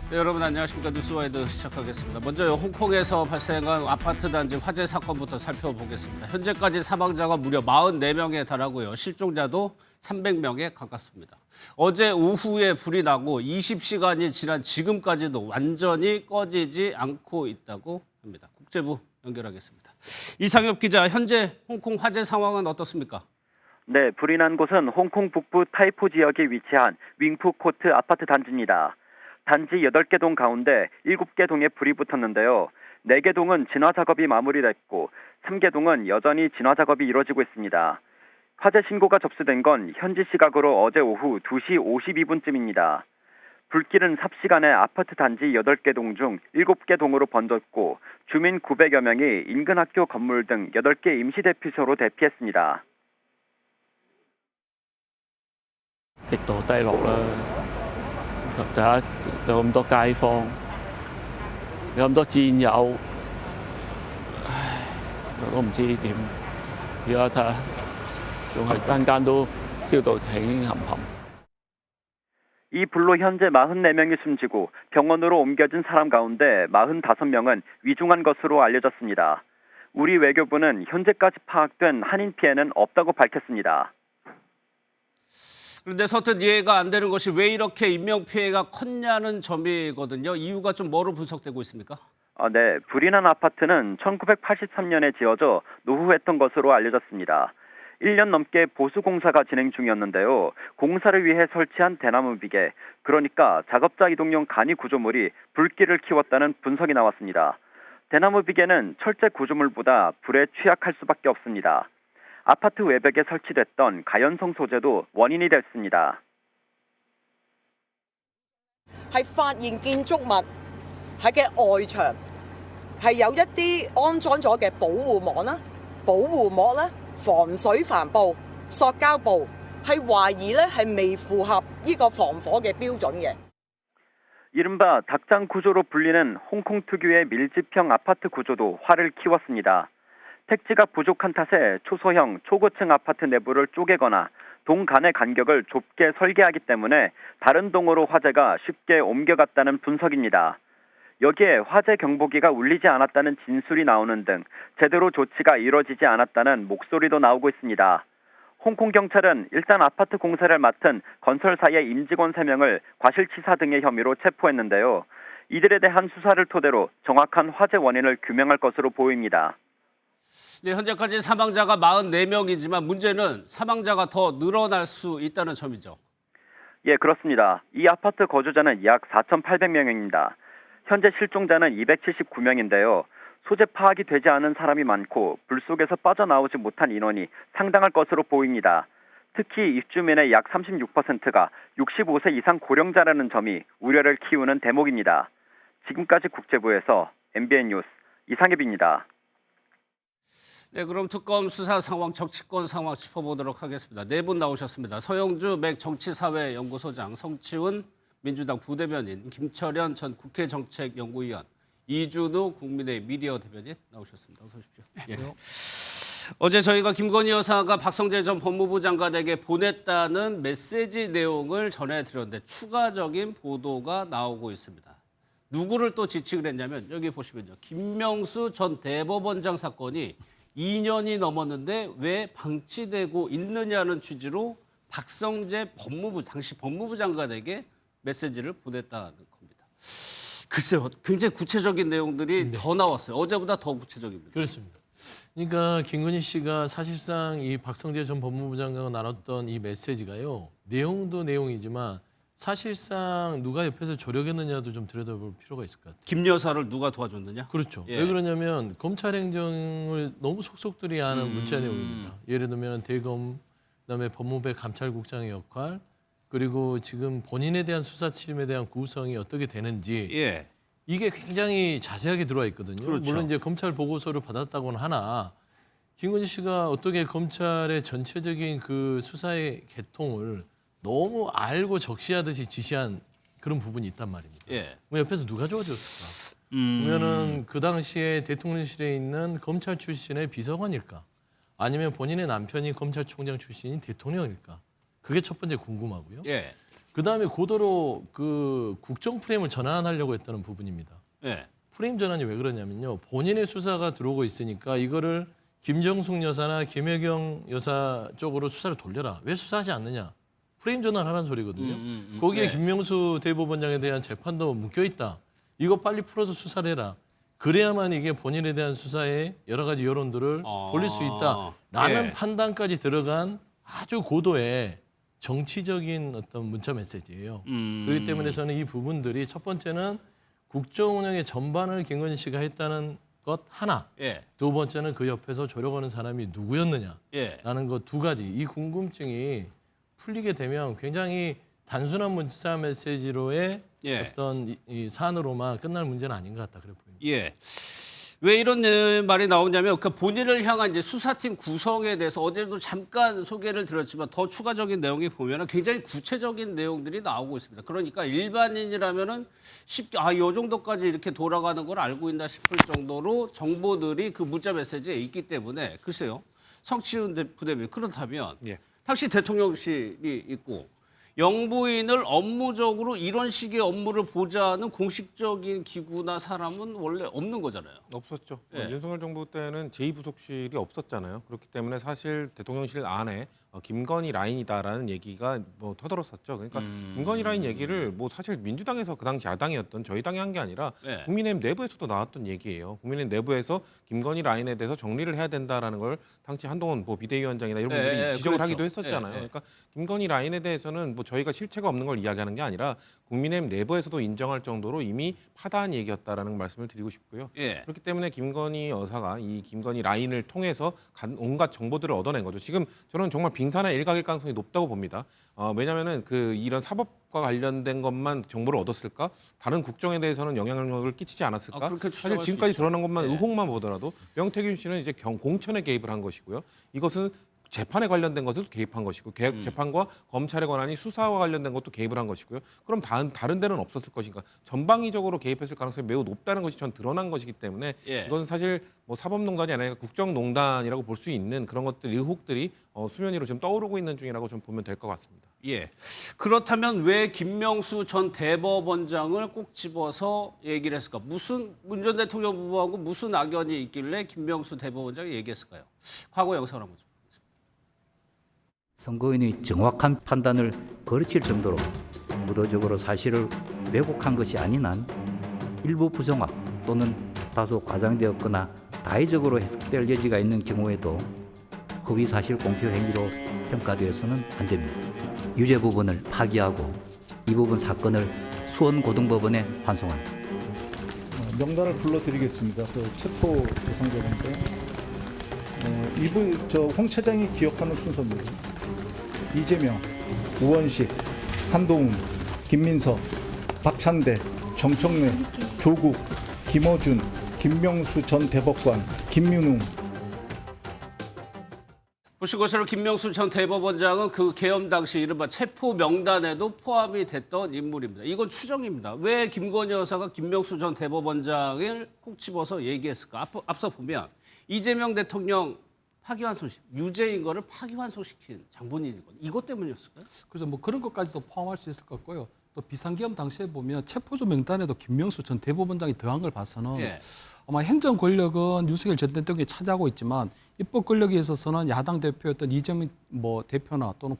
네, 여러분 안녕하십니까. 뉴스와이드 시작하겠습니다. 먼저 홍콩에서 발생한 아파트 단지 화재 사건부터 살펴보겠습니다. 현재까지 사망자가 무려 44명에 달하고요. 실종자도 300명에 가깝습니다. 어제 오후에 불이 나고 20시간이 지난 지금까지도 완전히 꺼지지 않고 있다고 합니다. 국제부 연결하겠습니다. 이상엽 기자, 현재 홍콩 화재 상황은 어떻습니까? 네, 불이 난 곳은 홍콩 북부 타이포 지역에 위치한 윙푸 코트 아파트 단지입니다. 단지 8개 동 가운데 7개 동에 불이 붙었는데요. 4개 동은 진화 작업이 마무리됐고 3개 동은 여전히 진화 작업이 이루어지고 있습니다. 화재 신고가 접수된 건 현지 시각으로 어제 오후 2시 52분쯤입니다. 불길은 삽시간에 아파트 단지 8개 동 중 7개 동으로 번졌고 주민 900여 명이 인근 학교 건물 등 8개 임시대피소로 대피했습니다. 極度低落啦！大家有咁多街坊，有咁多戰友，唉，我都唔知點。而家睇下，仲係間間都燒到起冚冚。 이 불로 현재 44명이 숨지고 병원으로 옮겨진 사람 가운데 45명은 위중한 것으로 알려졌습니다. 우리 외교부는 현재까지 파악된 한인 피해는 없다고 밝혔습니다. 그런데 서툰 이해가 안 되는 것이 왜 이렇게 인명피해가 컸냐는 점이거든요. 이유가 좀 뭐로 분석되고 있습니까? 네, 불이 난 아파트는 1983년에 지어져 노후했던 것으로 알려졌습니다. 1년 넘게 보수 공사가 진행 중이었는데요. 공사를 위해 설치한 대나무 비계, 그러니까 작업자 이동용 간이 구조물이 불길을 키웠다는 분석이 나왔습니다. 대나무 비계는 철제 구조물보다 불에 취약할 수밖에 없습니다. 아파트 외벽에 설치됐던 가연성 소재도 원인이 됐습니다. 係發現建築物喺嘅外牆係有一啲安裝咗嘅保護網啦、保護膜啦、防水帆布、塑膠布，係懷疑咧係未符合呢個防火嘅標準嘅。 이른바 닭장 구조로 불리는 홍콩 특유의 밀집형 아파트 구조도 화를 키웠습니다. 택지가 부족한 탓에 초소형, 초고층 아파트 내부를 쪼개거나 동 간의 간격을 좁게 설계하기 때문에 다른 동으로 화재가 쉽게 옮겨갔다는 분석입니다. 여기에 화재 경보기가 울리지 않았다는 진술이 나오는 등 제대로 조치가 이뤄지지 않았다는 목소리도 나오고 있습니다. 홍콩 경찰은 일단 아파트 공사를 맡은 건설사의 임직원 3명을 과실치사 등의 혐의로 체포했는데요. 이들에 대한 수사를 토대로 정확한 화재 원인을 규명할 것으로 보입니다. 네, 현재까지 사망자가 44명이지만 문제는 사망자가 더 늘어날 수 있다는 점이죠. 예, 그렇습니다. 이 아파트 거주자는 약 4,800명입니다. 현재 실종자는 279명인데요. 소재 파악이 되지 않은 사람이 많고 불 속에서 빠져나오지 못한 인원이 상당할 것으로 보입니다. 특히 입주민의 약 36%가 65세 이상 고령자라는 점이 우려를 키우는 대목입니다. 지금까지 국제부에서 MBN 뉴스 이상엽입니다. 네, 그럼 특검 수사 상황, 정치권 상황 짚어보도록 하겠습니다. 네 분 나오셨습니다. 서영주 맥 정치사회연구소장, 성치훈 민주당 부대변인, 김철현 전 국회 정책연구위원, 이준우 국민의힘 미디어 대변인 나오셨습니다. 어서 오십시오. 예. 어제 저희가 김건희 여사가 박성재 전 법무부 장관에게 보냈다는 메시지 내용을 전해드렸는데 추가적인 보도가 나오고 있습니다. 누구를 또 지칭을 했냐면 여기 보시면요. 김명수 전 대법원장 사건이 2년이 넘었는데 왜 방치되고 있느냐는 취지로 박성재 당시 법무부 장관에게 메시지를 보냈다는 겁니다. 글쎄요, 굉장히 구체적인 내용들이 더 나왔어요. 어제보다 더 구체적입니다. 그렇습니다. 그러니까 김건희 씨가 사실상 이 박성재 전 법무부 장관과 나눴던 이 메시지가요. 내용도 내용이지만 사실상 누가 옆에서 조력했느냐도 좀 들여다볼 필요가 있을 것 같아요. 김 여사를 누가 도와줬느냐? 그렇죠. 예. 왜 그러냐면 검찰 행정을 너무 속속들이 하는 문자 내용입니다. 예를 들면 대검, 그다음에 법무부 감찰국장의 역할, 그리고 지금 본인에 대한 수사팀에 대한 구성이 어떻게 되는지 예. 이게 굉장히 자세하게 들어와 있거든요. 그렇죠. 물론 이제 검찰 보고서를 받았다고는 하나 김건희 씨가 어떻게 검찰의 전체적인 그 수사의 계통을 너무 알고 적시하듯이 지시한 그런 부분이 있단 말입니다. 예. 뭐 옆에서 누가 도와줬을까? 보면은 그 당시에 대통령실에 있는 검찰 출신의 비서관일까? 아니면 본인의 남편이 검찰총장 출신인 대통령일까? 그게 첫 번째 궁금하고요. 예. 그다음에 고도로 그 국정 프레임을 전환하려고 했다는 부분입니다. 예. 프레임 전환이 왜 그러냐면요. 본인의 수사가 들어오고 있으니까 이거를 김정숙 여사나 김혜경 여사 쪽으로 수사를 돌려라. 왜 수사하지 않느냐. 프레임 전환하라는 소리거든요. 거기에 네. 김명수 대법원장에 대한 재판도 묶여 있다. 이거 빨리 풀어서 수사를 해라. 그래야만 이게 본인에 대한 수사에 여러 가지 여론들을 돌릴 수 있다라는 예. 판단까지 들어간 아주 고도의 정치적인 어떤 문자 메시지예요. 그렇기 때문에 저는 이 부분들이 첫 번째는 국정 운영의 전반을 김건희 씨가 했다는 것 하나, 예. 두 번째는 그 옆에서 조력하는 사람이 누구였느냐라는 예. 것 두 가지. 이 궁금증이 풀리게 되면 굉장히 단순한 문자 메시지로의 예. 어떤 이 사안으로만 끝날 문제는 아닌 것 같다 그래 보입니다. 예. 왜 이런 말이 나오냐면 그 본인을 향한 이제 수사팀 구성에 대해서 어제도 잠깐 소개를 드렸지만 더 추가적인 내용이 보면은 굉장히 구체적인 내용들이 나오고 있습니다. 그러니까 일반인이라면은 쉽게 이 정도까지 이렇게 돌아가는 걸 알고 있나 싶을 정도로 정보들이 그 문자 메시지에 있기 때문에 글쎄요. 성치훈 부대변인 그렇다면 당시 대통령실이 있고 영부인을 업무적으로 이런 식의 업무를 보자는 공식적인 기구나 사람은 원래 없는 거잖아요. 없었죠. 예. 윤석열 정부 때는 제2부속실이 없었잖아요. 그렇기 때문에 사실 대통령실 안에 김건희 라인이다라는 얘기가 뭐 터들었었죠. 그러니까 김건희 라인 얘기를 뭐 사실 민주당에서 그 당시 야당이었던 저희 당이 한 게 아니라 예. 국민의힘 내부에서도 나왔던 얘기예요. 국민의힘 내부에서 김건희 라인에 대해서 정리를 해야 된다라는 걸 당시 한동훈 뭐 비대위원장이나 이런 분들이 예, 지적을 그렇죠. 하기도 했었잖아요. 예, 예. 그러니까 김건희 라인에 대해서는 뭐 저희가 실체가 없는 걸 이야기하는 게 아니라 국민의힘 내부에서도 인정할 정도로 이미 파다한 얘기였다라는 말씀을 드리고 싶고요. 예. 그렇기 때문에 김건희 여사가 이 김건희 라인을 통해서 온갖 정보들을 얻어낸 거죠. 지금 저는 정말 빙산의 일각일 가능성이 높다고 봅니다. 왜냐하면은 그 이런 사법과 관련된 것만 정보를 얻었을까? 다른 국정에 대해서는 영향력을 끼치지 않았을까? 그렇게 사실 추정할 수 지금까지 있죠. 드러난 것만 예. 의혹만 보더라도 명태균 씨는 이제 공천에 개입을 한 것이고요. 이것은 재판에 관련된 것도 개입한 것이고 재판과 검찰의 권한이 수사와 관련된 것도 개입을 한 것이고요. 그럼 다른 데는 없었을 것인가? 전방위적으로 개입했을 가능성이 매우 높다는 것이 전 드러난 것이기 때문에 예. 이건 사실 뭐 사법농단이 아니라 국정농단이라고 볼 수 있는 그런 것들 의혹들이 수면 위로 지금 떠오르고 있는 중이라고 좀 보면 될 것 같습니다. 예. 그렇다면 왜 김명수 전 대법원장을 꼭 집어서 얘기를 했을까? 무슨 문 전 대통령 부부하고 무슨 악연이 있길래 김명수 대법원장이 얘기했을까요? 과거 영상을 한번 좀. 선거인의 정확한 판단을 거르칠 정도로 의도적으로 사실을 왜곡한 것이 아닌 한 일부 부정확 또는 다소 과장되었거나 다의적으로 해석될 여지가 있는 경우에도 허위사실 공표 행위로 평가되어서는 안 됩니다. 유죄 부분을 파기하고 이 부분 사건을 수원고등법원에 환송합니다. 명단을 불러드리겠습니다. 그 체포 대상자인데 이분 홍 차장이 기억하는 순서입니다. 이재명, 우원식, 한동훈, 김민석, 박찬대, 정청래, 조국, 김어준, 김명수 전 대법관, 김민웅. 보신 것처럼 김명수 전 대법원장은 그 계엄 당시 이른바 체포 명단에도 포함이 됐던 인물입니다. 이건 추정입니다. 왜 김건희 여사가 김명수 전 대법원장을 꼭 집어서 얘기했을까? 앞서 보면 이재명 대통령 파기환송식, 유죄인 거를 파기환송시킨 장본인이건 이것 때문이었을까요? 그래서 뭐 그런 것까지도 포함할 수 있을 것 같고요. 또 비상계엄 당시에 보면 체포조 명단에도 김명수 전 대법원장이 더한 걸 봐서는 예. 아마 행정 권력은 윤석열 전 대통령이 차지하고 있지만 입법 권력에 있어서는 야당 대표였던 이재명 뭐 대표나 또는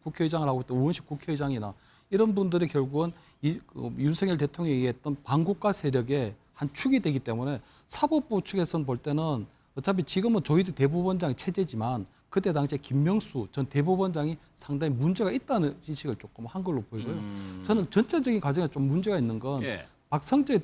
국회의장을 하고 있던 우원식 국회의장이나 이런 분들이 결국은 윤석열 대통령이 얘기했던 반국가 세력의 한 축이 되기 때문에 사법부 측에서는 볼 때는 어차피 지금은 조희대 대법원장의 체제지만 그때 당시에 김명수 전 대법원장이 상당히 문제가 있다는 인식을 조금 한 걸로 보이고요. 저는 전체적인 과정에 좀 문제가 있는 건 예. 박성재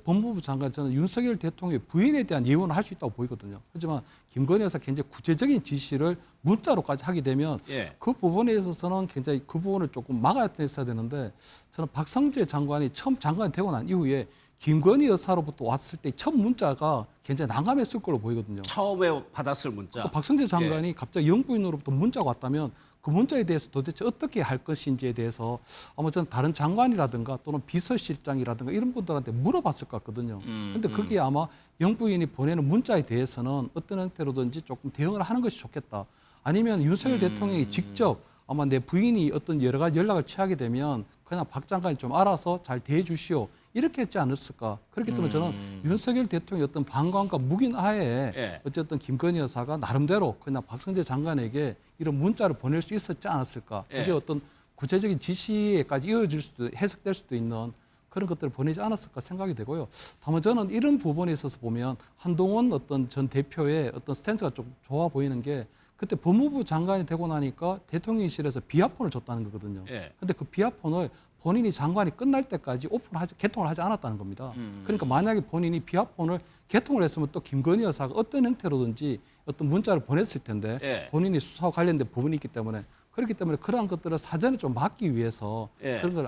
법무부 장관 저는 윤석열 대통령의 부인에 대한 예우는 할 수 있다고 보이거든요. 하지만 김건희 여사 굉장히 구체적인 지시를 문자로까지 하게 되면 예. 그 부분에 있어서는 굉장히 그 부분을 조금 막아야 되는데 저는 박성재 장관이 처음 장관이 되고 난 이후에 김건희 여사로부터 왔을 때 첫 문자가 굉장히 난감했을 걸로 보이거든요. 처음에 받았을 문자. 박성재 장관이 갑자기 영부인으로부터 문자가 왔다면 그 문자에 대해서 도대체 어떻게 할 것인지에 대해서 아마 저는 다른 장관이라든가 또는 비서실장이라든가 이런 분들한테 물어봤을 것 같거든요. 그런데 그게 아마 영부인이 보내는 문자에 대해서는 어떤 형태로든지 조금 대응을 하는 것이 좋겠다. 아니면 윤석열 대통령이 직접 아마 내 부인이 어떤 여러 가지 연락을 취하게 되면 그냥 박 장관이 좀 알아서 잘 대해주시오. 이렇게 했지 않았을까. 그렇기 때문에 저는 윤석열 대통령의 어떤 방관과 묵인 하에 예. 어쨌든 김건희 여사가 나름대로 그냥 박성재 장관에게 이런 문자를 보낼 수 있었지 않았을까. 예. 그게 어떤 구체적인 지시에까지 이어질 수도, 해석될 수도 있는 그런 것들을 보내지 않았을까 생각이 되고요. 다만 저는 이런 부분에 있어서 보면 한동훈 어떤 전 대표의 어떤 스탠스가 좀 좋아 보이는 게 그때 법무부 장관이 되고 나니까 대통령실에서 비아폰을 줬다는 거거든요. 예. 근데 그 비아폰을 본인이 장관이 끝날 때까지 개통을 하지 않았다는 겁니다. 그러니까 만약에 본인이 비아폰을 개통을 했으면 또 김건희 여사가 어떤 형태로든지 어떤 문자를 보냈을 텐데 예. 본인이 수사와 관련된 부분이 있기 때문에 그렇기 때문에 그러한 것들을 사전에 좀 막기 위해서 예. 그런 걸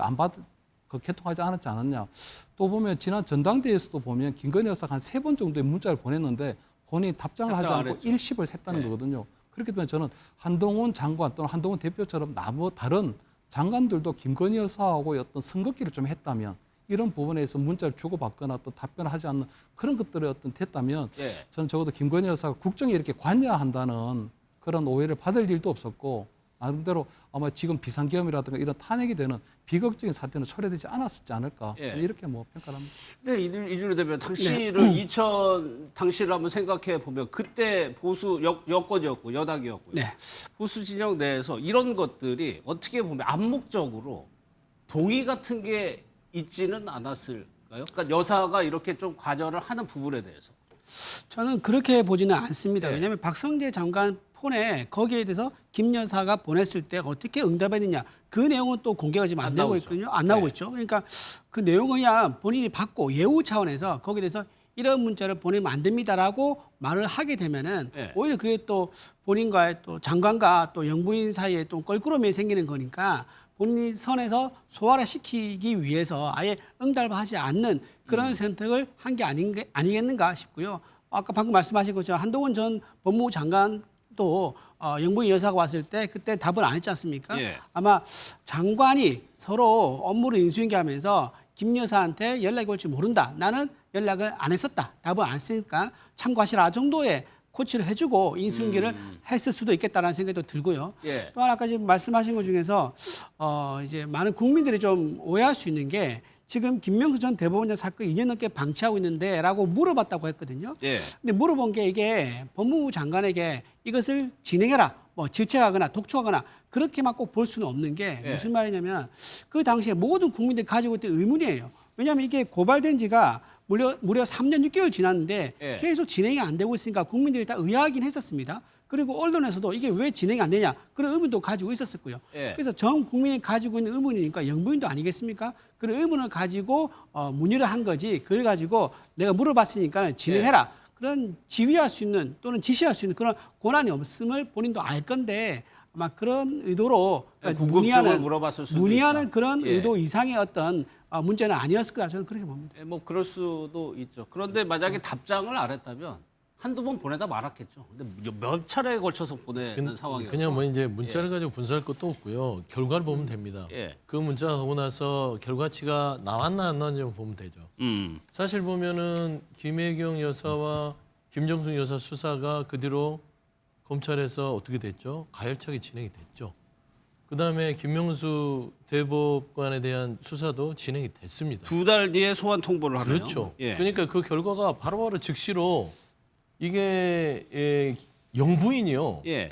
개통하지 않았지 않았냐. 또 보면 지난 전당대회에서도 보면 김건희 여사가 한 3번 정도의 문자를 보냈는데 본인이 답장을 하지 답장 안 않고 했죠. 일십을 했다는 예. 거거든요. 그렇기 때문에 저는 한동훈 장관 또는 한동훈 대표처럼 다른 장관들도 김건희 여사하고의 어떤 선긋기를 좀 했다면 이런 부분에서 문자를 주고받거나 또 답변을 하지 않는 그런 것들이 어떤 됐다면 예. 저는 적어도 김건희 여사가 국정에 이렇게 관여한다는 그런 오해를 받을 일도 없었고 나름대로 아마 지금 비상계엄이라든가 이런 탄핵이 되는 비극적인 사태는 초래되지 않았지 않을까 예. 저는 이렇게 뭐 평가를 합니다. 근데 이준우 대표 당시를 2000 당시를 한번 생각해 보면 그때 보수 여권이었고 여당이었고요. 네. 보수 진영 내에서 이런 것들이 어떻게 보면 암묵적으로 동의 같은 게 있지는 않았을까요? 그러니까 여사가 이렇게 좀 관여를 하는 부분에 대해서. 저는 그렇게 보지는 않습니다. 네. 왜냐하면 박성재 장관 폰에 거기에 대해서 김 여사가 보냈을 때 어떻게 응답했느냐 그 내용은 또 공개가 지금 안 안 되고 나오죠. 있거든요. 안 나오고 네. 있죠. 그러니까 그 내용이야 본인이 받고 예우 차원에서 거기에 대해서 이런 문자를 보내면 안 됩니다라고 말을 하게 되면은 네. 오히려 그게 또 본인과의 또 장관과 또 영부인 사이에 또 껄끄러움이 생기는 거니까 본인이 선에서 소화를 시키기 위해서 아예 응답을 하지 않는 그런 선택을 한 게 아니겠는가 싶고요. 아까 방금 말씀하신 것처럼 한동훈 전 법무부 장관도 영부인 여사가 왔을 때 그때 답을 안 했지 않습니까? 예. 아마 장관이 서로 업무를 인수인계하면서 김 여사한테 연락이 올지 모른다. 나는 연락을 안 했었다. 답을 안 했으니까 참고하시라 정도의 코치를 해주고 인수인계를 했을 수도 있겠다라는 생각도 들고요. 예. 또 하나 아까 지금 말씀하신 것 중에서 이제 많은 국민들이 좀 오해할 수 있는 게 지금 김명수 전 대법원장 사건 2년 넘게 방치하고 있는데라고 물어봤다고 했거든요. 예. 근데 물어본 게 이게 법무부 장관에게 이것을 진행해라, 뭐 질책하거나 독촉하거나 그렇게만 꼭 볼 수는 없는 게 예. 무슨 말이냐면 그 당시에 모든 국민들이 가지고 있던 의문이에요. 왜냐하면 이게 고발된 지가 무려 3년 6개월 지났는데 예. 계속 진행이 안 되고 있으니까 국민들이 다 의아하긴 했었습니다. 그리고 언론에서도 이게 왜 진행이 안 되냐 그런 의문도 가지고 있었고요. 예. 그래서 전 국민이 가지고 있는 의문이니까 영부인도 아니겠습니까? 그런 의문을 가지고 문의를 한 거지. 그걸 가지고 내가 물어봤으니까 진행해라. 그런 지휘할 수 있는 또는 지시할 수 있는 그런 권한이 없음을 본인도 알 건데 아마 그런 의도로 궁금증을 물어봤을 수도 문의하는 있다. 그런 예. 의도 이상의 어떤 문제는 아니었을 거다 저는 그렇게 봅니다. 뭐 그럴 수도 있죠. 그런데 만약에 답장을 안 했다면 한두 번 보내다 말았겠죠. 근데 몇 차례에 걸쳐서 보내는 상황이어서. 그냥 뭐 이제 문자를 가지고 분석할 것도 없고요. 결과를 보면 됩니다. 예. 그 문자가 오고 나서 결과치가 나왔나 안 나왔는지 보면 되죠. 사실 보면은 김혜경 여사와 김정숙 여사 수사가 그 뒤로 검찰에서 어떻게 됐죠? 가열차게 진행이 됐죠. 그다음에 김명수 대법관에 대한 수사도 진행이 됐습니다. 2달 뒤에 소환 통보를 하네요. 그렇죠. 예. 그러니까 그 결과가 바로바로 즉시로 이게 영부인이요. 예.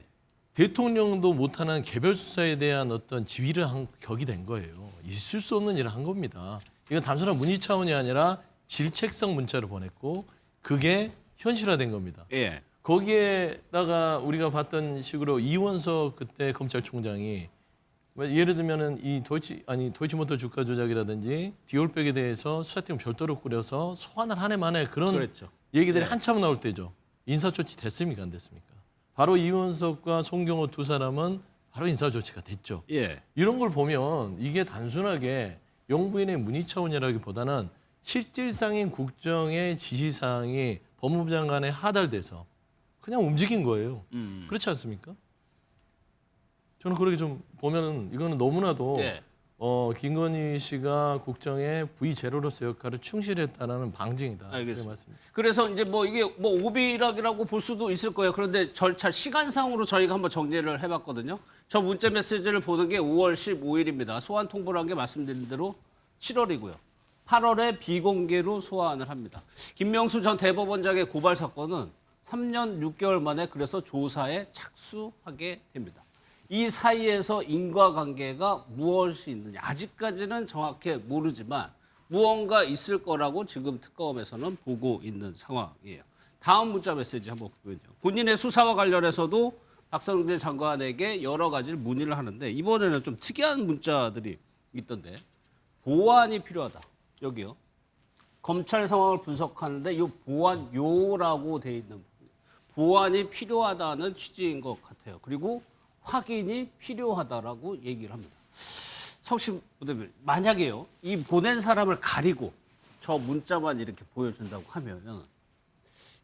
대통령도 못하는 개별 수사에 대한 어떤 지휘를 한 격이 된 거예요. 있을 수 없는 일을 한 겁니다. 이건 단순한 문의 차원이 아니라 질책성 문자를 보냈고 그게 현실화된 겁니다. 예. 거기에다가 우리가 봤던 식으로 이원석 그때 검찰총장이 예를 들면은 이 도이치모터 주가 조작이라든지 디올백에 대해서 수사팀 별도로 꾸려서 소환을 한 해 만에 그런 그랬죠. 얘기들이 예. 한참 나올 때죠. 인사조치 됐습니까? 안 됐습니까? 바로 이원석과 송경호 두 사람은 바로 인사조치가 됐죠. 예. 이런 걸 보면 이게 단순하게 영부인의 문의 차원이라기보다는 실질상인 국정의 지시사항이 법무부 장관에 하달돼서 그냥 움직인 거예요. 그렇지 않습니까? 저는 그렇게 좀 보면은 이거는 너무나도 예. 김건희 씨가 국정에 V0로서 역할을 충실했다는 방증이다. 알겠습니다. 말씀입니다. 그래서 이제 뭐 이게 뭐 오비락이라고 볼 수도 있을 거예요. 그런데 절차 시간상으로 저희가 한번 정리를 해봤거든요. 저 문자 메시지를 보는 게 5월 15일입니다. 소환 통보를 한 게 말씀드린 대로 7월이고요. 8월에 비공개로 소환을 합니다. 김명수 전 대법원장의 고발 사건은 3년 6개월 만에 그래서 조사에 착수하게 됩니다. 이 사이에서 인과관계가 무엇이 있느냐 아직까지는 정확히 모르지만 무언가 있을 거라고 지금 특검에서는 보고 있는 상황이에요. 다음 문자 메시지 한번 보면요. 본인의 수사와 관련해서도 박성재 장관에게 여러 가지를 문의를 하는데 이번에는 좀 특이한 문자들이 있던데 보완이 필요하다. 여기요. 검찰 상황을 분석하는데 이 보완요라고 돼 있는 부분. 보완이 필요하다는 취지인 것 같아요. 그리고 확인이 필요하다라고 얘기를 합니다. 성심 부대변인, 만약에요, 이 보낸 사람을 가리고 저 문자만 이렇게 보여준다고 하면은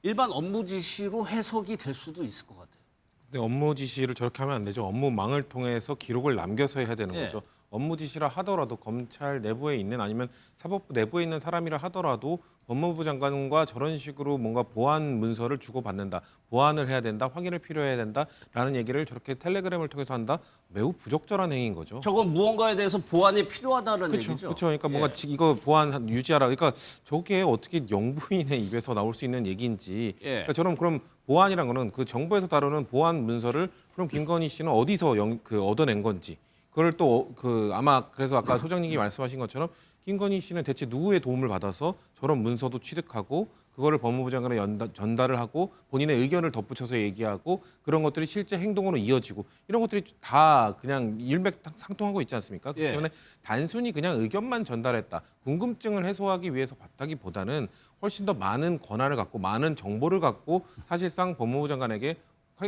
일반 업무 지시로 해석이 될 수도 있을 것 같아요. 근데 업무 지시를 저렇게 하면 안 되죠. 업무망을 통해서 기록을 남겨서 해야 되는 예. 거죠. 업무 지시라 하더라도 검찰 내부에 있는 아니면 사법부 내부에 있는 사람이라 하더라도 법무부 장관과 저런 식으로 뭔가 보완 문서를 주고받는다. 보완을 해야 된다. 확인을 필요해야 된다라는 얘기를 저렇게 텔레그램을 통해서 한다. 매우 부적절한 행위인 거죠. 저건 무언가에 대해서 보완이 필요하다는 그렇죠. 얘기죠. 그렇죠. 그러니까 뭔가 예. 이거 보완 유지하라. 그러니까 저게 어떻게 영부인의 입에서 나올 수 있는 얘기인지. 예. 그러니까 저는 그럼 보완이란 거는 그 정부에서 다루는 보완 문서를 그럼 김건희 씨는 어디서 얻어낸 건지. 그걸 또 아마 그래서 아까 소장님이 말씀하신 것처럼 김건희 씨는 대체 누구의 도움을 받아서 저런 문서도 취득하고 그거를 법무부 장관에 전달을 하고 본인의 의견을 덧붙여서 얘기하고 그런 것들이 실제 행동으로 이어지고 이런 것들이 다 그냥 일맥상통하고 있지 않습니까? 그렇기 예. 때문에 단순히 그냥 의견만 전달했다. 궁금증을 해소하기 위해서 봤다기보다는 훨씬 더 많은 권한을 갖고 많은 정보를 갖고 사실상 법무부 장관에게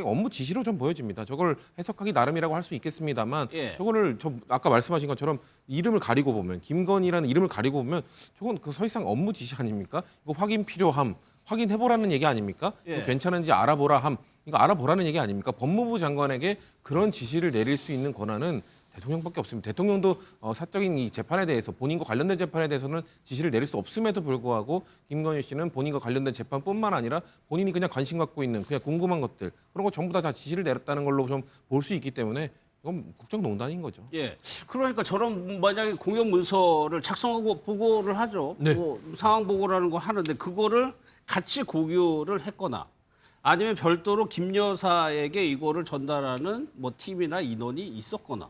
업무 지시로 좀 보여집니다. 저걸 해석하기 나름이라고 할 수 있겠습니다만 예. 저거를 아까 말씀하신 것처럼 이름을 가리고 보면 김건희라는 이름을 가리고 보면 저건 그 사실상 업무 지시 아닙니까? 이거 확인 필요함, 확인해보라는 얘기 아닙니까? 예. 이거 괜찮은지 알아보라 함, 이거 알아보라는 얘기 아닙니까? 법무부 장관에게 그런 지시를 내릴 수 있는 권한은 대통령밖에 없습니다. 대통령도 사적인 이 재판에 대해서 본인과 관련된 재판에 대해서는 지시를 내릴 수 없음에도 불구하고 김건희 씨는 본인과 관련된 재판뿐만 아니라 본인이 그냥 관심 갖고 있는 그냥 궁금한 것들 그런 거 전부 다 지시를 내렸다는 걸로 좀 볼 수 있기 때문에 이건 국정농단인 거죠. 예. 그러니까 저런 만약에 공용 문서를 작성하고 보고를 하죠. 네. 뭐 상황 보고라는 거 하는데 그거를 같이 공유를 했거나 아니면 별도로 김 여사에게 이거를 전달하는 뭐 팀이나 인원이 있었거나.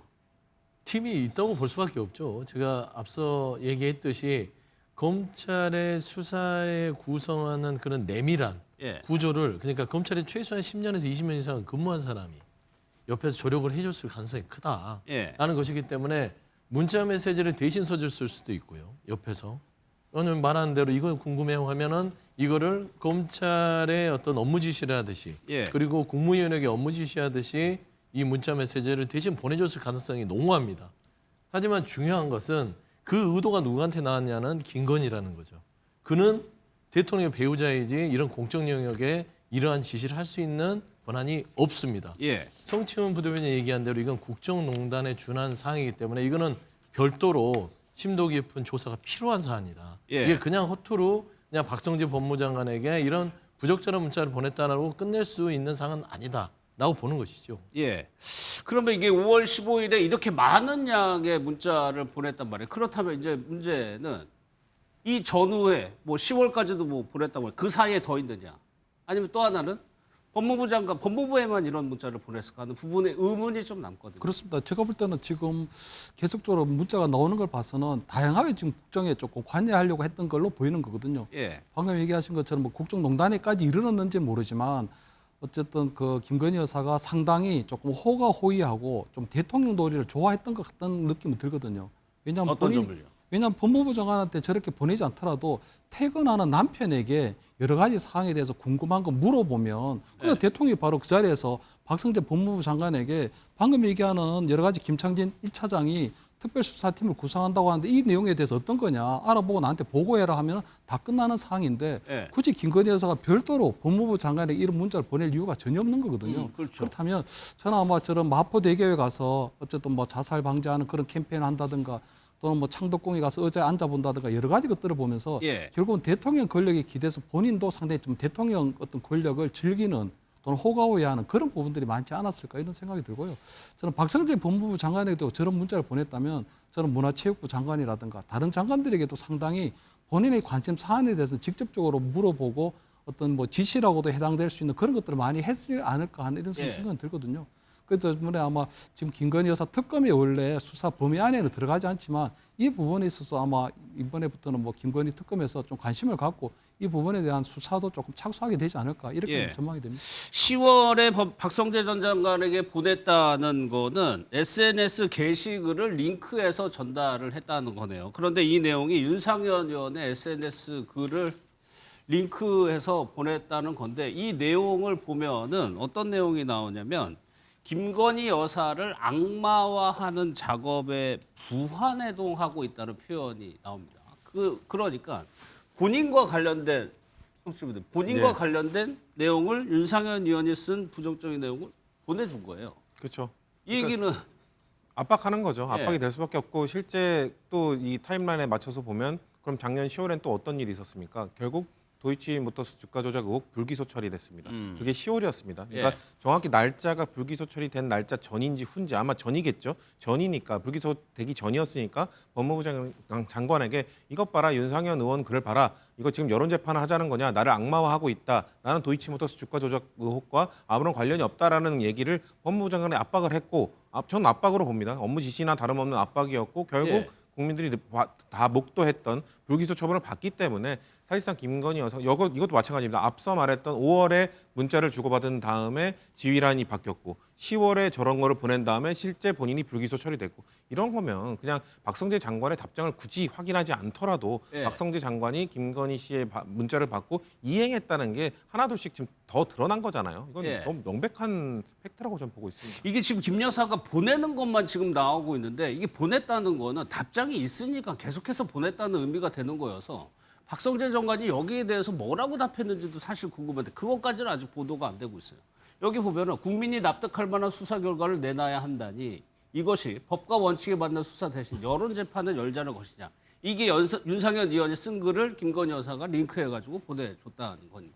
팀이 있다고 볼 수밖에 없죠. 제가 앞서 얘기했듯이 검찰의 수사에 구성하는 그런 내밀한 예. 구조를 그러니까 검찰에 최소한 10년에서 20년 이상 근무한 사람이 옆에서 조력을 해줬을 가능성이 크다라는 예. 것이기 때문에 문자 메시지를 대신 써줬을 수도 있고요. 옆에서 오늘 말하는 대로 이거 궁금해요 하면은 이거를 검찰의 어떤 업무 지시를 하듯이 예. 그리고 국무위원에게 업무 지시하듯이 이 문자 메시지를 대신 보내줬을 가능성이 농후합니다. 하지만 중요한 것은 그 의도가 누구한테 나왔냐는 김건희라는 거죠. 그는 대통령의 배우자이지 이런 공적 영역에 이러한 지시를 할 수 있는 권한이 없습니다. 예. 성치훈 부대변인이 얘기한 대로 이건 국정농단에 준한 사항이기 때문에 이거는 별도로 심도 깊은 조사가 필요한 사안이다. 예. 이게 그냥 허투루 그냥 박성재 법무장관에게 이런 부적절한 문자를 보냈다라고 끝낼 수 있는 사항은 아니다라고 보는 것이죠. 예. 그러면 이게 5월 15일에 이렇게 많은 양의 문자를 보냈단 말이에요. 그렇다면 이제 문제는 이 전후에 뭐 10월까지도 뭐 보냈단 말이에요. 그 사이에 더 있느냐? 아니면 또 하나는 법무부 장관, 법무부에만 이런 문자를 보냈을까 하는 부분에 의문이 좀 남거든요. 그렇습니다. 제가 볼 때는 지금 계속적으로 문자가 나오는 걸 봐서는 다양하게 지금 국정에 조금 관여하려고 했던 걸로 보이는 거거든요. 예. 방금 얘기하신 것처럼 뭐 국정농단에까지 이르렀는지 모르지만 어쨌든 그 김건희 여사가 상당히 조금 호가호위하고 좀 대통령 놀이를 좋아했던 것 같다는 느낌이 들거든요. 왜냐하면 어떤 점을요? 왜냐하면 법무부 장관한테 저렇게 보내지 않더라도 퇴근하는 남편에게 여러 가지 사항에 대해서 궁금한 거 물어보면 그냥 네. 대통령이 바로 그 자리에서 박성재 법무부 장관에게 방금 얘기하는 여러 가지 김창진 1차장이 특별수사팀을 구성한다고 하는데 이 내용에 대해서 어떤 거냐 알아보고 나한테 보고해라 하면 다 끝나는 사항인데 예. 굳이 김건희 여사가 별도로 법무부 장관에게 이런 문자를 보낼 이유가 전혀 없는 거거든요. 그렇죠. 그렇다면 저는 아마 저런 마포대교에 가서 어쨌든 뭐 자살 방지하는 그런 캠페인을 한다든가 또는 뭐 창덕궁에 가서 의자에 앉아본다든가 여러 가지 것들을 보면서 예. 결국은 대통령 권력에 기대서 본인도 상당히 좀 대통령 어떤 권력을 즐기는 또는 호가호위하는 그런 부분들이 많지 않았을까 이런 생각이 들고요. 저는 박성재 법무부 장관에게도 저런 문자를 보냈다면 저는 문화체육부 장관이라든가 다른 장관들에게도 상당히 본인의 관심 사안에 대해서 직접적으로 물어보고 어떤 뭐 지시라고도 해당될 수 있는 그런 것들을 많이 했지 않을까 하는 이런 예. 생각은 들거든요. 그 때문에 아마 지금 김건희 여사 특검이 원래 수사 범위 안에는 들어가지 않지만 이 부분에 있어서 아마 이번에부터는 뭐 김건희 특검에서 좀 관심을 갖고 이 부분에 대한 수사도 조금 착수하게 되지 않을까 이렇게 예. 전망이 됩니다. 10월에 박성재 전 장관에게 보냈다는 거는 SNS 게시글을 링크해서 전달을 했다는 거네요. 그런데 이 내용이 윤상현 의원의 SNS 글을 링크해서 보냈다는 건데 이 내용을 보면은 어떤 내용이 나오냐면 김건희 여사를 악마화하는 작업에 부화내동하고 있다는 표현이 나옵니다. 그러니까 본인과 관련된 청취자분들 본인과 네. 관련된 내용을 윤상현 의원이 쓴 부정적인 내용을 보내준 거예요. 그렇죠. 이 얘기는 압박하는 거죠. 예. 압박이 될 수밖에 없고 실제 또 이 타임라인에 맞춰서 보면 그럼 작년 10월엔 또 어떤 일이 있었습니까? 결국 도이치모터스 주가 조작 의혹 불기소 처리됐습니다. 그게 10월이었습니다. 그러니까 예. 정확히 날짜가 불기소 처리된 날짜 전인지 후인지 아마 전이겠죠. 전이니까 불기소 되기 전이었으니까 법무부 장관에게 이것 봐라 윤상현 의원 글을 봐라. 이거 지금 여론 재판을 하자는 거냐. 나를 악마화하고 있다. 나는 도이치모터스 주가 조작 의혹과 아무런 관련이 없다라는 얘기를 법무부 장관에 압박을 했고 전 압박으로 봅니다. 업무 지시나 다름없는 압박이었고 결국 예. 국민들이 다 목도했던 불기소 처분을 받기 때문에 사실상 김건희 여사 이것도 마찬가지입니다. 앞서 말했던 5월에 문자를 주고받은 다음에 지휘란이 바뀌었고 10월에 저런 거를 보낸 다음에 실제 본인이 불기소 처리됐고 이런 거면 그냥 박성재 장관의 답장을 굳이 확인하지 않더라도 예. 박성재 장관이 김건희 씨의 문자를 받고 이행했다는 게 하나둘씩 지금 더 드러난 거잖아요. 이건 예. 너무 명백한 팩트라고 저는 보고 있습니다. 이게 지금 김 여사가 보내는 것만 지금 나오고 있는데 이게 보냈다는 거는 답장이 있으니까 계속해서 보냈다는 의미가 되는 거여서 박성재 장관이 여기에 대해서 뭐라고 답했는지도 사실 궁금한데 그것까지는 아직 보도가 안 되고 있어요. 여기 보면은 국민이 납득할 만한 수사 결과를 내놔야 한다니 이것이 법과 원칙에 맞는 수사 대신 여론 재판을 열자는 것이냐. 이게 윤상현 의원이 쓴 글을 김건희 여사가 링크해가지고 보내줬다는 거니까.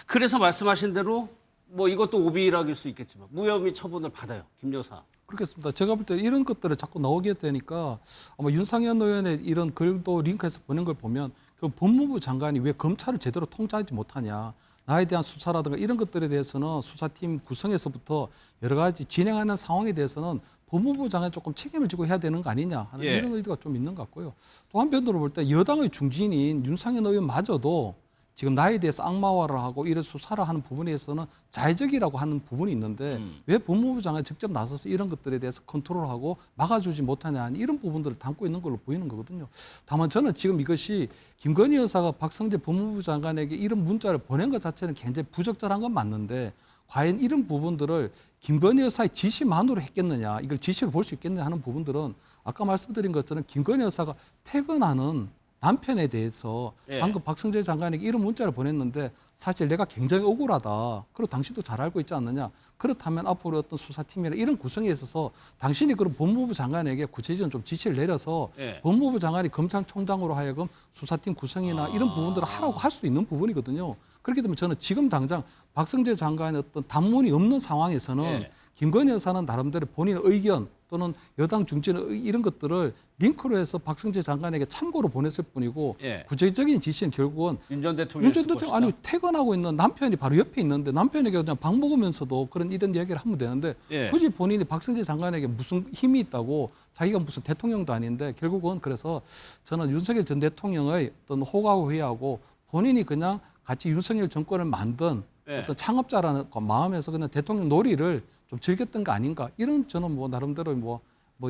그래서 말씀하신 대로 뭐 이것도 오비락일 수 있겠지만 무혐의 처분을 받아요. 김 여사. 그렇겠습니다. 제가 볼 때 이런 것들을 자꾸 나오게 되니까 아마 윤상현 의원의 이런 글도 링크해서 보낸 걸 보면 그 법무부 장관이 왜 검찰을 제대로 통제하지 못하냐. 나에 대한 수사라든가 이런 것들에 대해서는 수사팀 구성에서부터 여러 가지 진행하는 상황에 대해서는 법무부 장관이 조금 책임을 지고 해야 되는 거 아니냐 하는 예. 이런 의도가 좀 있는 것 같고요. 또 한편으로 볼 때 여당의 중진인 윤상현 의원마저도 지금 나에 대해서 악마화를 하고 이런 수사를 하는 부분에서는 자의적이라고 하는 부분이 있는데 왜 법무부 장관이 직접 나서서 이런 것들에 대해서 컨트롤하고 막아주지 못하냐 하는 이런 부분들을 담고 있는 걸로 보이는 거거든요. 다만 저는 지금 이것이 김건희 여사가 박성재 법무부 장관에게 이런 문자를 보낸 것 자체는 굉장히 부적절한 건 맞는데 과연 이런 부분들을 김건희 여사의 지시만으로 했겠느냐 이걸 지시를 볼 수 있겠느냐 하는 부분들은 아까 말씀드린 것처럼 김건희 여사가 퇴근하는 남편에 대해서 예. 방금 박성재 장관에게 이런 문자를 보냈는데 사실 내가 굉장히 억울하다. 그리고 당신도 잘 알고 있지 않느냐. 그렇다면 앞으로 어떤 수사팀이나 이런 구성에 있어서 당신이 그런 법무부 장관에게 구체적인 좀 지시를 내려서 예. 법무부 장관이 검찰총장으로 하여금 수사팀 구성이나 이런 부분들을 하라고 할 수도 있는 부분이거든요. 그렇기 때문에 저는 지금 당장 박성재 장관의 어떤 단문이 없는 상황에서는 예. 김건희 여사는 나름대로 본인의 의견 또는 여당 중진의 이런 것들을 링크로 해서 박성재 장관에게 참고로 보냈을 뿐이고 예. 구체적인 지시는 결국은 윤 전 대통령이 윤 전 대통령 아니 퇴근하고 있는 남편이 바로 옆에 있는데 남편에게 그냥 밥 먹으면서도 그런 이런 이야기를 하면 되는데 예. 굳이 본인이 박성재 장관에게 무슨 힘이 있다고 자기가 무슨 대통령도 아닌데 결국은 그래서 저는 윤석열 전 대통령의 어떤 호가호위하고 본인이 그냥 같이 윤석열 정권을 만든 예. 어떤 창업자라는 마음에서 그냥 대통령 놀이를 좀 즐겼던 거 아닌가 이런 저는 뭐 나름대로 뭐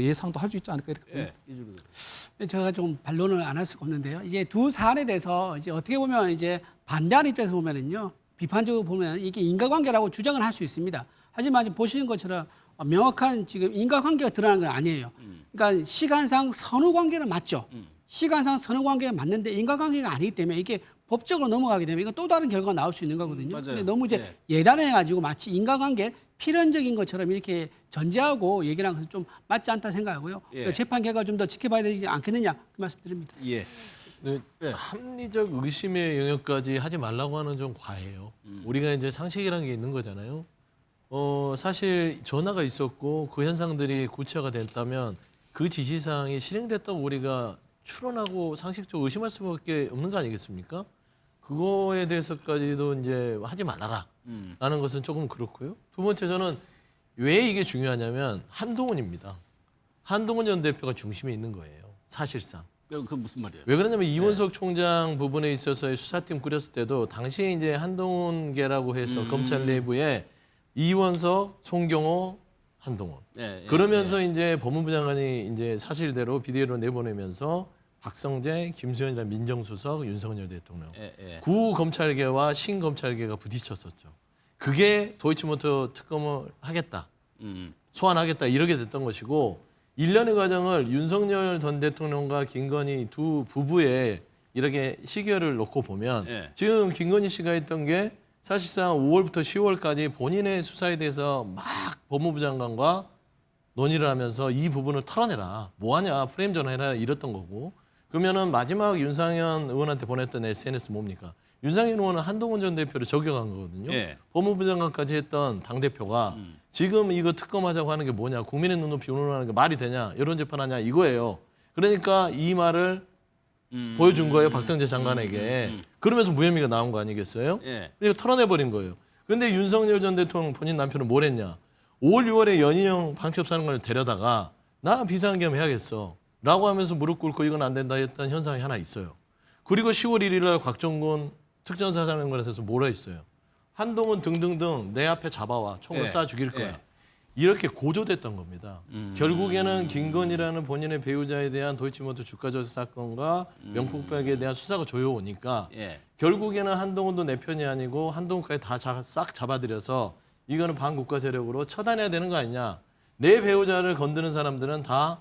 예상도 할 수 있지 않을까 이렇게 봅니다. 예. 이주로. 제가 좀 반론을 안 할 수가 없는데요. 이제 두 사안에 대해서 이제 어떻게 보면 이제 반대하는 입장에서 보면은요, 비판적으로 보면 이게 인과관계라고 주장을 할 수 있습니다. 하지만 지금 보시는 것처럼 명확한 지금 인과관계가 드러나는 건 아니에요. 그러니까 시간상 선후관계는 맞죠. 시간상 선후관계가 맞는데 인과관계가 아니기 때문에 이게 법적으로 넘어가게 되면 이건 또 다른 결과가 나올 수 있는 거거든요. 맞아요. 근데 너무 이제 네. 예단해가지고 마치 인과관계 필연적인 것처럼 이렇게 전제하고 얘기를 하는 것은 좀 맞지 않다 생각하고요. 예. 재판 결과를 좀 더 지켜봐야 되지 않겠느냐 그 말씀드립니다. 예. 네, 합리적 의심의 영역까지 하지 말라고 하는 좀 과해요. 우리가 이제 상식이라는 게 있는 거잖아요. 사실 전화가 있었고 그 현상들이 구체화가 됐다면 그 지시사항이 실행됐다고 우리가 추론하고 상식적으로 의심할 수밖에 없는 거 아니겠습니까? 그거에 대해서까지도 이제 하지 말아라 라는 것은 조금 그렇고요. 두 번째 저는 왜 이게 중요하냐면 한동훈입니다. 한동훈 전 대표가 중심에 있는 거예요. 사실상. 그 무슨 말이에요? 왜 그러냐면 이원석 총장 부분에 있어서의 수사팀 꾸렸을 때도 당시에 이제 한동훈계라고 해서 검찰 내부에 이원석, 송경호, 한동훈. 예, 예, 그러면서 이제 법무부 장관이 이제 사실대로 비디오로 내보내면서 박성재, 김수현이라는 민정수석, 윤석열 대통령. 예. 구 검찰계와 신 검찰계가 부딪혔었죠. 그게 도이치모터 특검을 하겠다. 소환하겠다 이렇게 됐던 것이고 일련의 과정을 윤석열 전 대통령과 김건희 두 부부의 이렇게 시결을 놓고 보면 예. 지금 김건희 씨가 했던 게 사실상 5월부터 10월까지 본인의 수사에 대해서 막 법무부 장관과 논의를 하면서 이 부분을 털어내라. 뭐하냐 프레임 전환해라 이랬던 거고 그러면은 마지막 윤상현 의원한테 보냈던 SNS 뭡니까? 윤상현 의원은 한동훈 전 대표를 저격한 거거든요. 예. 법무부 장관까지 했던 당대표가 지금 이거 특검하자고 하는 게 뭐냐. 국민의 눈높이 운운하는 게 말이 되냐. 여론재판하냐 이거예요. 그러니까 이 말을 보여준 거예요. 박성재 장관에게. 그러면서 무혐의가 나온 거 아니겠어요? 예. 그리고 털어내버린 거예요. 그런데 윤석열 전 대통령 본인 남편은 뭘 했냐. 5월 6월에 연희영 방첩사령관을 데려다가 나 비상겸 해야겠어. 라고 하면서 무릎 꿇고 이건 안 된다 했던 현상이 하나 있어요. 그리고 10월 1일 날 곽종곤 특전사령관에서 뭐라 했어요. 한동훈 등등등 내 앞에 잡아와 총을 예. 쏴 죽일 거야. 예. 이렇게 고조됐던 겁니다. 결국에는 김건희라는 본인의 배우자에 대한 도이치모터 주가 조작 사건과 명품백에 대한 수사가 조여오니까 예. 결국에는 한동훈도 내 편이 아니고 한동훈까지 다 싹 잡아들여서 이거는 반국가 세력으로 처단해야 되는 거 아니냐. 내 배우자를 건드는 사람들은 다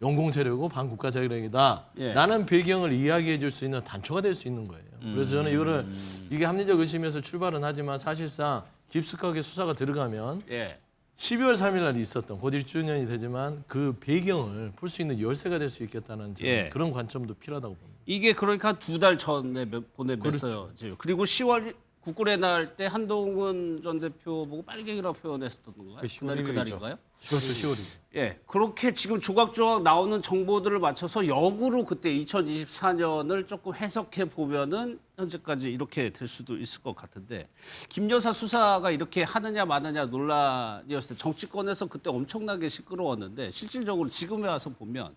영공 세력이고 반국가 세력이다. 예. 라는 배경을 이야기해 줄 수 있는 단초가 될 수 있는 거예요. 그래서 저는 이거를 이게 합리적 의심에서 출발은 하지만 사실상 깊숙하게 수사가 들어가면 예. 12월 3일 날 있었던 곧 1주년이 되지만 그 배경을 풀 수 있는 열쇠가 될 수 있겠다는 저는 예. 그런 관점도 필요하다고 봅니다. 이게 그러니까 2달 전에 보내냈어요. 그렇죠. 지금. 그리고 10월 국군의 날 때 한동훈 전 대표 보고 빨갱이라고 표현했었던 건가요? 그 10월 그날이 1일이죠. 그날인가요? 10월이죠. 예, 그렇게 지금 조각조각 나오는 정보들을 맞춰서 역으로 그때 2024년을 조금 해석해 보면은 현재까지 이렇게 될 수도 있을 것 같은데 김 여사 수사가 이렇게 하느냐 마느냐 논란이었을 때 정치권에서 그때 엄청나게 시끄러웠는데 실질적으로 지금에 와서 보면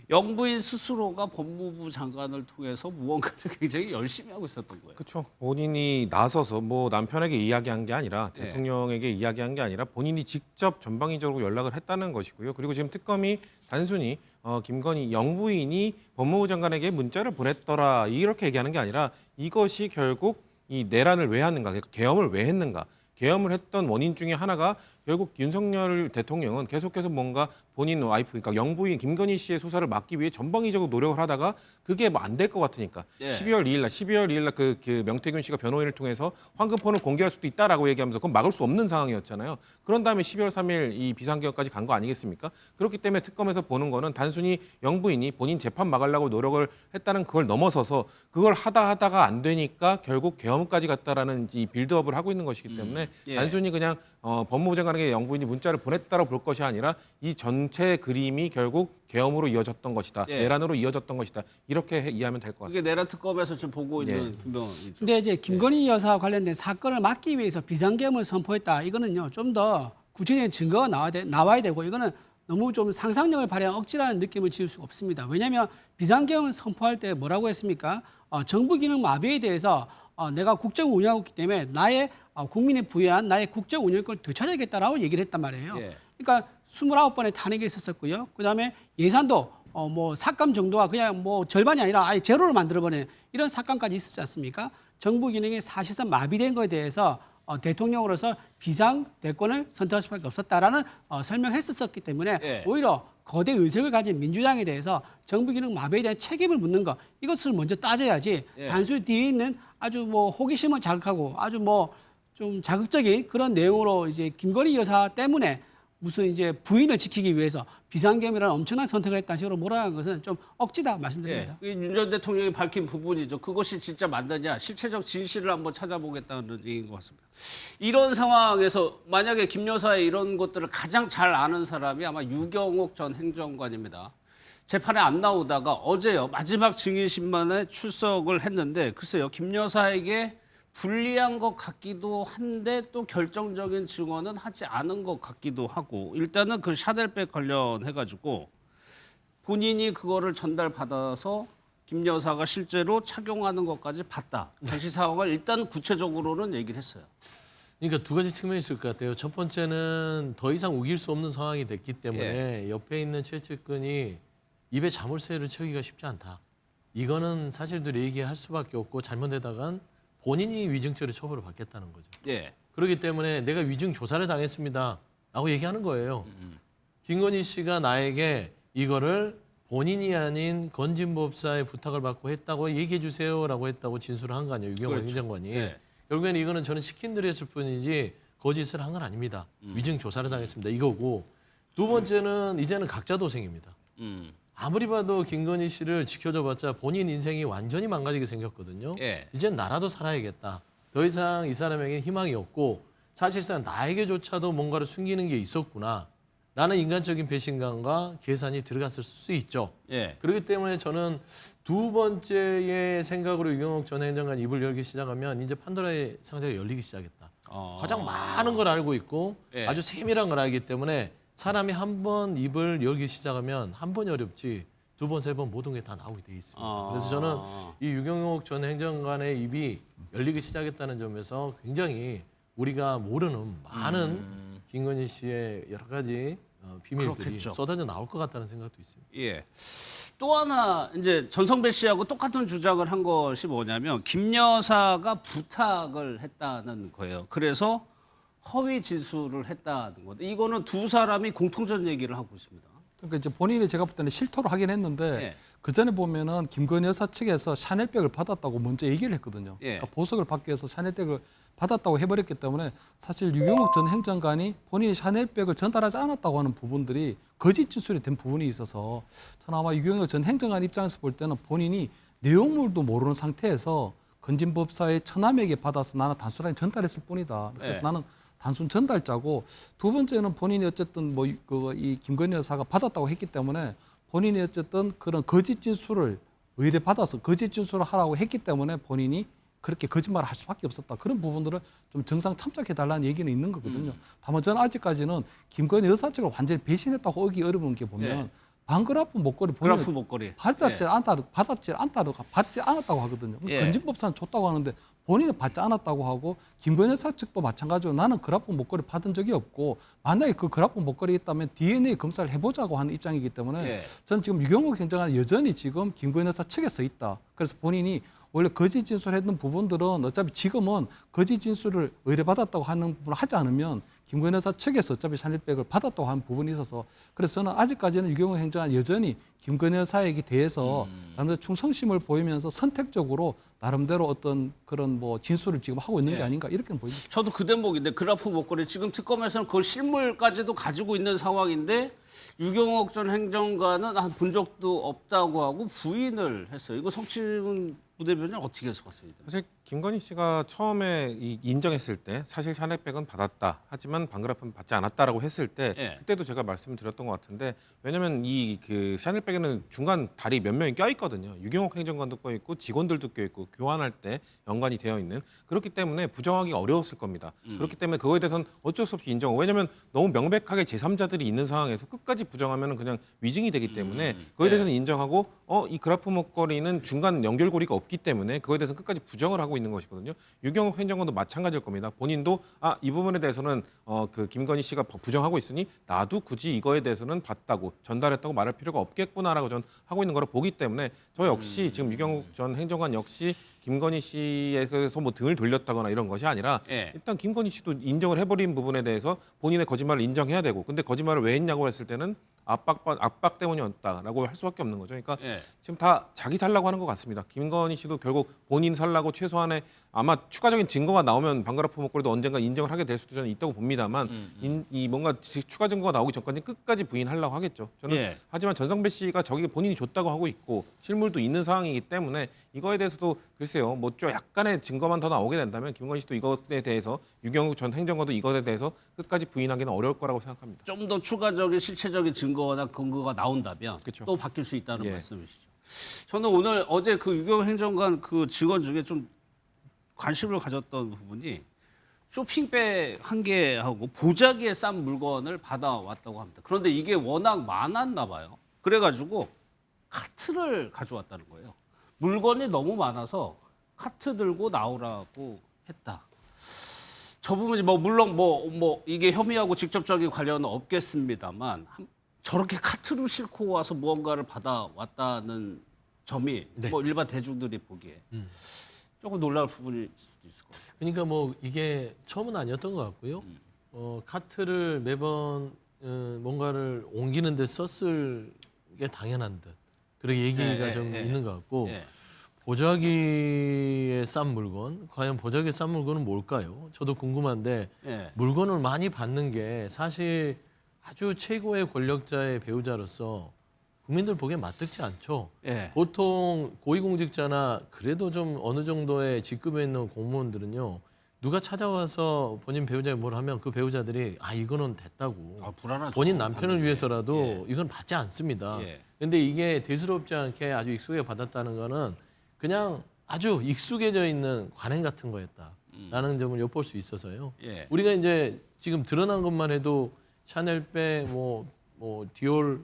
영부인 스스로가 법무부 장관을 통해서 무언가를 굉장히 열심히 하고 있었던 거예요. 그렇죠. 본인이 나서서 뭐 남편에게 이야기한 게 아니라 네. 대통령에게 이야기한 게 아니라 본인이 직접 전방위적으로 연락을 했다는 것이고요. 그리고 지금 특검이 단순히 김건희 영부인이 법무부 장관에게 문자를 보냈더라 이렇게 얘기하는 게 아니라 이것이 결국 이 내란을 왜 하는가, 그러니까 계엄을 왜 했는가. 계엄을 했던 원인 중에 하나가 결국 윤석열 대통령은 계속해서 뭔가 본인 와이프, 그러니까 영부인 김건희 씨의 수사를 막기 위해 전방위적으로 노력을 하다가 그게 뭐 안 될 것 같으니까 예. 12월 2일 날 그 명태균 씨가 변호인을 통해서 황금폰을 공개할 수도 있다라고 얘기하면서 그건 막을 수 없는 상황이었잖아요. 그런 다음에 12월 3일 이 비상계엄까지 간 거 아니겠습니까? 그렇기 때문에 특검에서 보는 거는 단순히 영부인이 본인 재판 막으려고 노력을 했다는 그걸 넘어서서 그걸 하다가 안 되니까 결국 계엄까지 갔다라는 이 빌드업을 하고 있는 것이기 때문에 예. 단순히 그냥 법무부 장관에게 영부인이 문자를 보냈다고 볼 것이 아니라 이 전체 그림이 결국 계엄으로 이어졌던 것이다. 예. 내란으로 이어졌던 것이다. 이렇게 이해하면 될 것 같습니다. 그게 내란 특검에서 지금 보고 있는 예. 김병원이죠. 근데 이제 김건희 여사와 관련된 사건을 막기 위해서 비상계엄을 선포했다. 이거는요 좀 더 구체적인 증거가 나와야 되고 이거는 너무 좀 상상력을 발휘한 억지라는 느낌을 지울 수가 없습니다. 왜냐하면 비상계엄을 선포할 때 뭐라고 했습니까? 정부 기능 마비에 대해서 내가 국정 운영하고 있기 때문에 나의 국민에 부여한 나의 국정 운영권을 되찾아야겠다라고 얘기를 했단 말이에요. 예. 그러니까 29번의 탄핵이 있었었고요. 그다음에 예산도 뭐 삭감 정도가 그냥 뭐 절반이 아니라 아예 제로로 만들어버리는 이런 사건까지 있었지 않습니까? 정부 기능이 사실상 마비된 것에 대해서 대통령으로서 비상 대권을 선택할 수밖에 없었다라는 설명했었기 때문에 예. 오히려 거대 의석을 가진 민주당에 대해서 정부 기능 마비에 대한 책임을 묻는 것 이것을 먼저 따져야지 예. 단순히 뒤에 있는 아주 뭐 호기심을 자극하고 아주 뭐 좀 자극적인 그런 내용으로 이제 김건희 여사 때문에 무슨 이제 부인을 지키기 위해서 비상계엄이라는 엄청난 선택을 했다는 식으로 몰아간 것은 좀 억지다 말씀드립니다. 예. 윤 전 대통령이 밝힌 부분이죠. 그것이 진짜 맞느냐, 실체적 진실을 한번 찾아보겠다는 얘기인 것 같습니다. 이런 상황에서 만약에 김 여사의 이런 것들을 가장 잘 아는 사람이 아마 유경옥 전 행정관입니다. 재판에 안 나오다가 어제요 마지막 증인신문에 출석을 했는데 글쎄요 김 여사에게 불리한 것 같기도 한데 또 결정적인 증언은 하지 않은 것 같기도 하고 일단은 그 샤넬백 관련해가지고 본인이 그거를 전달받아서 김 여사가 실제로 착용하는 것까지 봤다. 당시 상황을 일단 구체적으로는 얘기를 했어요. 그러니까 두 가지 측면이 있을 것 같아요. 첫 번째는 더 이상 우길 수 없는 상황이 됐기 때문에 옆에 있는 최측근이 입에 자물쇠를 채우기가 쉽지 않다. 이거는 사실대로 얘기할 수밖에 없고 잘못되다간 본인이 위증죄로 처벌을 받겠다는 거죠. 예. 그렇기 때문에 내가 위증 조사를 당했습니다. 라고 얘기하는 거예요. 김건희 씨가 나에게 이거를 본인이 아닌 건진법사의 부탁을 받고 했다고 얘기해 주세요라고 했다고 진술을 한 거 아니에요. 유경호 그렇죠. 행정관이. 예. 결국에는 이거는 저는 시킨 대로 했을 뿐이지 거짓을 한 건 아닙니다. 위증 조사를 당했습니다. 이거고. 두 번째는 이제는 각자 도생입니다. 아무리 봐도 김건희 씨를 지켜줘봤자 본인 인생이 완전히 망가지게 생겼거든요. 예. 이젠 나라도 살아야겠다. 더 이상 이 사람에게 희망이 없고 사실상 나에게조차도 뭔가를 숨기는 게 있었구나. 라는 인간적인 배신감과 계산이 들어갔을 수 있죠. 예. 그렇기 때문에 저는 두 번째의 생각으로 유경옥 전 행정관 입을 열기 시작하면 이제 판도라의 상자가 열리기 시작했다. 가장 많은 걸 알고 있고 예. 아주 세밀한 걸 알기 때문에 사람이 한 번 입을 열기 시작하면 한 번이 어렵지 두 번, 세 번 모든 게 다 나오게 돼 있습니다. 그래서 저는 이 유경옥 전 행정관의 입이 열리기 시작했다는 점에서 굉장히 우리가 모르는 많은 김건희 씨의 여러 가지 비밀들이 그렇겠죠. 쏟아져 나올 것 같다는 생각도 있습니다. 예. 또 하나 이제 전성배 씨하고 똑같은 주장을 한 것이 뭐냐면 김 여사가 부탁을 했다는 거예요. 그래서 허위 진술을 했다는 건데 이거는 두 사람이 공통적 얘기를 하고 있습니다. 그러니까 이제 본인이 제가 볼 때는 실토를 하긴 했는데 예. 그 전에 보면은 김건희 여사 측에서 샤넬백을 받았다고 먼저 얘기를 했거든요. 예. 그러니까 보석을 받기 위해서 샤넬백을 받았다고 해버렸기 때문에 사실 유경옥 전 행정관이 본인이 샤넬백을 전달하지 않았다고 하는 부분들이 거짓 진술이 된 부분이 있어서 저는 아마 유경옥 전 행정관 입장에서 볼 때는 본인이 내용물도 모르는 상태에서 건진법사의 처남에게 받아서 나는 단순하게 전달했을 뿐이다. 그래서 예. 나는 단순 전달자고 두 번째는 본인이 어쨌든 뭐 이 김건희 여사가 받았다고 했기 때문에 본인이 어쨌든 그런 거짓 진술을 의뢰 받아서 거짓 진술을 하라고 했기 때문에 본인이 그렇게 거짓말을 할 수밖에 없었다. 그런 부분들을 좀 정상 참작해 달라는 얘기는 있는 거거든요. 다만 저는 아직까지는 김건희 여사 측을 완전히 배신했다고 어기 어려운 게 보면 예. 반그라프 목걸이 그라프 본인은 목걸이. 받지 예. 않았다고 하거든요. 예. 건진법사는 줬다고 하는데 본인은 받지 않았다고 하고 김건희 여사 측도 마찬가지로 나는 그라프 목걸이 받은 적이 없고 만약에 그 그라프 목걸이 있다면 DNA 검사를 해보자고 하는 입장이기 때문에 예. 저는 지금 유경옥 행정관은 여전히 지금 김건희 여사 측에 서 있다. 그래서 본인이 원래 거짓 진술했던 부분들은 어차피 지금은 거짓 진술을 의뢰받았다고 하는 부분을 하지 않으면 김건희 여사 측에서 어차피 샤넬백을 받았다고 하는 부분이 있어서 그래서 저는 아직까지는 유경옥 행정관 여전히 김건희 여사에게 대해서 나름대로 충성심을 보이면서 선택적으로 나름대로 어떤 그런 뭐 진술을 지금 하고 있는 게 예. 아닌가 이렇게 보입니다. 저도 그 대목인데 그라프 목걸이 지금 특검에서는 그 실물까지도 가지고 있는 상황인데 유경옥 전 행정관은 본 적도 없다고 하고 부인을 했어요. 이거 성추행 부대변인 어떻게 해석하십니까? 사실 김건희 씨가 처음에 인정했을 때 사실 샤넬백은 받았다. 하지만 반그라프는 받지 않았다라고 했을 때 예. 그때도 제가 말씀을 드렸던 것 같은데 왜냐하면 이 그 샤넬백에는 중간 다리 몇 명이 껴 있거든요. 유경옥 행정관도 껴 있고 직원들도 껴 있고 교환할 때 연관이 되어 있는 그렇기 때문에 부정하기가 어려웠을 겁니다. 그렇기 때문에 그거에 대해서는 어쩔 수 없이 인정. 왜냐하면 너무 명백하게 제3자들이 있는 상황에서 끝까지 부정하면 그냥 위증이 되기 때문에 그거에 대해서는 인정하고 이 그라프 목걸이는 중간 연결고리가 없기 때문에 그거에 대해서는 끝까지 부정을 하고 하고 있는 것이거든요. 유경욱 행정관도 마찬가지일 겁니다. 본인도 이 부분에 대해서는 그 김건희 씨가 부정하고 있으니 나도 굳이 이거에 대해서는 봤다고 전달했다고 말할 필요가 없겠구나라고 전 하고 있는 거라 보기 때문에 저 역시 지금 유경욱 전 행정관 역시 김건희 씨에서 뭐 등을 돌렸다거나 이런 것이 아니라 예. 일단 김건희 씨도 인정을 해버린 부분에 대해서 본인의 거짓말을 인정해야 되고 근데 거짓말을 왜 했냐고 했을 때는 압박 때문이었다라고 할 수밖에 없는 거죠. 그러니까 예. 지금 다 자기 살라고 하는 것 같습니다. 김건희 씨도 결국 본인 살라고 최소한의 아마 추가적인 증거가 나오면 방가라프 목걸이도 언젠가 인정을 하게 될 수도 저는 있다고 봅니다만 이 뭔가 추가 증거가 나오기 전까지 끝까지 부인하려고 하겠죠. 저는 예. 하지만 전성배 씨가 저기 본인이 줬다고 하고 있고 실물도 있는 상황이기 때문에 이거에 대해서도 글쎄요. 뭐 좀 약간의 증거만 더 나오게 된다면 김건희 씨도 이것에 대해서 유경욱 전 행정관도 이것에 대해서 끝까지 부인하기는 어려울 거라고 생각합니다. 좀 더 추가적인 실체적인 증거나 근거가 나온다면 그쵸. 또 바뀔 수 있다는 예. 말씀이시죠. 저는 어제 그 유경욱 행정관 그 직원 중에 좀 관심을 가졌던 부분이 쇼핑백 한 개하고 보자기에 싼 물건을 받아왔다고 합니다. 그런데 이게 워낙 많았나 봐요. 그래가지고 카트를 가져왔다는 거예요. 물건이 너무 많아서 카트 들고 나오라고 했다. 저 부분이 뭐 물론 뭐 이게 혐의하고 직접적인 관련은 없겠습니다만 저렇게 카트로 싣고 와서 무언가를 받아왔다는 점이 뭐 일반 대중들이 보기에 조금 놀라울 부분일 수도 있을 것 같아요. 그러니까 뭐 이게 처음은 아니었던 것 같고요. 카트를 매번 뭔가를 옮기는 데 썼을 게 당연한 듯. 그런 얘기가 좀 있는 것 같고 예. 보자기에 싼 물건, 과연 보자기에 싼 물건은 뭘까요? 저도 궁금한데 예. 물건을 많이 받는 게 사실 아주 최고의 권력자의 배우자로서 국민들 보기에 맞득지 않죠. 예. 보통 고위공직자나 그래도 좀 어느 정도의 직급에 있는 공무원들은요. 누가 찾아와서 본인 배우자에 뭘 하면 그 배우자들이 이거는 됐다고. 불안하죠. 본인 남편을 당연히. 위해서라도 이건 받지 않습니다. 예. 근데 이게 대수롭지 않게 아주 익숙하게 받았다는 거는 그냥 아주 익숙해져 있는 관행 같은 거였다라는 점을 엿볼 수 있어서요. 예. 우리가 이제 지금 드러난 것만 해도 샤넬백, 뭐 디올,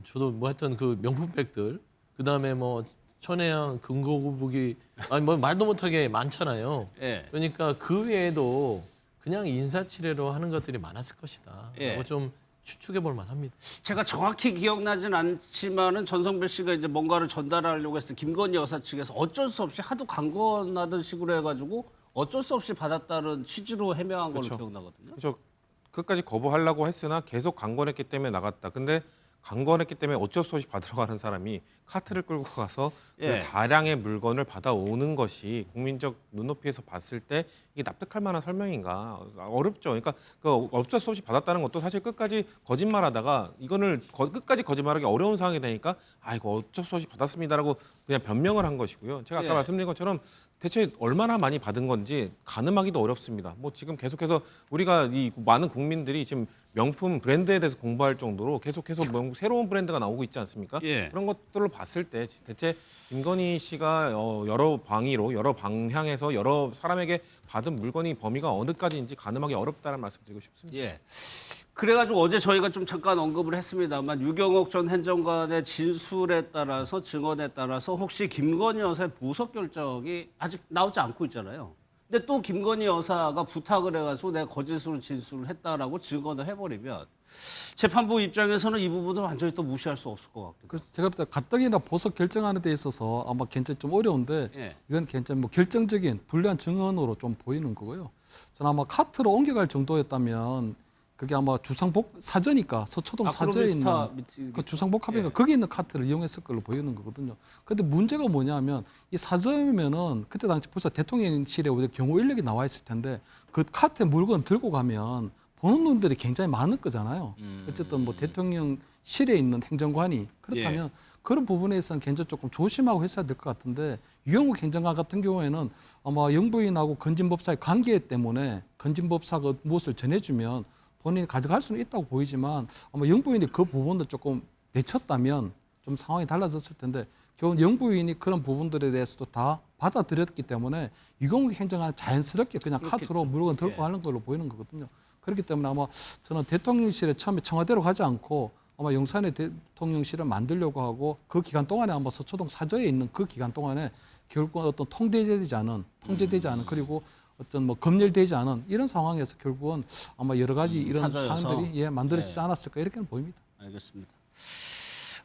저도 뭐 했던 그 명품백들, 그 다음에 뭐 천혜향, 금고구북이, 뭐 말도 못하게 많잖아요. 예. 그러니까 그 외에도 그냥 인사치레로 하는 것들이 많았을 것이다. 예. 라고 좀 추측해 볼 만합니다. 제가 정확히 기억나진 않지만은 전성배 씨가 이제 뭔가를 전달하려고 했을 때 김건희 여사 측에서 어쩔 수 없이 하도 강권하던 식으로 해가지고 어쩔 수 없이 받았다는 취지로 해명한 걸로 그렇죠. 기억나거든요. 그렇죠. 끝까지 거부하려고 했으나 계속 강권했기 때문에 나갔다. 근데 강권했기 때문에 어쩔 수 없이 받으러 가는 사람이 카트를 끌고 가서 예. 그 다량의 물건을 받아오는 것이 국민적 눈높이에서 봤을 때 이게 납득할 만한 설명인가 어렵죠. 그러니까 그 어쩔 수 없이 받았다는 것도 사실 끝까지 거짓말하다가 이거를 끝까지 거짓말하기 어려운 상황이 되니까 이거 어쩔 수 없이 받았습니다라고 그냥 변명을 한 것이고요. 제가 아까 예. 말씀드린 것처럼 대체 얼마나 많이 받은 건지 가늠하기도 어렵습니다. 뭐 지금 계속해서 우리가 이 많은 국민들이 지금 명품 브랜드에 대해서 공부할 정도로 계속해서 새로운 브랜드가 나오고 있지 않습니까? 예. 그런 것들을 봤을 때 대체 김건희 씨가 여러 방위로 여러 방향에서 여러 사람에게 받은 물건이 범위가 어느까지인지 가늠하기 어렵다는 말씀드리고 싶습니다. 예. 그래가지고 어제 저희가 좀 잠깐 언급을 했습니다만 유경옥 전 행정관의 진술에 따라서 증언에 따라서 혹시 김건희 여사의 보석 결정이 아직 나오지 않고 있잖아요. 근데 또 김건희 여사가 부탁을 해가지고 내가 거짓으로 진술을 했다라고 증언을 해버리면 재판부 입장에서는 이 부분을 완전히 또 무시할 수 없을 것 같고. 그래서 제가 볼 때 가뜩이나 보석 결정하는 데 있어서 아마 굉장히 좀 어려운데 예. 이건 굉장히 뭐 결정적인 불리한 증언으로 좀 보이는 거고요. 저는 아마 카트로 옮겨갈 정도였다면 그게 아마 주상복 사저니까 서초동 사저에 있는 그 주상복합인가 거기 있는 카트를 이용했을 걸로 보이는 거거든요. 근데 문제가 뭐냐면 이 사저면은 그때 당시 벌써 대통령실에 경호 인력이 나와 있을 텐데 그 카트에 물건 들고 가면 보는 놈들이 굉장히 많을 거잖아요. 어쨌든 뭐 대통령실에 있는 행정관이 그렇다면 그런 부분에서는 굉장히 조금 조심하고 했어야 될 것 같은데 유경욱 행정관 같은 경우에는 아마 영부인하고 건진법사의 관계 때문에 건진법사가 무엇을 전해주면 본인이 가져갈 수는 있다고 보이지만 아마 영부인이 그 부분을 조금 내쳤다면 좀 상황이 달라졌을 텐데 결국 영부인이 그런 부분들에 대해서도 다 받아들였기 때문에 유경욱 행정관은 자연스럽게 그냥 카트로 물건 들고 가는 걸로 보이는 거거든요. 그렇기 때문에 아마 저는 대통령실에 처음에 청와대로 가지 않고 아마 용산에 대통령실을 만들려고 하고 그 기간 동안에 아마 서초동 사저에 있는 그 기간 동안에 결국 어떤 통제되지 않은 그리고 어떤 뭐 검열되지 않은 이런 상황에서 결국은 아마 여러 가지 이런 찾아여서. 상황들이 만들어지지 않았을까 이렇게는 보입니다. 알겠습니다.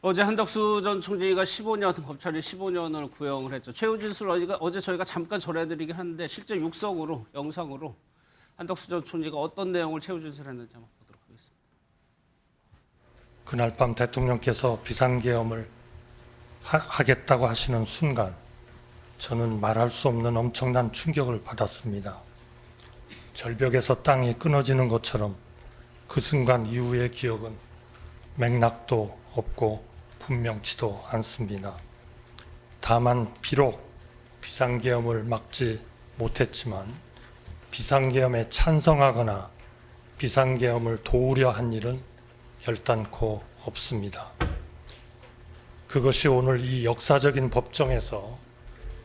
어제 한덕수 전 총리가 15년, 검찰이 15년을 구형을 했죠. 최후 진술 어제 저희가 잠깐 전해드리긴 하는데 실제 육성으로, 영상으로 한덕수 전 총리가 어떤 내용을 최후 진술했는지 한번 보도록 하겠습니다. 그날 밤 대통령께서 비상계엄을 하겠다고 하시는 순간 저는 말할 수 없는 엄청난 충격을 받았습니다. 절벽에서 땅이 끊어지는 것처럼 그 순간 이후의 기억은 맥락도 없고 분명치도 않습니다. 다만 비록 비상계엄을 막지 못했지만 비상계엄에 찬성하거나 비상계엄을 도우려 한 일은 결단코 없습니다. 그것이 오늘 이 역사적인 법정에서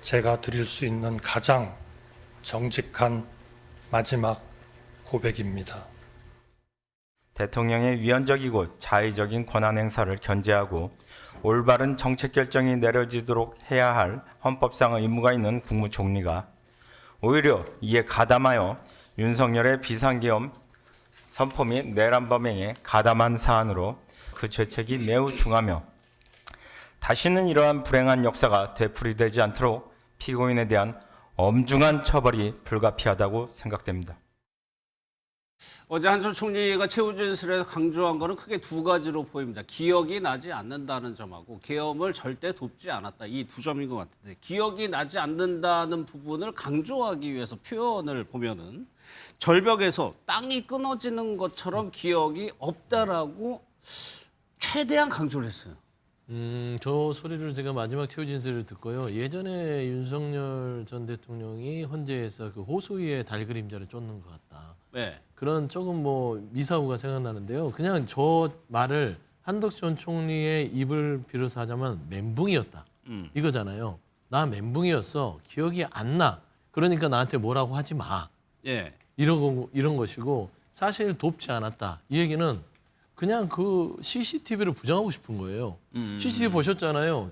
제가 드릴 수 있는 가장 정직한 마지막 고백입니다. 대통령의 위헌적이고 자의적인 권한 행사를 견제하고 올바른 정책 결정이 내려지도록 해야 할 헌법상 의무가 있는 국무총리가 오히려 이에 가담하여 윤석열의 비상계엄 선포 및 내란 범행에 가담한 사안으로 그 죄책이 매우 중하며 다시는 이러한 불행한 역사가 되풀이되지 않도록 피고인에 대한 엄중한 처벌이 불가피하다고 생각됩니다. 어제 한 전 총리가 최후 진술에서 강조한 것은 크게 두 가지로 보입니다. 기억이 나지 않는다는 점하고 계엄을 절대 돕지 않았다. 이 두 점인 것 같은데 기억이 나지 않는다는 부분을 강조하기 위해서 표현을 보면은 절벽에서 땅이 끊어지는 것처럼 기억이 없다라고 최대한 강조를 했어요. 저 소리를 제가 마지막 최후 진술을 듣고요. 예전에 윤석열 전 대통령이 헌재에서 그 호수 위에 달 그림자를 쫓는 것 같다. 네. 그런 조금 뭐 미사오가 생각나는데요. 그냥 저 말을 한덕수 전 총리의 입을 빌어서 하자면 멘붕이었다. 이거잖아요. 나 멘붕이었어. 기억이 안 나. 그러니까 나한테 뭐라고 하지 마. 예. 이런 것이고 사실 돕지 않았다. 이 얘기는 그냥 그 CCTV를 부정하고 싶은 거예요. CCTV 보셨잖아요.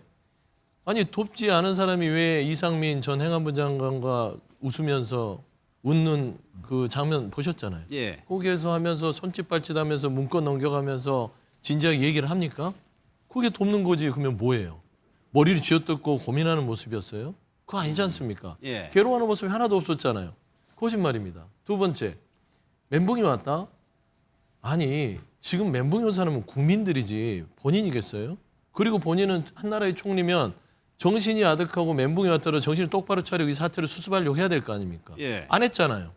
아니 돕지 않은 사람이 왜 이상민 전 행안부 장관과 웃으면서 웃는 그 장면 보셨잖아요. 예. 거기에서 하면서 손짓 발짓하면서 문건 넘겨가면서 진지하게 얘기를 합니까? 그게 돕는 거지. 그러면 뭐예요? 머리를 쥐어뜯고 고민하는 모습이었어요? 그거 아니지 않습니까? 예. 괴로워하는 모습이 하나도 없었잖아요. 거짓말입니다. 두 번째, 멘붕이 왔다? 아니 지금 멘붕이 온 사람은 국민들이지 본인이겠어요? 그리고 본인은 한 나라의 총리면 정신이 아득하고 멘붕이 왔더라 정신을 똑바로 차리고 이 사태를 수습하려고 해야 될 거 아닙니까? 예. 안 했잖아요.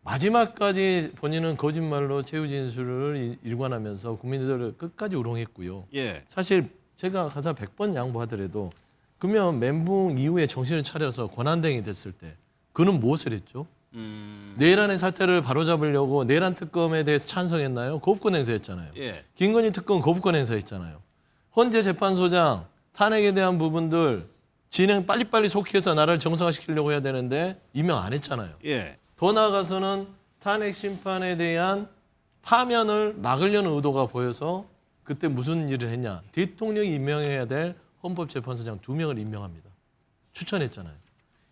마지막까지 본인은 거짓말로 최후 진술을 일관하면서 국민들을 끝까지 우롱했고요. 예. 사실 제가 가사 100번 양보하더라도 그러면 멘붕 이후에 정신을 차려서 권한대행이 됐을 때 그는 무엇을 했죠? 내란의 사태를 바로잡으려고 내란 특검에 대해서 찬성했나요? 거부권 행사했잖아요. 예. 김건희 특검 거부권 행사했잖아요. 헌재 재판소장 탄핵에 대한 부분들 진행 빨리빨리 속히해서 나라를 정상화시키려고 해야 되는데 임명 안 했잖아요. 예. 더 나아가서는 탄핵 심판에 대한 파면을 막으려는 의도가 보여서 그때 무슨 일을 했냐. 대통령이 임명해야 될 헌법재판소장 2명을 임명합니다. 추천했잖아요.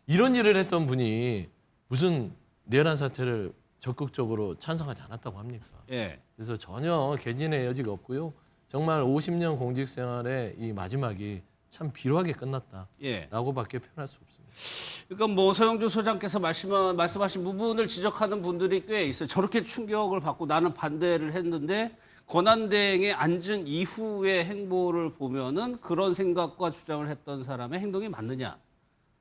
이런 일을 했던 분이 무슨 내란 사태를 적극적으로 찬성하지 않았다고 합니까? 예. 그래서 전혀 개진의 여지가 없고요. 정말 50년 공직 생활의 이 마지막이 참 비루하게 끝났다라고밖에 표현할 수 없습니다. 그러니까 뭐 서영주 소장께서 말씀하신 부분을 지적하는 분들이 꽤 있어요. 저렇게 충격을 받고 나는 반대를 했는데 권한대행에 앉은 이후의 행보를 보면은 그런 생각과 주장을 했던 사람의 행동이 맞느냐?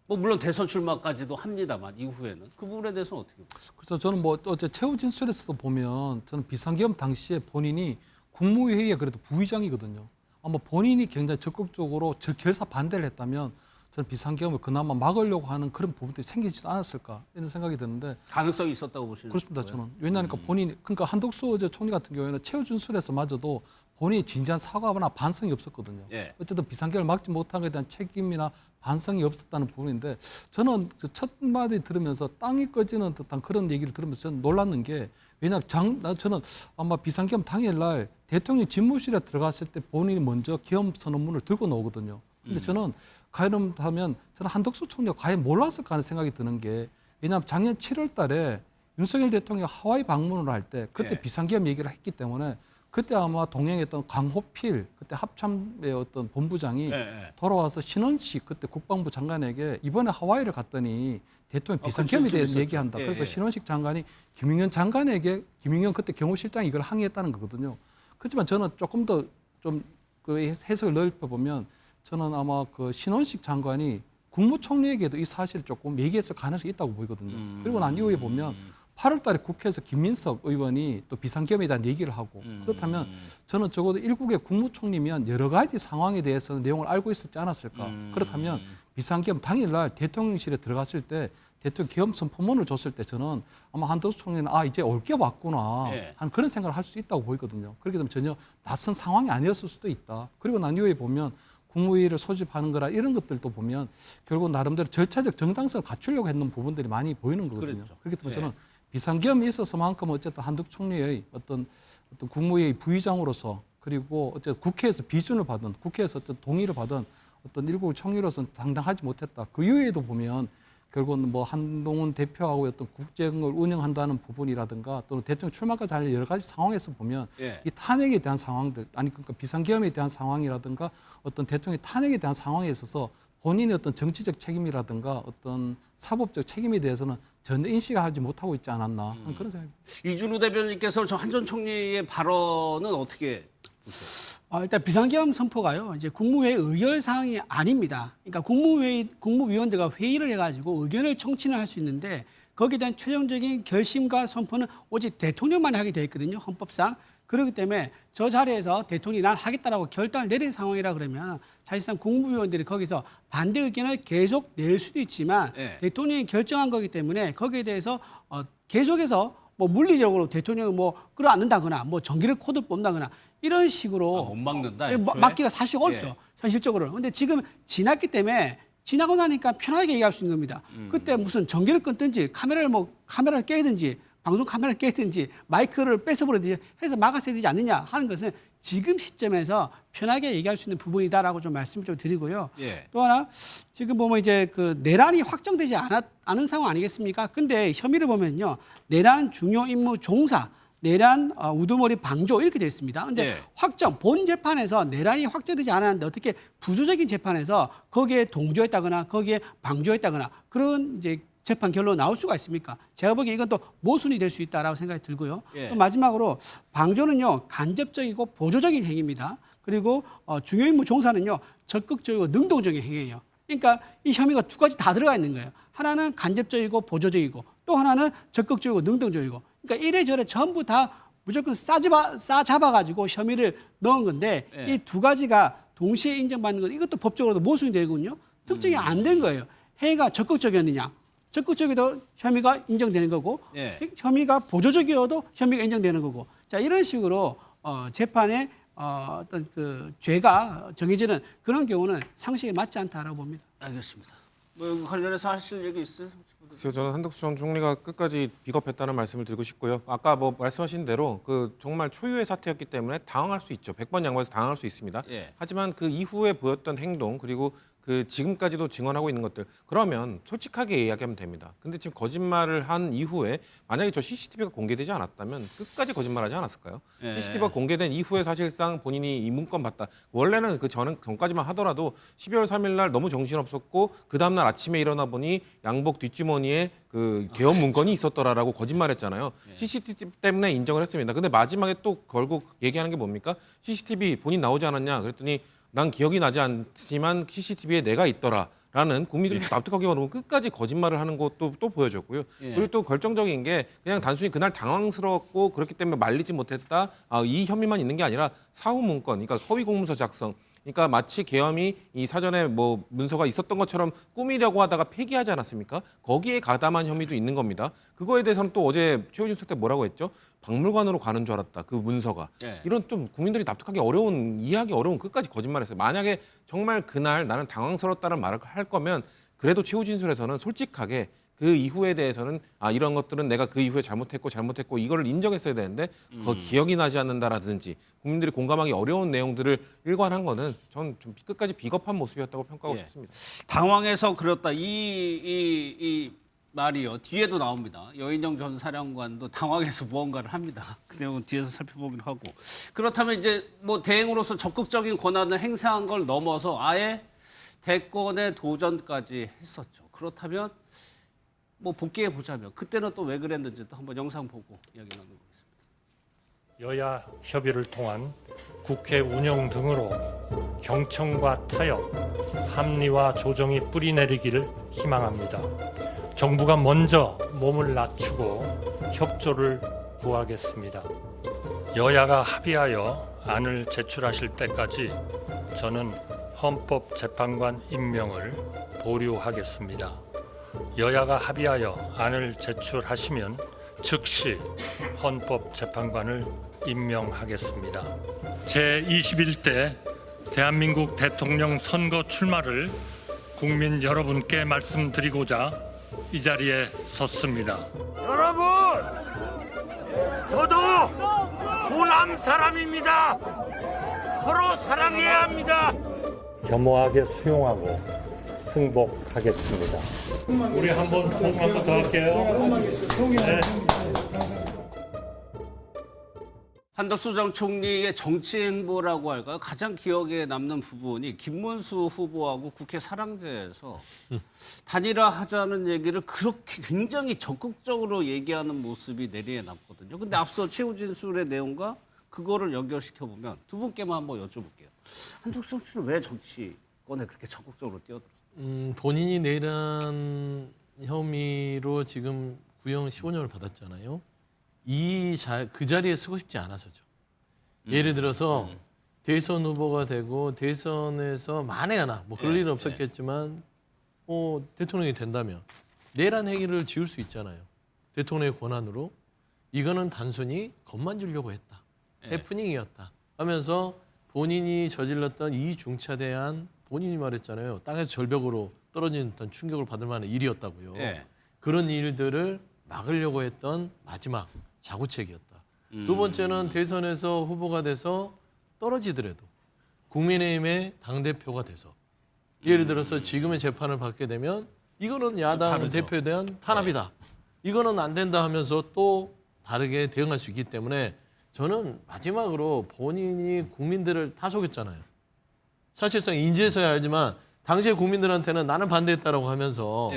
뭐 물론 대선 출마까지도 합니다만 이후에는 그 부분에 대해서는 어떻게 보세요? 그래서 저는 뭐 어제 최후 진술에서도 보면 저는 비상계엄 당시에 본인이 국무회의에 그래도 부의장이거든요. 아마 본인이 굉장히 적극적으로 저 결사 반대를 했다면 저는 비상계엄을 그나마 막으려고 하는 그런 부분들이 생기지도 않았을까 이런 생각이 드는데 가능성이 있었다고 보시는 그렇습니다. 거예요? 저는 왜냐하니까 본인이 그러니까 한덕수 어제 총리 같은 경우에는 최후 진술에서마저도 본인이 진지한 사과나 반성이 없었거든요. 예. 어쨌든 비상계엄을 막지 못한 것에 대한 책임이나 반성이 없었다는 부분인데 저는 그 첫 마디 들으면서 땅이 꺼지는 듯한 그런 얘기를 들으면서 저는 놀랐는 게 왜냐하면 저는 아마 비상계엄 당일날 대통령 집무실에 들어갔을 때 본인이 먼저 계엄 선언문을 들고 나오거든요. 근데 저는 그렇다면 저는 한덕수 총리가 과연 몰랐을까 하는 생각이 드는 게 왜냐하면 작년 7월 달에 윤석열 대통령이 하와이 방문을 할 때 그때 예. 비상계엄 얘기를 했기 때문에 그때 아마 동행했던 강호필 그때 합참의 어떤 본부장이 예. 돌아와서 신원식 그때 국방부 장관에게 이번에 하와이를 갔더니 대통령 그 비상계엄에 실수 대해서 있었죠. 얘기한다. 예, 그래서 예. 신원식 장관이 김용현 장관에게 김용현 그때 경호실장이 이걸 항의했다는 거거든요. 그렇지만 저는 조금 더 좀 그 해석을 넓혀보면 저는 아마 그 신원식 장관이 국무총리에게도 이 사실을 조금 얘기했을 가능성이 있다고 보이거든요. 그리고 난 이후에 보면 8월 달에 국회에서 김민석 의원이 또 비상계엄에 대한 얘기를 하고 그렇다면 저는 적어도 일국의 국무총리면 여러 가지 상황에 대해서는 내용을 알고 있었지 않았을까. 그렇다면 비상계엄 당일날 대통령실에 들어갔을 때 대통령 계엄 선포문을 줬을 때 저는 아마 한덕수 총리는 이제 올 게 왔구나 예. 한 그런 생각을 할 수 있다고 보이거든요. 그렇게 되면 전혀 낯선 상황이 아니었을 수도 있다. 그리고 난 이후에 보면 국무회의를 소집하는 거라 이런 것들도 보면 결국 나름대로 절차적 정당성을 갖추려고 했는 부분들이 많이 보이는 거거든요. 그랬죠. 그렇기 때문에 예. 저는 비상계엄이 있어서만큼 어쨌든 한덕 총리의 어떤 국무회의 부의장으로서 그리고 어쨌든 국회에서 비준을 받은 국회에서 어떤 동의를 받은 어떤 일국 총리로서는 당당하지 못했다. 그 이후에도 보면 결국은 뭐 한동훈 대표하고 어떤 국정을 운영한다는 부분이라든가 또는 대통령 출마까지 할 여러 가지 상황에서 보면 예. 이 탄핵에 대한 상황들 아니 그러니까 비상계엄에 대한 상황이라든가 어떤 대통령의 탄핵에 대한 상황에 있어서 본인의 어떤 정치적 책임이라든가 어떤 사법적 책임에 대해서는 전혀 인식하지 못하고 있지 않았나 하는 그런 생각입니다. 이준우 대변인께서 저 한 전 총리의 발언은 어떻게 보세요? 일단 비상계엄 선포가요. 이제 국무회의 의결 사항이 아닙니다. 그러니까 국무위원들과 회의를 해가지고 의견을 청취를 할 수 있는데 거기에 대한 최종적인 결심과 선포는 오직 대통령만이 하게 되어 있거든요. 헌법상. 그렇기 때문에 저 자리에서 대통령이 난 하겠다라고 결단을 내린 상황이라 그러면 사실상 국무위원들이 거기서 반대 의견을 계속 낼 수도 있지만 네. 대통령이 결정한 거기 때문에 거기에 대해서 계속해서 뭐 물리적으로 대통령을 뭐 끌어안는다거나 뭐 전기를 코드 뽑는다거나 이런 식으로 못 막는다. 예, 애초에? 막기가 사실 어렵죠. 예. 현실적으로. 근데 지금 지났기 때문에 지나고 나니까 편하게 얘기할 수 있는 겁니다. 그때 무슨 전기를 끊든지 카메라를 깨든지 방송 카메라를 깨든지 마이크를 뺏어버리든지 해서 막았어야 되지 않느냐 하는 것은 지금 시점에서 편하게 얘기할 수 있는 부분이다라고 좀 말씀 좀 드리고요. 예. 또 하나 지금 보면 이제 그 내란이 확정되지 않은 상황 아니겠습니까? 근데 혐의를 보면요. 내란 중요 임무 종사 내란 우두머리 방조 이렇게 되어 있습니다. 근데 네. 본 재판에서 내란이 확정되지 않았는데 어떻게 부수적인 재판에서 거기에 동조했다거나 거기에 방조했다거나 그런 이제 재판 결론 나올 수가 있습니까? 제가 보기에 이건 또 모순이 될 수 있다라고 생각이 들고요. 예. 또 마지막으로 방조는요 간접적이고 보조적인 행위입니다. 그리고 중요 임무 종사는요 적극적이고 능동적인 행위예요. 그러니까 이 혐의가 두 가지 다 들어가 있는 거예요. 하나는 간접적이고 보조적이고 또 하나는 적극적이고 능동적이고. 그러니까 이래저래 전부 다 무조건 싸잡아가지고 혐의를 넣은 건데 예. 이 두 가지가 동시에 인정받는 것 이것도 법적으로도 모순이 되거든요. 특정이 안 된 거예요. 행위가 적극적이었느냐. 적극적이어도 혐의가 인정되는 거고 예. 혐의가 보조적이어도 혐의가 인정되는 거고. 자 이런 식으로 재판에 어떤 그 죄가 정해지는 그런 경우는 상식에 맞지 않다라고 봅니다. 알겠습니다. 뭐 관련해서 하실 얘기 있어요? 그래서 저는 한덕수 전 총리가 끝까지 비겁했다는 말씀을 드리고 싶고요. 아까 뭐 말씀하신 대로 그 정말 초유의 사태였기 때문에 당황할 수 있죠. 100번 양보해서 당황할 수 있습니다. 예. 하지만 그 이후에 보였던 행동 그리고 그 지금까지도 증언하고 있는 것들 그러면 솔직하게 이야기하면 됩니다. 근데 지금 거짓말을 한 이후에 만약에 저 CCTV가 공개되지 않았다면 끝까지 거짓말하지 않았을까요? 예. CCTV가 공개된 이후에 사실상 본인이 이 문건 봤다. 원래는 그 전까지만 하더라도 12월 3일 날 너무 정신없었고 그 다음 날 아침에 일어나 보니 양복 뒷주머니에 그 계엄 문건이 있었더라라고 거짓말했잖아요. CCTV 때문에 인정을 했습니다. 근데 마지막에 또 결국 얘기하는 게 뭡니까? CCTV 본인 나오지 않았냐? 그랬더니 난 기억이 나지 않지만 CCTV에 내가 있더라라는 국민들이 납득하기 어려운 끝까지 거짓말을 하는 것도 또 보여줬고요. 예. 그리고 또 결정적인 게 그냥 단순히 그날 당황스러웠고 그렇기 때문에 말리지 못했다. 이 혐의만 있는 게 아니라 사후 문건, 그러니까 허위 공문서 작성. 그러니까 마치 계엄이 이 사전에 뭐 문서가 있었던 것처럼 꾸미려고 하다가 폐기하지 않았습니까? 거기에 가담한 혐의도 있는 겁니다. 그거에 대해서는 또 어제 최호진 수석 때 뭐라고 했죠? 박물관으로 가는 줄 알았다. 그 문서가. 네. 이런 좀 국민들이 납득하기 어려운, 이해하기 어려운 끝까지 거짓말했어요. 만약에 정말 그날 나는 당황스럽다는 말을 할 거면 그래도 최후 진술에서는 솔직하게 그 이후에 대해서는 이런 것들은 내가 그 이후에 잘못했고 이거를 인정했어야 되는데 그 기억이 나지 않는다라든지 국민들이 공감하기 어려운 내용들을 일관한 거는 저는 좀 끝까지 비겁한 모습이었다고 평가하고 예. 싶습니다. 당황해서 그렇다. 이 말이요. 뒤에도 나옵니다. 여인영 전 사령관도 당황해서 무언가를 합니다. 그 내용은 뒤에서 살펴보기로 하고. 그렇다면 이제 뭐 대행으로서 적극적인 권한을 행사한 걸 넘어서 아예 대권의 도전까지 했었죠. 그렇다면 뭐 복귀해 보자면 그때는 또 왜 그랬는지 또 한번 영상 보고 이야기 나눠보겠습니다. 여야 협의를 통한 국회 운영 등으로 경청과 타협, 합리와 조정이 뿌리내리기를 희망합니다. 정부가 먼저 몸을 낮추고 협조를 구하겠습니다. 여야가 합의하여 안을 제출하실 때까지 저는 헌법재판관 임명을 보류하겠습니다. 여야가 합의하여 안을 제출하시면 즉시 헌법재판관을 임명하겠습니다. 제21대 대한민국 대통령 선거 출마를 국민 여러분께 말씀드리고자 이 자리에 섰습니다. 여러분, 저도 호남 사람입니다. 서로 사랑해야 합니다. 겸허하게 수용하고 승복하겠습니다. 우리 한번 더 할게요. 네. 한덕수 전 총리의 정치 행보라고 할까요? 가장 기억에 남는 부분이 김문수 후보하고 국회 사랑제에서 단일화하자는 얘기를 그렇게 굉장히 적극적으로 얘기하는 모습이 내리에 남거든요. 근데 앞서 최후 진술의 내용과 그거를 연결시켜 보면 두 분께만 한번 여쭤볼게요. 한덕수 전 총리는 왜 정치권에 그렇게 적극적으로 뛰어들었어요? 본인이 내란 혐의로 지금 구형 15년을 받았잖아요. 그 자리에 서고 싶지 않아서죠. 예를 들어서 대선 후보가 되고 대선에서 만에 하나 뭐 그럴 일은 없었겠지만 대통령이 된다면 내란 행위를 지울 수 있잖아요. 대통령의 권한으로. 이거는 단순히 겁만 주려고 했다. 해프닝이었다 하면서 본인이 저질렀던 이 중차대한 본인이 말했잖아요. 땅에서 절벽으로 떨어지는 듯한 충격을 받을 만한 일이었다고요. 그런 일들을 막으려고 했던 마지막 자구책이었다. 두 번째는 대선에서 후보가 돼서 떨어지더라도 국민의힘의 당대표가 돼서 예를 들어서 지금의 재판을 받게 되면 이거는 야당 다르죠. 대표에 대한 탄압이다. 이거는 안 된다 하면서 또 다르게 대응할 수 있기 때문에 저는 마지막으로 본인이 국민들을 다 속였잖아요. 사실상 인지해서야 알지만 당시에 국민들한테는 나는 반대했다라고 하면서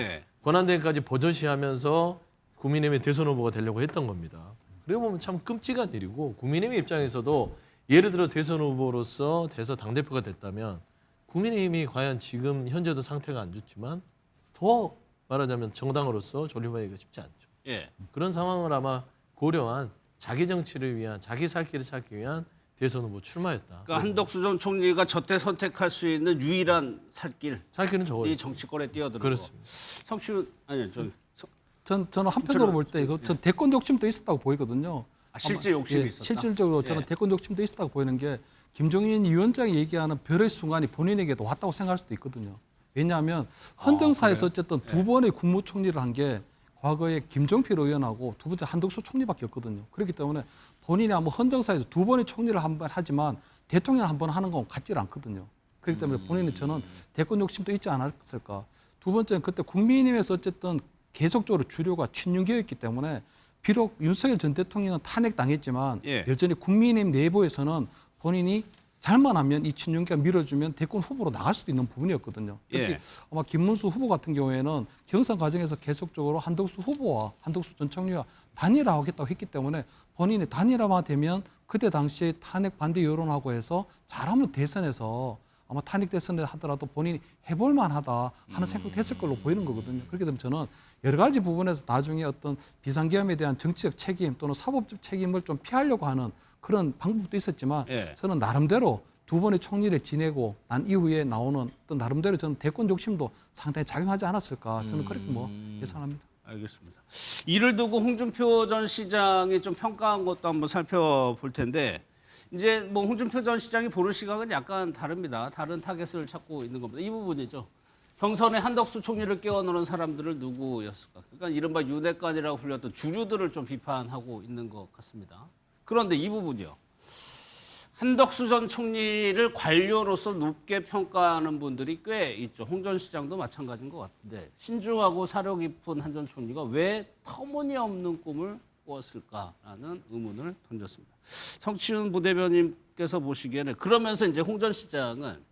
권한대행까지 버젓이하면서 국민의힘의 대선 후보가 되려고 했던 겁니다. 그러고 보면 참 끔찍한 일이고 국민의힘 입장에서도 예를 들어 대선 후보로서 돼서 당대표가 됐다면 국민의힘이 과연 지금 현재도 상태가 안 좋지만 더 말하자면 정당으로서 존립하기가 쉽지 않죠. 그런 상황을 아마 고려한 자기 정치를 위한 자기 살 길을 찾기 위한 대선 후보 출마였다. 그러니까 한덕수 전 총리가 저때 선택할 수 있는 유일한 살길은 저거예요. 이 정치권에 뛰어들고. 그렇습니다. 성추 아니요 저는 한편으로 볼 때 이거 전 대권 욕심도 있었다고 보이거든요. 실제 욕심이 있었다. 실질적으로 저는 대권 욕심도 있었다고 보이는 게 김종인 위원장이 얘기하는 별의 순간이 본인에게도 왔다고 생각할 수도 있거든요. 왜냐하면 헌정사에서 어쨌든 두 번의 국무총리를 한 게 과거에 김종필 의원하고 두 번째 한덕수 총리밖에 없거든요. 그렇기 때문에 본인이 한번 헌정사에서 두 번의 총리를 한 번 하지만 대통령 한 번 하는 건 같지 않거든요. 그렇기 때문에 본인은 저는 대권 욕심도 있지 않았을까. 두 번째는 그때 국민의힘에서 어쨌든 계속적으로 주류가 친윤계였기 때문에 비록 윤석열 전 대통령은 탄핵당했지만 여전히 국민의힘 내부에서는 본인이 잘만 하면 이 친윤계가 밀어주면 대권 후보로 나갈 수도 있는 부분이었거든요. 특히 아마 김문수 후보 같은 경우에는 경선 과정에서 계속적으로 한덕수 후보와 한덕수 전 총리와 단일화하겠다고 했기 때문에 본인이 단일화가 되면 그때 당시에 탄핵 반대 여론하고 해서 잘하면 대선에서 아마 탄핵 대선을 하더라도 본인이 해볼 만하다 하는 생각도 했을 걸로 보이는 거거든요. 그렇게 되면 저는 여러 가지 부분에서 나중에 어떤 비상계엄에 대한 정치적 책임 또는 사법적 책임을 좀 피하려고 하는 그런 방법도 있었지만 저는 나름대로 두 번의 총리를 지내고 난 이후에 나오는 어떤 나름대로 저는 대권 욕심도 상당히 작용하지 않았을까 저는 그렇게 예상합니다. 알겠습니다. 이를 두고 홍준표 전 시장이 좀 평가한 것도 한번 살펴볼 텐데 이제 뭐 홍준표 전 시장이 보는 시각은 약간 다릅니다. 다른 타겟을 찾고 있는 겁니다. 이 부분이죠. 경선에 한덕수 총리를 끼워넣은 사람들을 누구였을까? 그러니까 이른바 윤핵관이라고 불렸던 주류들을 좀 비판하고 있는 것 같습니다. 그런데 이 부분이요. 한덕수 전 총리를 관료로서 높게 평가하는 분들이 꽤 있죠. 홍 전 시장도 마찬가지인 것 같은데 신중하고 사려 깊은 한 전 총리가 왜 터무니없는 꿈을 꾸었을까라는 의문을 던졌습니다. 성치훈 부대변인께서 보시기에는 그러면서 이제 홍 전 시장은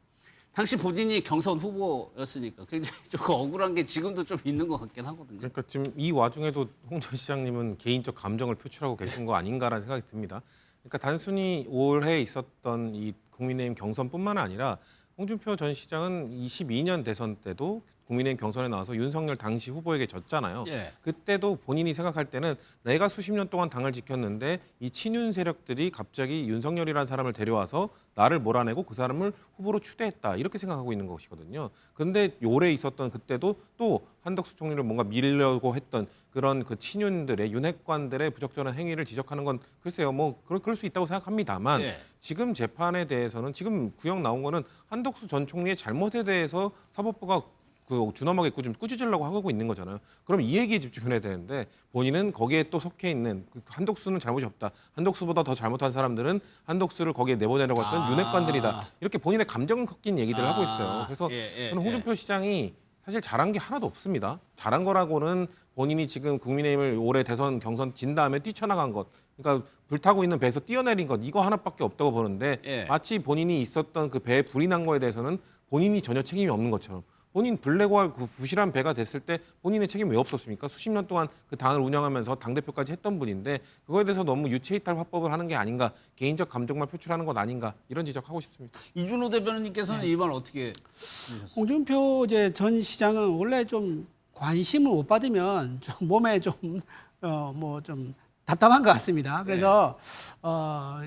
당시 본인이 경선 후보였으니까 굉장히 좀 억울한 게 지금도 좀 있는 것 같긴 하거든요. 그러니까 지금 이 와중에도 홍 전 시장님은 개인적 감정을 표출하고 계신 거 아닌가라는 생각이 듭니다. 그러니까 단순히 올해 있었던 이 국민의힘 경선뿐만 아니라 홍준표 전 시장은 22년 대선 때도 국민의힘 경선에 나와서 윤석열 당시 후보에게 졌잖아요. 예. 그때도 본인이 생각할 때는 내가 수십 년 동안 당을 지켰는데 이 친윤 세력들이 갑자기 윤석열이라는 사람을 데려와서 나를 몰아내고 그 사람을 후보로 추대했다 이렇게 생각하고 있는 것이거든요. 그런데 올해 있었던 그때도 또 한덕수 총리를 뭔가 밀려고 했던 그런 그 친윤들의 윤핵관들의 부적절한 행위를 지적하는 건 글쎄요 뭐 그럴 수 있다고 생각합니다만 예. 지금 재판에 대해서는 지금 구형 나온 거는 한덕수 전 총리의 잘못에 대해서 사법부가 그 준엄하게 좀 꾸짖으려고 하고 있는 거잖아요. 그럼 이 얘기에 집중해야 되는데 본인은 거기에 또 속해 있는 한덕수는 잘못이 없다. 한덕수보다 더 잘못한 사람들은 한덕수를 거기에 내보내려고 했던 윤핵관들이다. 이렇게 본인의 감정을 섞인 얘기들을 하고 있어요. 그래서 저는 홍준표 시장이 사실 잘한 게 하나도 없습니다. 잘한 거라고는 본인이 지금 국민의힘을 올해 대선 경선 진 다음에 뛰쳐나간 것, 그러니까 불타고 있는 배에서 뛰어내린 것 이거 하나밖에 없다고 보는데 마치 본인이 있었던 그 배에 불이 난 거에 대해서는 본인이 전혀 책임이 없는 것처럼 본인 불내고할 그 부실한 배가 됐을 때 본인의 책임이 왜 없었습니까? 수십 년 동안 그 당을 운영하면서 당대표까지 했던 분인데 그거에 대해서 너무 유체이탈 화법을 하는 게 아닌가, 개인적 감정만 표출하는 것 아닌가 이런 지적하고 싶습니다. 이준호 대변인님께서는 이 말 어떻게 보셨어요? 홍준표 이제 전 시장은 원래 좀 관심을 못 받으면 좀 몸에 좀 답답한 것 같습니다. 그래서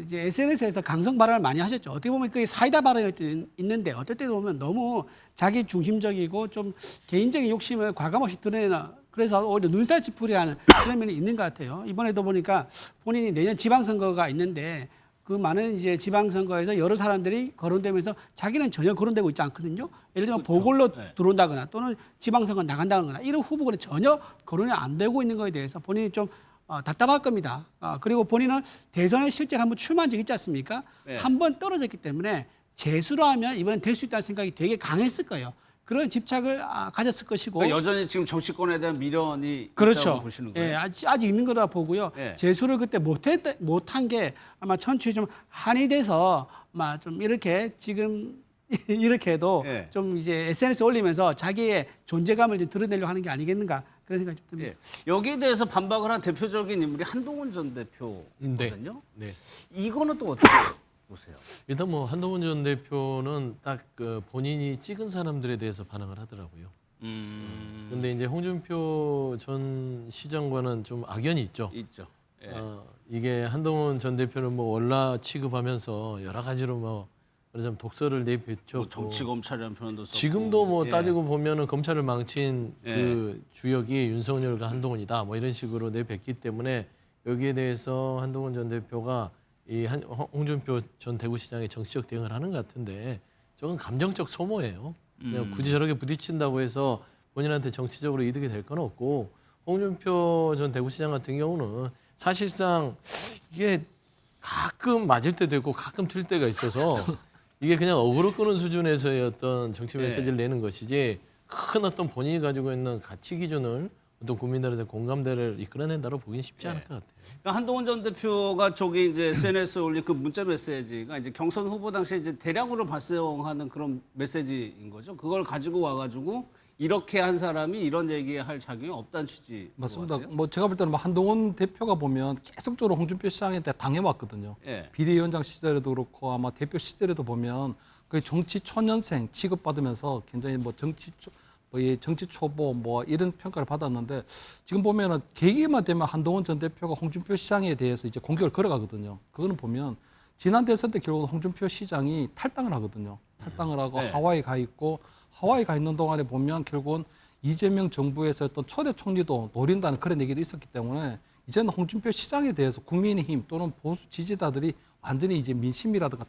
이제 SNS에서 강성 발언을 많이 하셨죠. 어떻게 보면 그게 사이다 발언이 있는데 어떨 때 보면 너무 자기 중심적이고 좀 개인적인 욕심을 과감없이 드러내는 그래서 오히려 눈살 찌푸리하는 그런 면이 있는 것 같아요. 이번에도 보니까 본인이 내년 지방선거가 있는데 그 많은 이제 지방선거에서 여러 사람들이 거론되면서 자기는 전혀 거론되고 있지 않거든요. 예를 들면 보궐로 들어온다거나 또는 지방선거 나간다거나 이런 후보들은 전혀 거론이 안 되고 있는 것에 대해서 본인이 좀 답답할 겁니다. 그리고 본인은 대선에 실제로 한번 출마한 적 있지 않습니까? 한번 떨어졌기 때문에 재수로 하면 이번엔 될 수 있다는 생각이 되게 강했을 거예요. 그런 집착을 가졌을 것이고. 그러니까 여전히 지금 정치권에 대한 미련이 그렇죠. 있다고 보시는 거예요? 예, 아직 있는 거라 보고요. 재수를 그때 못한 게 아마 천추에 좀 한이 돼서 아마 좀 이렇게 지금 이렇게 해도 좀 이제 SNS 올리면서 자기의 존재감을 이제 드러내려고 하는 게 아니겠는가 그런 생각이 좀 듭니다. 여기에 대해서 반박을 한 대표적인 인물이 한동훈 전 대표거든요. 네. 이거는 또 어떻게 보세요? 일단 뭐 한동훈 전 대표는 딱 그 본인이 찍은 사람들에 대해서 반응을 하더라고요. 근데 이제 홍준표 전 시장과는 좀 악연이 있죠. 있죠. 이게 한동훈 전 대표는 뭐 월라 취급하면서 여러 가지로 뭐 그래서 독서를 내뱉죠. 뭐 정치 검찰이라는 표현도 썼고. 지금도 뭐 따지고 보면은 검찰을 망친 그 주역이 윤석열과 한동훈이다. 뭐 이런 식으로 내뱉기 때문에 여기에 대해서 한동훈 전 대표가 이 홍준표 전 대구시장의 정치적 대응을 하는 것 같은데 저건 감정적 소모예요. 그냥 굳이 저렇게 부딪힌다고 해서 본인한테 정치적으로 이득이 될 건 없고 홍준표 전 대구시장 같은 경우는 사실상 이게 가끔 맞을 때도 있고 가끔 틀 때가 있어서 이게 그냥 어그로 끄는 수준에서의 어떤 정치 메시지를 내는 것이지 큰 어떤 본인이 가지고 있는 가치 기준을 어떤 국민들한테 공감대를 이끌어낸다고 보기는 쉽지 않을 것 같아요. 그러니까 한동훈 전 대표가 저기 이제 SNS에 올린 그 문자 메시지가 이제 경선 후보 당시에 이제 대량으로 발생하는 그런 메시지인 거죠. 그걸 가지고 와가지고 이렇게 한 사람이 이런 얘기할 자격이 없다는 취지. 맞습니다. 뭐 제가 볼 때는 뭐 한동훈 대표가 보면 계속적으로 홍준표 시장한테 당해왔거든요. 비대위원장 시절에도 그렇고 아마 대표 시절에도 보면 그 정치 초년생 취급받으면서 굉장히 뭐 정치 초보 뭐 이런 평가를 받았는데 지금 보면은 계기만 되면 한동훈 전 대표가 홍준표 시장에 대해서 이제 공격을 걸어가거든요. 그거는 보면 지난 대선 때 결국 홍준표 시장이 탈당을 하거든요. 탈당을 하고 하와이 가 있고 하와이 가 있는 동안에 보면 결국은 이재명 정부에서 어떤 초대 총리도 노린다는 그런 얘기도 있었기 때문에 이제는 홍준표 시장에 대해서 국민의힘 또는 보수 지지자들이 완전히 이제 민심이라든가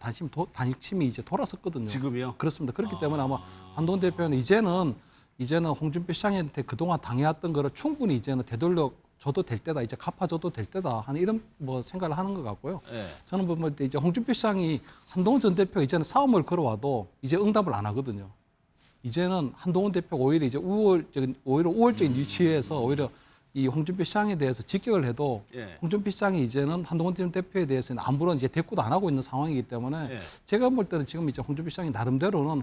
단심이 이제 돌아섰거든요. 지금이요? 그렇습니다. 그렇기 때문에 아마 한동훈 대표는 이제는 이제는 홍준표 시장한테 그동안 당해왔던 거를 충분히 이제는 되돌려 줘도 될 때다, 이제 갚아줘도 될 때다 하는 이런 뭐 생각을 하는 것 같고요. 예. 저는 뭐 이제 홍준표 시장이 한동훈 전 대표 이제는 싸움을 걸어와도 이제 응답을 안 하거든요. 이제는 한동훈 대표가 오히려 이제 우월적인 위치에서 오히려 이 홍준표 시장에 대해서 직격을 해도 예. 홍준표 시장이 이제는 한동훈 대표에 대해서는 아무런 이제 대꾸도 안 하고 있는 상황이기 때문에 예. 제가 볼 때는 지금 이제 홍준표 시장이 나름대로는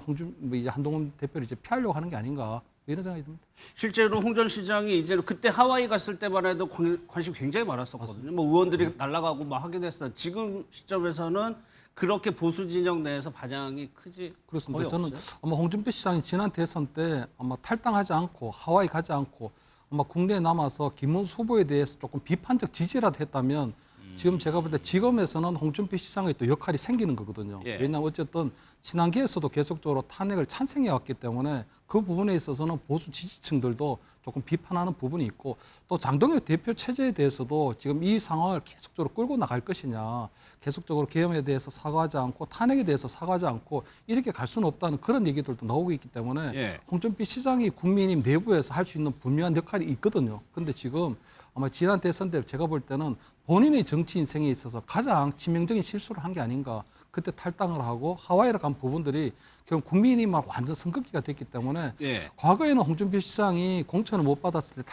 이제 한동훈 대표를 이제 피하려고 하는 게 아닌가 이런 생각이 듭니다. 실제로 홍 전 시장이 이제는 그때 하와이 갔을 때만 해도 관심 굉장히 많았었거든요. 뭐 의원들이 날아가고 막 하긴 했어요. 지금 시점에서는 그렇게 보수 진영 내에서 반향이 크지 그렇습니다. 거의 저는 없어요. 아마 홍준표 시장이 지난 대선 때 아마 탈당하지 않고 하와이 가지 않고 아마 국내에 남아서 김문수 후보에 대해서 조금 비판적 지지라도 했다면 지금 제가 볼 때 지금에서는 홍준표 시장의 또 역할이 생기는 거거든요. 예. 왜냐하면 어쨌든 친한계에서도 계속적으로 탄핵을 찬성해 왔기 때문에 그 부분에 있어서는 보수 지지층들도 조금 비판하는 부분이 있고 또 장동혁 대표 체제에 대해서도 지금 이 상황을 계속적으로 끌고 나갈 것이냐, 계속적으로 계엄에 대해서 사과하지 않고 탄핵에 대해서 사과하지 않고 이렇게 갈 수는 없다는 그런 얘기들도 나오고 있기 때문에 예. 홍준표 시장이 국민의힘 내부에서 할 수 있는 분명한 역할이 있거든요. 그런데 지금 아마 지난 대선 때 제가 볼 때는 본인의 정치 인생에 있어서 가장 치명적인 실수를 한 게 아닌가. 그때 탈당을 하고 하와이를 간 부분들이 결국 국민의힘하고 완전 선긋기가 됐기 때문에 예. 과거에는 홍준표 시장이 공천을 못 받았을 때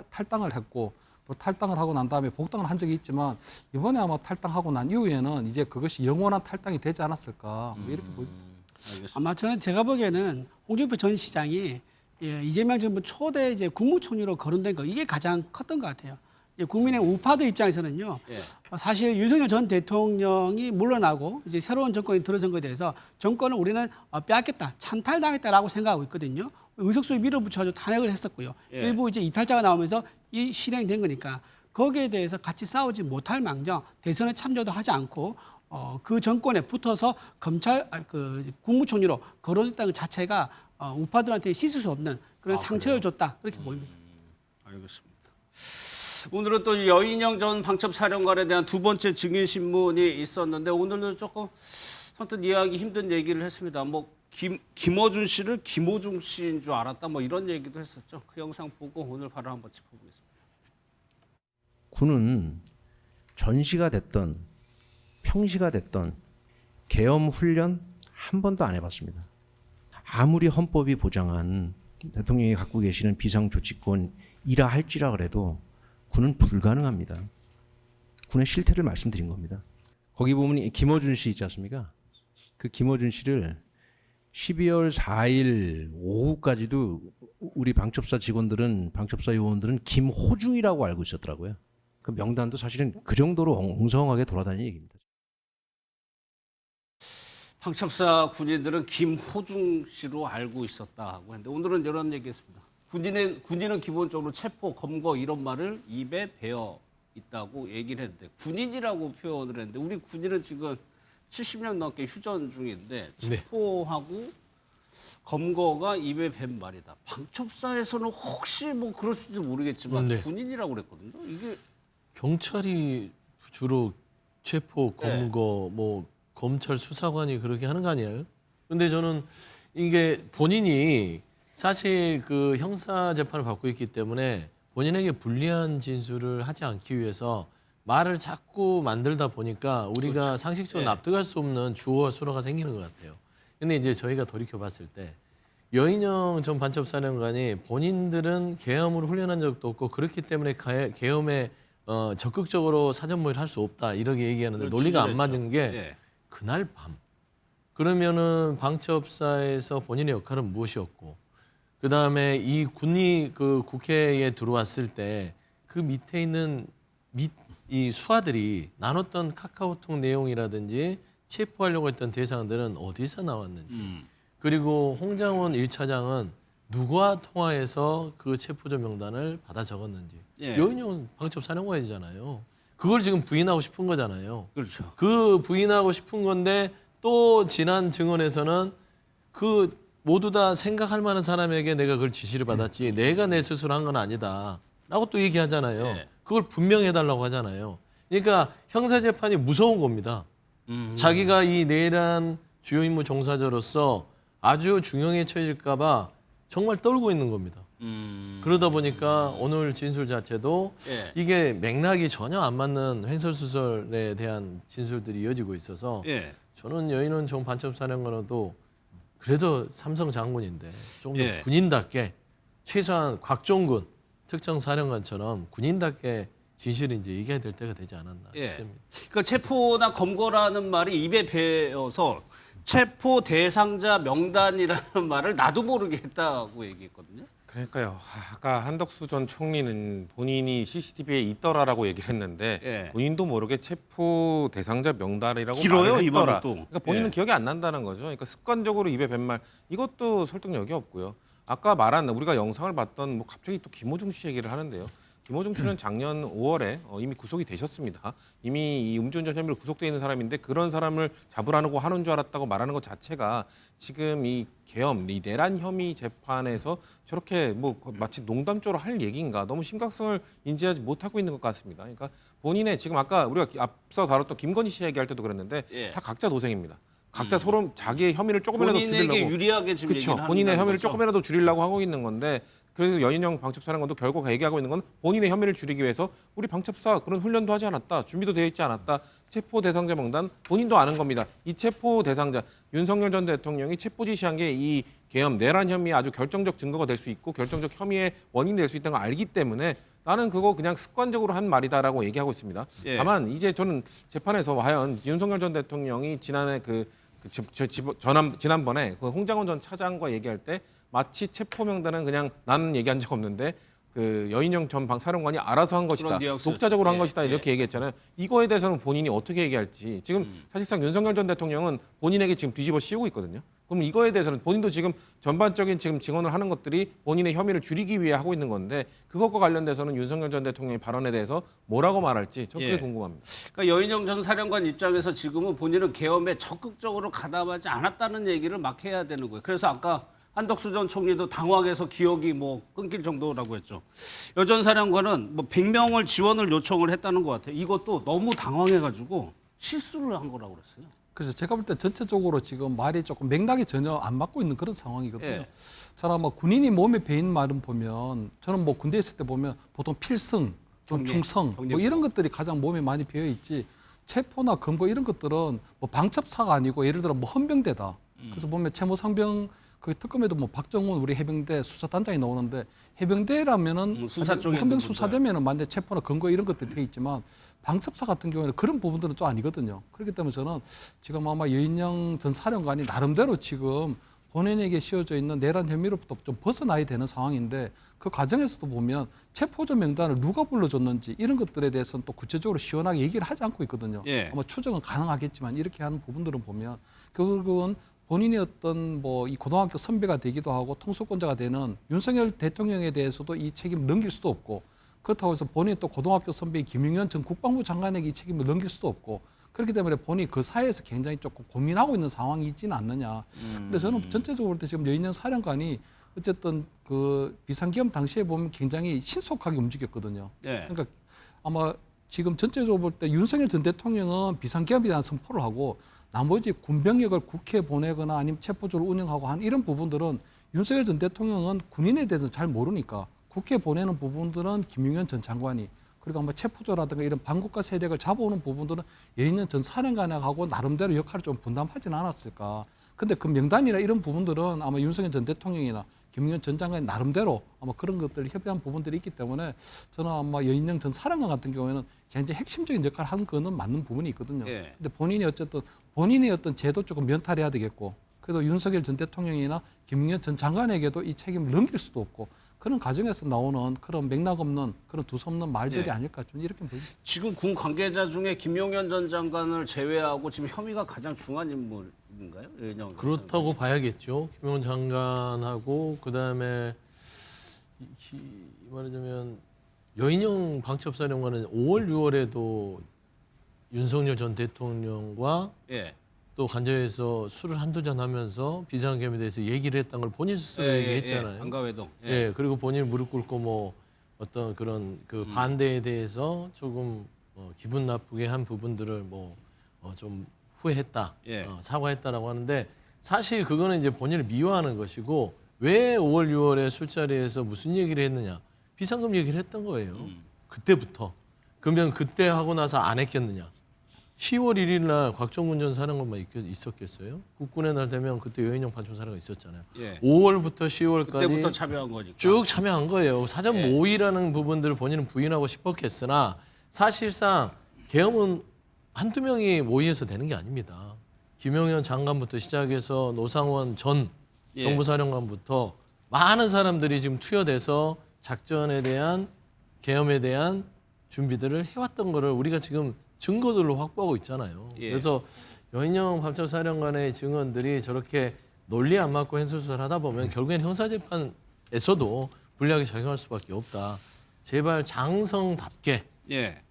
탈당을 했고 또 탈당을 하고 난 다음에 복당을 한 적이 있지만 이번에 아마 탈당하고 난 이후에는 이제 그것이 영원한 탈당이 되지 않았을까 뭐 이렇게 보입니다. 알겠습니다. 아마 제가 보기에는 홍준표 전 시장이 이재명 정부 초대 이제 국무총리로 거론된 거 이게 가장 컸던 것 같아요. 이제 국민의 우파들 입장에서는요. 예. 사실 윤석열 전 대통령이 물러나고 이제 새로운 정권이 들어선 것에 대해서 정권을 우리는 빼앗겼다, 찬탈당했다라고 생각하고 있거든요. 의석수에 밀어붙여가지고 탄핵을 했었고요. 예. 일부 이제 이탈자가 나오면서 이 실행된 거니까 거기에 대해서 같이 싸우지 못할 망정 대선에 참여도 하지 않고 그 정권에 붙어서 국무총리로 거론했다는 것 자체가 우파들한테 씻을 수 없는 그런 상처를 줬다 그렇게 보입니다. 알겠습니다. 오늘은 또 여인영 전 방첩사령관에 대한 두 번째 증인 신문이 있었는데 오늘은 조금 선뜻 이해하기 힘든 얘기를 했습니다. 뭐 김어준 씨를 김호중 씨인 줄 알았다 뭐 이런 얘기도 했었죠. 그 영상 보고 오늘 바로 한번 짚어보겠습니다. 군은 전시가 됐던 평시가 됐던 계엄 훈련 한 번도 안 해봤습니다. 아무리 헌법이 보장한 대통령이 갖고 계시는 비상조치권이라 할지라 그래도 군은 불가능합니다. 군의 실태를 말씀드린 겁니다. 거기 보면 김어준 씨 있지 않습니까? 그 김어준 씨를 12월 4일 오후까지도 우리 방첩사 직원들은 방첩사 요원들은 김호중이라고 알고 있었더라고요. 그 명단도 사실은 그 정도로 엉성하게 돌아다니는 얘기입니다. 방첩사 군인들은 김호중 씨로 알고 있었다고 했는데 오늘은 이런 얘기했습니다. 군인은 기본적으로 체포, 검거 이런 말을 입에 배어 있다고 얘기를 했는데 군인이라고 표현을 했는데 우리 군인은 지금 70년 넘게 휴전 중인데 체포하고 검거가 입에 밴 말이다. 방첩사에서는 혹시 뭐 그럴 수도 모르겠지만 네. 군인이라고 그랬거든요. 이게 경찰이 주로 체포, 검거, 뭐 검찰 수사관이 그렇게 하는 거 아니에요? 근데 저는 이게 본인이 사실 그 형사 재판을 받고 있기 때문에 본인에게 불리한 진술을 하지 않기 위해서 말을 자꾸 만들다 보니까 우리가 그렇죠. 상식적으로 납득할 수 없는 주어와 수어가 생기는 것 같아요. 근데 이제 저희가 돌이켜 봤을 때 여인영 전 반첩사령관이 본인들은 계엄으로 훈련한 적도 없고 그렇기 때문에 계엄에 적극적으로 사전 모의를 할 수 없다 이렇게 얘기하는데 논리가 안 맞은 게 그날 밤 그러면은 방첩사에서 본인의 역할은 무엇이었고 그 다음에 이 군이 그 국회에 들어왔을 때 그 밑에 있는 이 수하들이 나눴던 카카오톡 내용이라든지 체포하려고 했던 대상들은 어디서 나왔는지 그리고 홍장원 1차장은 누구와 통화해서 그 체포자 명단을 받아 적었는지 여인영 방첩사령관이잖아요. 그걸 지금 부인하고 싶은 거잖아요. 그렇죠. 그 부인하고 싶은 건데 또 지난 증언에서는 그 모두 다 생각할 만한 사람에게 내가 그걸 지시를 받았지 내가 내 스스로 한 건 아니다 라고 또 얘기하잖아요. 그걸 분명해달라고 하잖아요. 그러니까 형사재판이 무서운 겁니다. 자기가 이 내란 주요 임무 종사자로서 아주 중형에 처해질까 봐 정말 떨고 있는 겁니다. 그러다 보니까 오늘 진술 자체도 예. 이게 맥락이 전혀 안 맞는 횡설수설에 대한 진술들이 이어지고 있어서 예. 저는 여인은 정 반첩사령관으로도 그래도 삼성 장군인데 좀 더 예. 군인답게 최소한 곽종군 특정사령관처럼 군인답게 진실을 이제 얘기해야 될 때가 되지 않았나 예. 싶습니다. 그러니까 체포나 검거라는 말이 입에 배어서 체포 대상자 명단이라는 말을 나도 모르게 했다고 얘기했거든요. 그러니까요. 아까 한덕수 전 총리는 본인이 CCTV에 있더라라고 얘기를 했는데 예. 본인도 모르게 체포 대상자 명단이라고 길어요, 말을 이 했더라. 말은 또. 그러니까 본인은 예. 기억이 안 난다는 거죠. 그러니까 습관적으로 입에 뱉말 이것도 설득력이 없고요. 아까 말한 우리가 영상을 봤던 뭐 갑자기 또 김호중 씨 얘기를 하는데요. 김호중 씨는 작년 5월에 이미 구속이 되셨습니다. 이미 이 음주운전 혐의로 구속돼 있는 사람인데 그런 사람을 잡으라고 하는 줄 알았다고 말하는 것 자체가 지금 이 계엄, 이 내란 혐의 재판에서 저렇게 뭐 마치 농담조로 할 얘기인가 너무 심각성을 인지하지 못하고 있는 것 같습니다. 그러니까 본인의 지금 아까 우리가 앞서 다뤘던 김건희 씨 얘기할 때도 그랬는데 예. 다 각자 도생입니다. 각자 서로 자기의 혐의를 조금이라도 본인에게 줄이려고 유리하게 지금 그쵸. 얘기를 본인의 한다는 혐의를 거죠. 조금이라도 줄이려고 하고 있는 건데 그래서 여인형 방첩사령관도 결국 얘기하고 있는 건 본인의 혐의를 줄이기 위해서 우리 방첩사 그런 훈련도 하지 않았다. 준비도 되어 있지 않았다. 체포 대상자 명단 본인도 아는 겁니다. 이 체포 대상자 윤석열 전 대통령이 체포 지시한 게 이 계엄 내란 혐의에 아주 결정적 증거가 될 수 있고 결정적 혐의의 원인이 될 수 있다는 걸 알기 때문에 나는 그거 그냥 습관적으로 한 말이다라고 얘기하고 있습니다. 예. 다만 이제 저는 재판에서 과연 윤석열 전 대통령이 지난해 지난번에 그 홍장원 전 차장과 얘기할 때 마치 체포 명단은 그냥 나는 얘기한 적 없는데 그 여인영 전 사령관이 알아서 한 것이다. 그런 뉘앙스. 독자적으로 한 예, 것이다. 이렇게 얘기했잖아요. 이거에 대해서는 본인이 어떻게 얘기할지 지금 사실상 윤석열 전 대통령은 본인에게 지금 뒤집어 씌우고 있거든요. 그럼 이거에 대해서는 본인도 지금 전반적인 지금 증언을 하는 것들이 본인의 혐의를 줄이기 위해 하고 있는 건데 그것과 관련돼서는 윤석열 전 대통령의 발언에 대해서 뭐라고 말할지 저 그게 예. 궁금합니다. 그러니까 여인영 전 사령관 입장에서 지금은 본인은 계엄에 적극적으로 가담하지 않았다는 얘기를 막 해야 되는 거예요. 그래서 아까 한덕수 전 총리도 당황해서 기억이 뭐 끊길 정도라고 했죠. 여 전 사령관은 뭐 100명을 지원을 요청을 했다는 것 같아요. 이것도 너무 당황해가지고 실수를 한 거라고 그랬어요. 그래서 제가 볼 때 전체적으로 지금 말이 조금 맥락이 전혀 안 맞고 있는 그런 상황이거든요. 예. 저는 뭐 군인이 몸에 배인 말은 보면 저는 뭐 군대에 있을 때 보면 보통 필승, 좀 경례, 충성 경례. 뭐 이런 것들이 가장 몸에 많이 배어 있지. 체포나 검거 이런 것들은 뭐 방첩사가 아니고 예를 들어 뭐 헌병대다. 그래서 보면 채모상병 그 특검에도 뭐 박정훈 우리 해병대 수사단장이 나오는데 해병대라면은 수사 쪽에 헌병 있는 수사되면은 만약 체포나 검거 이런 것들이 돼 있지만 방첩사 같은 경우에는 그런 부분들은 좀 아니거든요. 그렇기 때문에 저는 지금 아마 여인영 전 사령관이 나름대로 지금 본인에게 씌워져 있는 내란 혐의로부터 좀 벗어나야 되는 상황인데 그 과정에서도 보면 체포자 명단을 누가 불러줬는지 이런 것들에 대해서는 또 구체적으로 시원하게 얘기를 하지 않고 있거든요. 예. 아마 추정은 가능하겠지만 이렇게 하는 부분들은 보면 결국은 본인이 어떤 뭐 이 고등학교 선배가 되기도 하고 통수권자가 되는 윤석열 대통령에 대해서도 이 책임을 넘길 수도 없고 그렇다고 해서 본인이 또 고등학교 선배 김용현 전 국방부 장관에게 이 책임을 넘길 수도 없고 그렇기 때문에 본인이 그 사회에서 굉장히 조금 고민하고 있는 상황이지는 않느냐. 근데 저는 전체적으로 볼 때 지금 여인영 사령관이 어쨌든 그 비상계엄 당시에 보면 굉장히 신속하게 움직였거든요. 예. 그러니까 아마 지금 전체적으로 볼 때 윤석열 전 대통령은 비상계엄에 대한 선포를 하고 나머지 군병력을 국회에 보내거나 아니면 체포조를 운영하고 하는 이런 부분들은 윤석열 전 대통령은 군인에 대해서 잘 모르니까 국회에 보내는 부분들은 김용현 전 장관이 그리고 아마 체포조라든가 이런 반국가 세력을 잡아오는 부분들은 여인영 전 사령관하고 나름대로 역할을 좀 분담하지는 않았을까. 근데 그 명단이나 이런 부분들은 아마 윤석열 전 대통령이나 김용현 전 장관이 나름대로 아마 그런 것들을 협의한 부분들이 있기 때문에 저는 아마 여인영 전 사령관 같은 경우에는 굉장히 핵심적인 역할을 한 거는 맞는 부분이 있거든요. 예. 근데 본인이 어쨌든 본인의 어떤 제도 조금 면탈해야 되겠고 그래도 윤석열 전 대통령이나 김용현 전 장관에게도 이 책임을 넘길 수도 없고 그런 과정에서 나오는 그런 맥락 없는 그런 두서없는 말들이 예. 아닐까 좀 이렇게 보입니다. 지금 군 관계자 중에 김용현 전 장관을 제외하고 지금 혐의가 가장 중한 인물인가요? 여인영 전 그렇다고 봐야겠죠. 김용현 장관하고 그다음에 말하자면 여인영 방첩사령관은 5월, 6월에도 윤석열 전 대통령과 예. 또 간접해서 술을 한두 잔 하면서 비상계엄에 대해서 얘기를 했다는 걸 본인 스스로 얘기했잖아요. 안가회동. 예, 그리고 본인 무릎 꿇고 뭐 어떤 그런 그 반대에 대해서 조금 기분 나쁘게 한 부분들을 뭐 좀 후회했다, 예. 사과했다라고 하는데 사실 그거는 이제 본인을 미워하는 것이고 왜 5월, 6월에 술자리에서 무슨 얘기를 했느냐? 비상금 얘기를 했던 거예요. 그때부터. 그러면 그때 하고 나서 안 했겠느냐? 10월 1일 날 곽정문 전 사령관만 있었겠어요? 국군의 날 되면 그때 여인영 판총사령가 있었잖아요. 예. 5월부터 10월까지 그때부터 참여한 거니까. 쭉 참여한 거예요. 사전 모의라는 부분들을 본인은 부인하고 싶었겠으나 사실상 계엄은 한두 명이 모의해서 되는 게 아닙니다. 김용현 장관부터 시작해서 노상원 전 정보사령관부터 많은 사람들이 지금 투여돼서 작전에 대한 계엄에 대한 준비들을 해왔던 거를 우리가 지금 증거들로 확보하고 있잖아요. 그래서 여인영 판총사령관의 증언들이 저렇게 논리 안 맞고 횡설수설 하다 보면 결국엔 형사재판에서도 불리하게 작용할 수밖에 없다. 제발 장성답게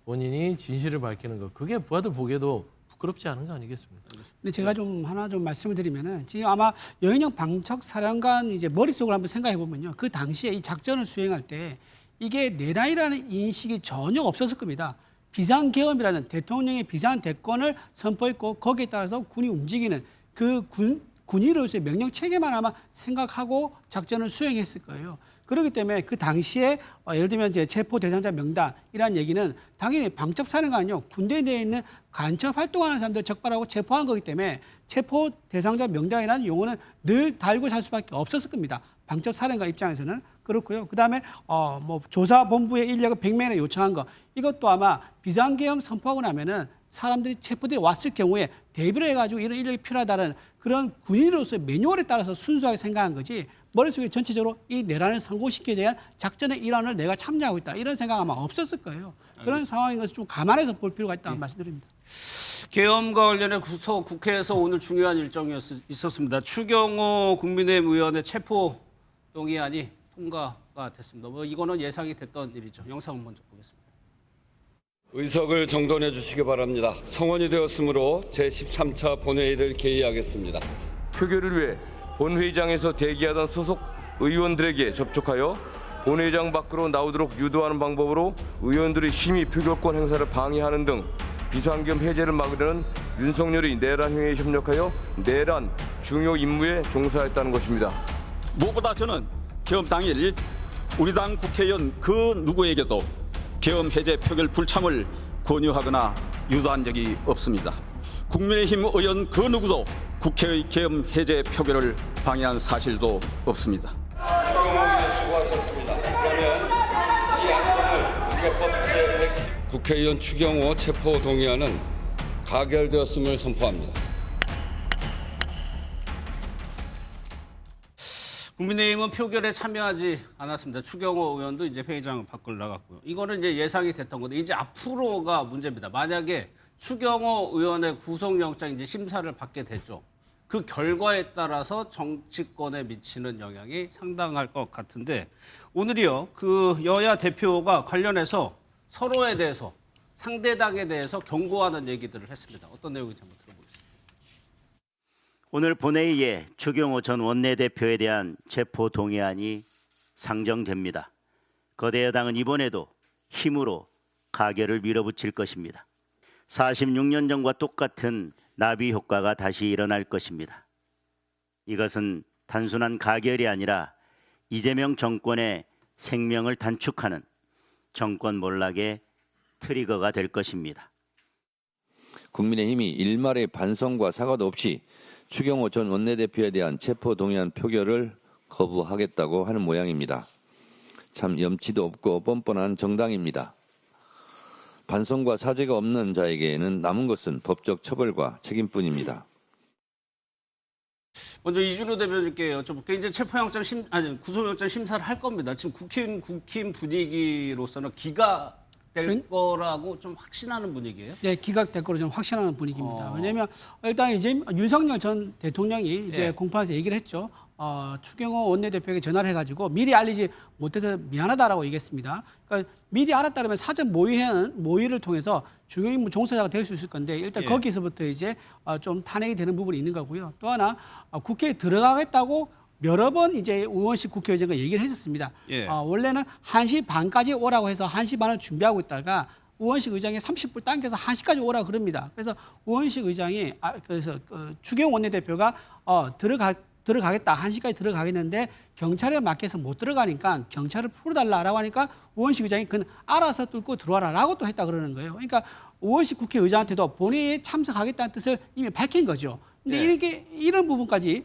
본인이 진실을 밝히는 거. 그게 부하들 보기에도 부끄럽지 않은 거 아니겠습니까? 근데 제가 좀 하나 좀 말씀을 드리면은 지금 아마 여인영 방첩사령관 이제 머릿속을 한번 생각해 보면요. 그 당시에 이 작전을 수행할 때 이게 내란이라는 인식이 전혀 없었을 겁니다. 비상계엄이라는 대통령의 비상대권을 선포했고 거기에 따라서 군이 움직이는 그 군의로서의 명령 체계만 아마 생각하고 작전을 수행했을 거예요. 그렇기 때문에 그 당시에 예를 들면 이제 체포 대상자 명단이라는 얘기는 당연히 방첩사령관이요 군대 내에 있는 간첩 활동하는 사람들 적발하고 체포하는 거기 때문에 체포 대상자 명단이라는 용어는 늘 달고 살 수밖에 없었을 겁니다. 방첩사령관 입장에서는 그렇고요. 그다음에 뭐 조사본부의 인력을 100명이나 요청한 거 이것도 아마 비상계엄 선포하고 나면은 사람들이 체포돼 왔을 경우에 대비를 해가지고 이런 인력이 필요하다는 그런 군인으로서의 매뉴얼에 따라서 순수하게 생각한 거지 머릿속에 전체적으로 이 내란을 성공시키기 위한 작전의 일환을 내가 참여하고 있다 이런 생각 아마 없었을 거예요. 그런 상황인 것을 좀 감안해서 볼 필요가 있다는 말씀드립니다. 계엄과 관련해 국회에서 오늘 중요한 일정이 있었습니다. 추경호 국민의힘 의원의 체포 동의안이 통과가 됐습니다. 뭐 이거는 예상이 됐던 일이죠. 영상을 먼저 보겠습니다. 의석을 정돈해 주시기 바랍니다. 성원이 되었으므로 제13차 본회의를 개의하겠습니다. 표결을 위해 본회의장에서 대기하던 소속 의원들에게 접촉하여 본회의장 밖으로 나오도록 유도하는 방법으로 의원들의 심의 표결권 행사를 방해하는 등 비상계엄 해제를 막으려는 윤석열의 내란 행위에 협력하여 내란 중요 임무에 종사했다는 것입니다. 무엇보다 저는 계엄 당일 우리 당 국회의원 그 누구에게도 계엄 해제 표결 불참을 권유하거나 유도한 적이 없습니다. 국민의힘 의원 그 누구도 국회의 계엄 해제 표결을 방해한 사실도 없습니다. 수고하셨습니다. 그러면 이 안건을 국회법 제110 국회의원 추경호 체포 동의안은 가결되었음을 선포합니다. 국민의힘은 표결에 참여하지 않았습니다. 추경호 의원도 이제 회의장을 밖으로 나갔고요. 이거는 이제 예상이 됐던 건데 이제 앞으로가 문제입니다. 만약에 추경호 의원의 구속영장 이제 심사를 받게 되죠. 그 결과에 따라서 정치권에 미치는 영향이 상당할 것 같은데 오늘이요 그 여야 대표가 관련해서 서로에 대해서 상대당에 대해서 경고하는 얘기들을 했습니다. 어떤 내용인지 한번 들어보겠습니다. 오늘 본회의에 추경호 전 원내대표에 대한 체포 동의안이 상정됩니다. 거대 여당은 이번에도 힘으로 가결을 밀어붙일 것입니다. 46년 전과 똑같은 나비 효과가 다시 일어날 것입니다. 이것은 단순한 가결이 아니라 이재명 정권의 생명을 단축하는 정권 몰락의 트리거가 될 것입니다. 국민의힘이 일말의 반성과 사과도 없이 추경호 전 원내대표에 대한 체포 동의안 표결을 거부하겠다고 하는 모양입니다. 참 염치도 없고 뻔뻔한 정당입니다. 반성과 사죄가 없는 자에게는 남은 것은 법적 처벌과 책임뿐입니다. 먼저 이준호 대변인께 여쭤볼게요. 이제 체포영장 구속영장 심사를 할 겁니다. 지금 국힘 분위기로서는 기각될 거라고 좀 확신하는 분위기예요? 네, 기각될 거로 좀 확신하는 분위기입니다. 왜냐하면 일단 이제 윤석열 전 대통령이 이제 공판에서 얘기를 했죠. 추경호 원내대표에게 전화를 해가지고 미리 알리지 못해서 미안하다라고 얘기했습니다. 그러니까 미리 알았다면 사전 모의를 통해서 중요 임무 종사자가 될 수 있을 건데 일단 거기서부터 이제 좀 탄핵이 되는 부분이 있는 거고요. 또 하나 국회에 들어가겠다고 여러 번 이제 우원식 국회의장과 얘기를 했었습니다. 원래는 1시 반까지 오라고 해서 1시 반을 준비하고 있다가 우원식 의장이 30분 당겨서 1시까지 오라고 그럽니다. 그래서 우원식 의장이 그래서 추경호 원내대표가 들어가겠다. 1시까지 들어가겠는데 경찰에 맡겨서 못 들어가니까 경찰을 풀어달라라고 하니까 우원식 의장이 그건 알아서 뚫고 들어와라라고 또 했다 그러는 거예요. 그러니까 우원식 국회의장한테도 본인이 참석하겠다는 뜻을 이미 밝힌 거죠. 근데 이렇게 이런 부분까지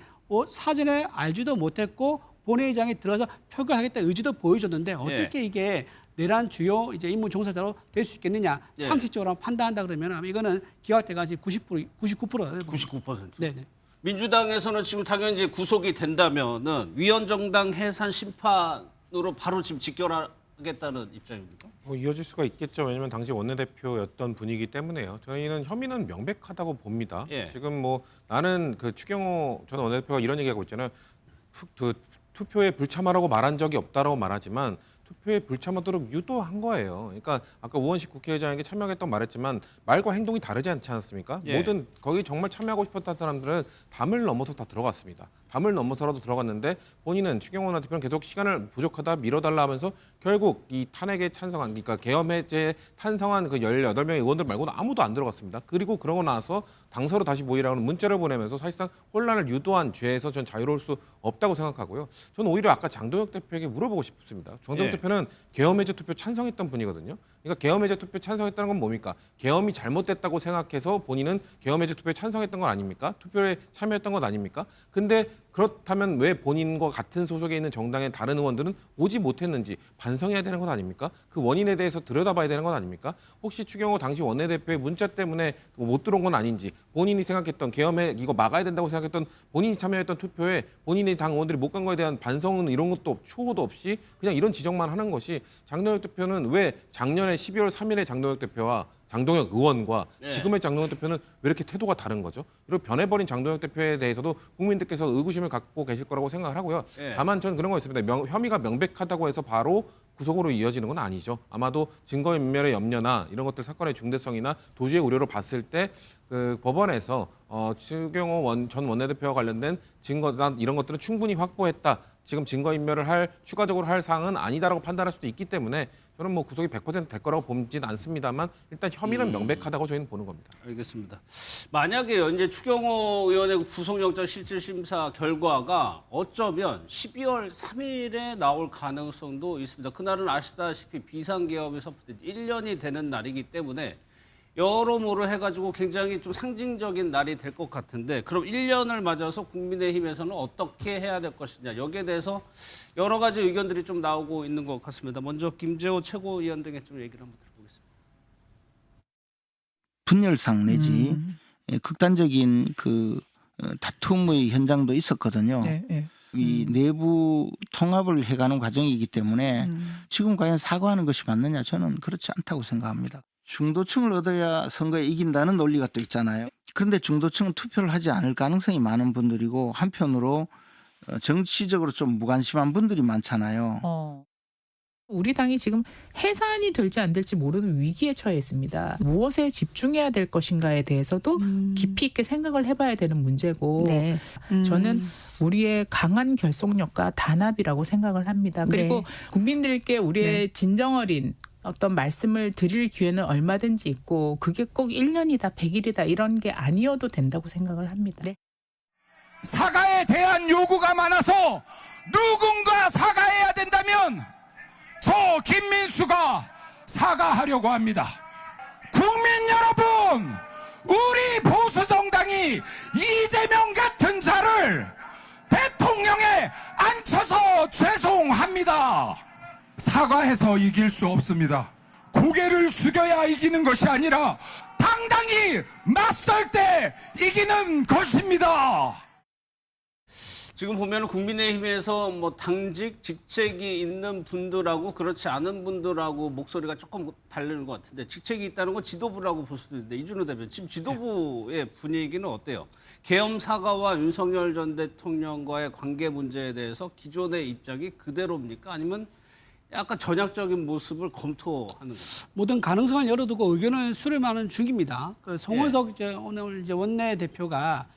사전에 알지도 못했고 본회의장에 들어서 표결하겠다 의지도 보여줬는데 어떻게 이게 내란 주요 이제 임무 종사자로 될 수 있겠느냐 상식적으로 판단한다 그러면 이거는 기각될 가능성이 99%. 네네. 민주당에서는 지금 당연히 이제 구속이 된다면은 위헌정당 해산 심판으로 바로 지금 직결하겠다는 입장입니까? 이어질 수가 있겠죠. 왜냐하면 당시 원내대표였던 분이기 때문에요. 저희는 혐의는 명백하다고 봅니다. 지금 뭐 나는 그 추경호 전 원내대표가 이런 얘기하고 있잖아요. 투표에 불참하라고 말한 적이 없다라고 말하지만 투표에 불참하도록 유도한 거예요. 그러니까 아까 우원식 국회의장에게 참여하겠다고 말했지만 말과 행동이 다르지 않지 않습니까? 모든 거기 정말 참여하고 싶었던 사람들은 담을 넘어서 다 들어갔습니다. 담을 넘어서라도 들어갔는데 본인은 추경호 대표는 계속 시간을 부족하다 밀어달라 하면서 결국 이 탄핵에 찬성한 그러니까 계엄해제에 찬성한 그 18명의 의원들 말고는 아무도 안 들어갔습니다. 그리고 그러고 나서 당서로 다시 모이라는 문자를 보내면서 사실상 혼란을 유도한 죄에서 전 자유로울 수 없다고 생각하고요. 저는 오히려 아까 장동혁 대표에게 물어보고 싶습니다. 장동혁 대표는 계엄해제 투표 찬성했던 분이거든요. 그러니까 계엄해제 투표 찬성했다는 건 뭡니까? 계엄이 잘못됐다고 생각해서 본인은 계엄해제 투표에 찬성했던 건 아닙니까? 투표에 참여했던 건 아닙니까? 근데 그렇다면 왜 본인과 같은 소속에 있는 정당의 다른 의원들은 오지 못했는지 반성해야 되는 것 아닙니까? 그 원인에 대해서 들여다봐야 되는 것 아닙니까? 혹시 추경호 당시 원내대표의 문자 때문에 못 들어온 건 아닌지 본인이 생각했던 계엄에 이거 막아야 된다고 생각했던 본인이 참여했던 투표에 본인의 당 의원들이 못 간 거에 대한 반성은 이런 것도 추호도 없이 그냥 이런 지적만 하는 것이 장동혁 대표는 왜 작년에 12월 3일에 장동혁 의원과 지금의 장동혁 대표는 왜 이렇게 태도가 다른 거죠? 그리고 변해버린 장동혁 대표에 대해서도 국민들께서 의구심을 갖고 계실 거라고 생각을 하고요. 다만 저는 그런 거 있습니다. 혐의가 명백하다고 해서 바로 구속으로 이어지는 건 아니죠. 아마도 증거인멸의 염려나 이런 것들 사건의 중대성이나 도주의 우려로 봤을 때 그 법원에서 추경호 전 원내대표와 관련된 증거나 이런 것들은 충분히 확보했다. 지금 증거인멸을 추가적으로 할 사항은 아니다라고 판단할 수도 있기 때문에 저는 뭐 구속이 100% 될 거라고 보지는 않습니다만 일단 혐의는 명백하다고 저희는 보는 겁니다. 알겠습니다. 만약에요, 이제 추경호 의원의 구속영장 실질심사 결과가 어쩌면 12월 3일에 나올 가능성도 있습니다. 그날은 아시다시피 비상계엄이 선포된 1년이 되는 날이기 때문에 여러모로 해가지고 굉장히 좀 상징적인 날이 될 것 같은데 그럼 1년을 맞아서 국민의힘에서는 어떻게 해야 될 것이냐 여기에 대해서 여러 가지 의견들이 좀 나오고 있는 것 같습니다. 먼저 김재호 최고위원 등의 좀 얘기를 한번 들어보겠습니다. 분열상 내지 극단적인 그 다툼의 현장도 있었거든요. 이 내부 통합을 해가는 과정이기 때문에 지금 과연 사과하는 것이 맞느냐 저는 그렇지 않다고 생각합니다. 중도층을 얻어야 선거에 이긴다는 논리가 또 있잖아요. 그런데 중도층은 투표를 하지 않을 가능성이 많은 분들이고 한편으로 정치적으로 좀 무관심한 분들이 많잖아요. 우리 당이 지금 해산이 될지 안 될지 모르는 위기에 처해 있습니다. 무엇에 집중해야 될 것인가에 대해서도 깊이 있게 생각을 해봐야 되는 문제고 저는 우리의 강한 결속력과 단합이라고 생각을 합니다. 그리고 국민들께 우리의 진정어린 어떤 말씀을 드릴 기회는 얼마든지 있고 그게 꼭 1년이다 100일이다 이런 게 아니어도 된다고 생각을 합니다. 사과에 대한 요구가 많아서 누군가 사과해야 된다면 저 김민수가 사과하려고 합니다. 국민 여러분, 우리 보수정당이 이재명 같은 자를 대통령에 앉혀서 죄송합니다. 사과해서 이길 수 없습니다. 고개를 숙여야 이기는 것이 아니라 당당히 맞설 때 이기는 것입니다. 지금 보면은 국민의힘에서 뭐 당직 직책이 있는 분들하고 그렇지 않은 분들하고 목소리가 조금 다르는 것 같은데 직책이 있다는 건 지도부라고 볼 수도 있는데 이준호 대표 지금 지도부의 분위기는 어때요? 계엄 사과와 윤석열 전 대통령과의 관계 문제에 대해서 기존의 입장이 그대로입니까? 아니면 약간 전향적인 모습을 검토하는 겁니다. 모든 가능성을 열어두고 의견을 수렴하는 중입니다. 그 송원석 오늘 이제 원내 대표가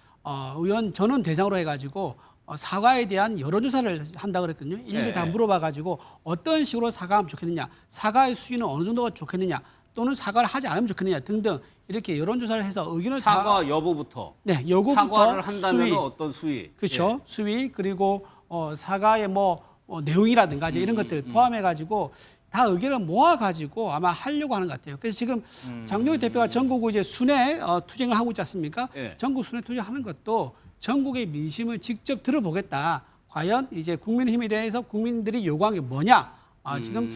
의원 전원 대상으로 해가지고 사과에 대한 여론조사를 한다 그랬거든요. 일일이 다 물어봐가지고 어떤 식으로 사과하면 좋겠느냐, 사과의 수위는 어느 정도가 좋겠느냐, 또는 사과를 하지 않으면 좋겠느냐 등등 이렇게 여론조사를 해서 의견을 사과 여부부터. 네, 여부부터 사과를 한다면 수위, 어떤 수위? 그렇죠. 수위 그리고 사과의 내용이라든가 이제 이런 것들 포함해가지고 다 의견을 모아가지고 아마 하려고 하는 것 같아요. 그래서 지금 장동혁 대표가 전국 이제 순회 투쟁을 하고 있지 않습니까? 예. 전국 순회 투쟁하는 것도 전국의 민심을 직접 들어보겠다. 과연 이제 국민의힘에 대해서 국민들이 요구한 게 뭐냐? 지금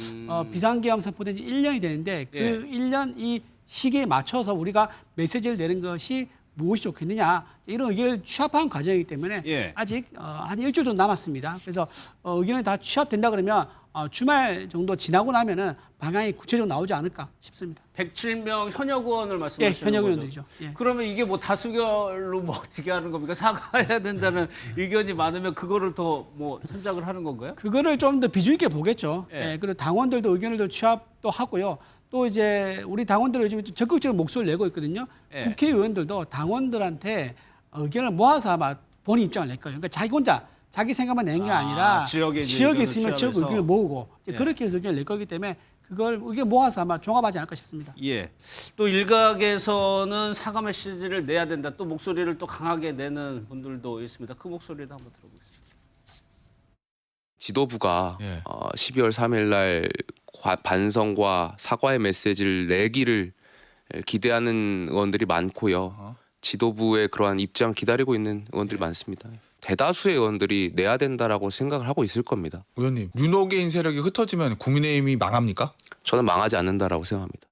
비상계엄 선포된 지 1년이 되는데 그 예. 1년 이 시기에 맞춰서 우리가 메시지를 내는 것이 무엇이 좋겠느냐 이런 의견을 취합하는 과정이기 때문에 예. 아직 한 일주일 정도 남았습니다. 그래서 의견이 다 취합된다 그러면 주말 정도 지나고 나면은 방향이 구체적으로 나오지 않을까 싶습니다. 107명 현역 의원을 말씀하시는 예, 현역 거죠? 의원들이죠. 예. 그러면 이게 뭐 다수결로 뭐 어떻게 하는 겁니까? 사과해야 된다는 의견이 많으면 그거를 더 뭐 선작을 하는 건가요? 그거를 좀 더 비중 있게 보겠죠. 예. 예, 그리고 당원들도 의견을 더 취합도 하고요. 또 이제 우리 당원들은 요즘에 또 적극적인 목소리를 내고 있거든요. 예. 국회의원들도 당원들한테 의견을 모아서 아마 본인 입장을 낼 거예요. 그러니까 자기 혼자 자기 생각만 낸 게 아니라 지역에 지역에 있으면 지역 취합해서. 의견을 모으고 이제 예. 그렇게 해서 의견을 낼 거기 때문에 그걸 의견 모아서 아마 종합하지 않을까 싶습니다. 예. 또 일각에서는 사과 메시지를 내야 된다. 또 목소리를 또 강하게 내는 분들도 있습니다. 그 목소리도 한번 들어보겠습니다. 지도부가 12월 3일 날 반성과 사과의 메시지를 내기를 기대하는 의원들이 많고요. 지도부의 그러한 입장 기다리고 있는 의원들이 많습니다. 대다수의 의원들이 내야 된다라고 생각을 하고 있을 겁니다. 의원님, 윤호개인 세력이 흩어지면 국민의힘이 망합니까? 저는 망하지 않는다라고 생각합니다.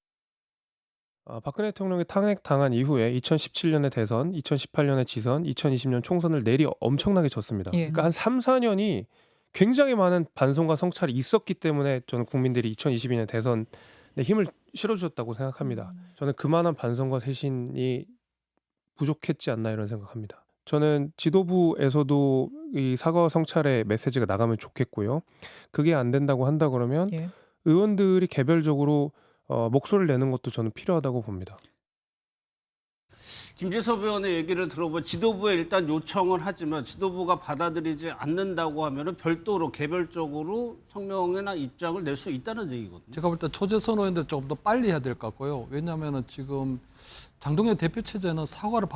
박근혜 대통령이 탄핵당한 이후에 2017년에 대선, 2018년에 지선, 2020년 총선을 내리 엄청나게 졌습니다. 예. 그러니까 한 3, 4년이 굉장히 많은 반성과 성찰이 있었기 때문에 저는 국민들이 2022년 대선에 힘을 실어주셨다고 생각합니다. 저는 그만한 반성과 쇄신이 부족했지 않나 이런 생각합니다. 저는 지도부에서도 이 사과 성찰의 메시지가 나가면 좋겠고요. 그게 안 된다고 한다 그러면 예. 의원들이 개별적으로 목소리를 내는 것도 저는 필요하다고 봅니다. 김재섭 의원의 얘기를 들어보면 지도부에 일단 요청을 하지만 지도부가 받아들이지 않는다고 하면은 별도로 개별적으로 성명이나 입장을 낼 수 있다는 얘기거든요. 제가 볼 때 초재선 의원들 조금 더 빨리 해야 될 것 같고요. 왜냐하면은 지금 장동혁 대표 체제는 사과를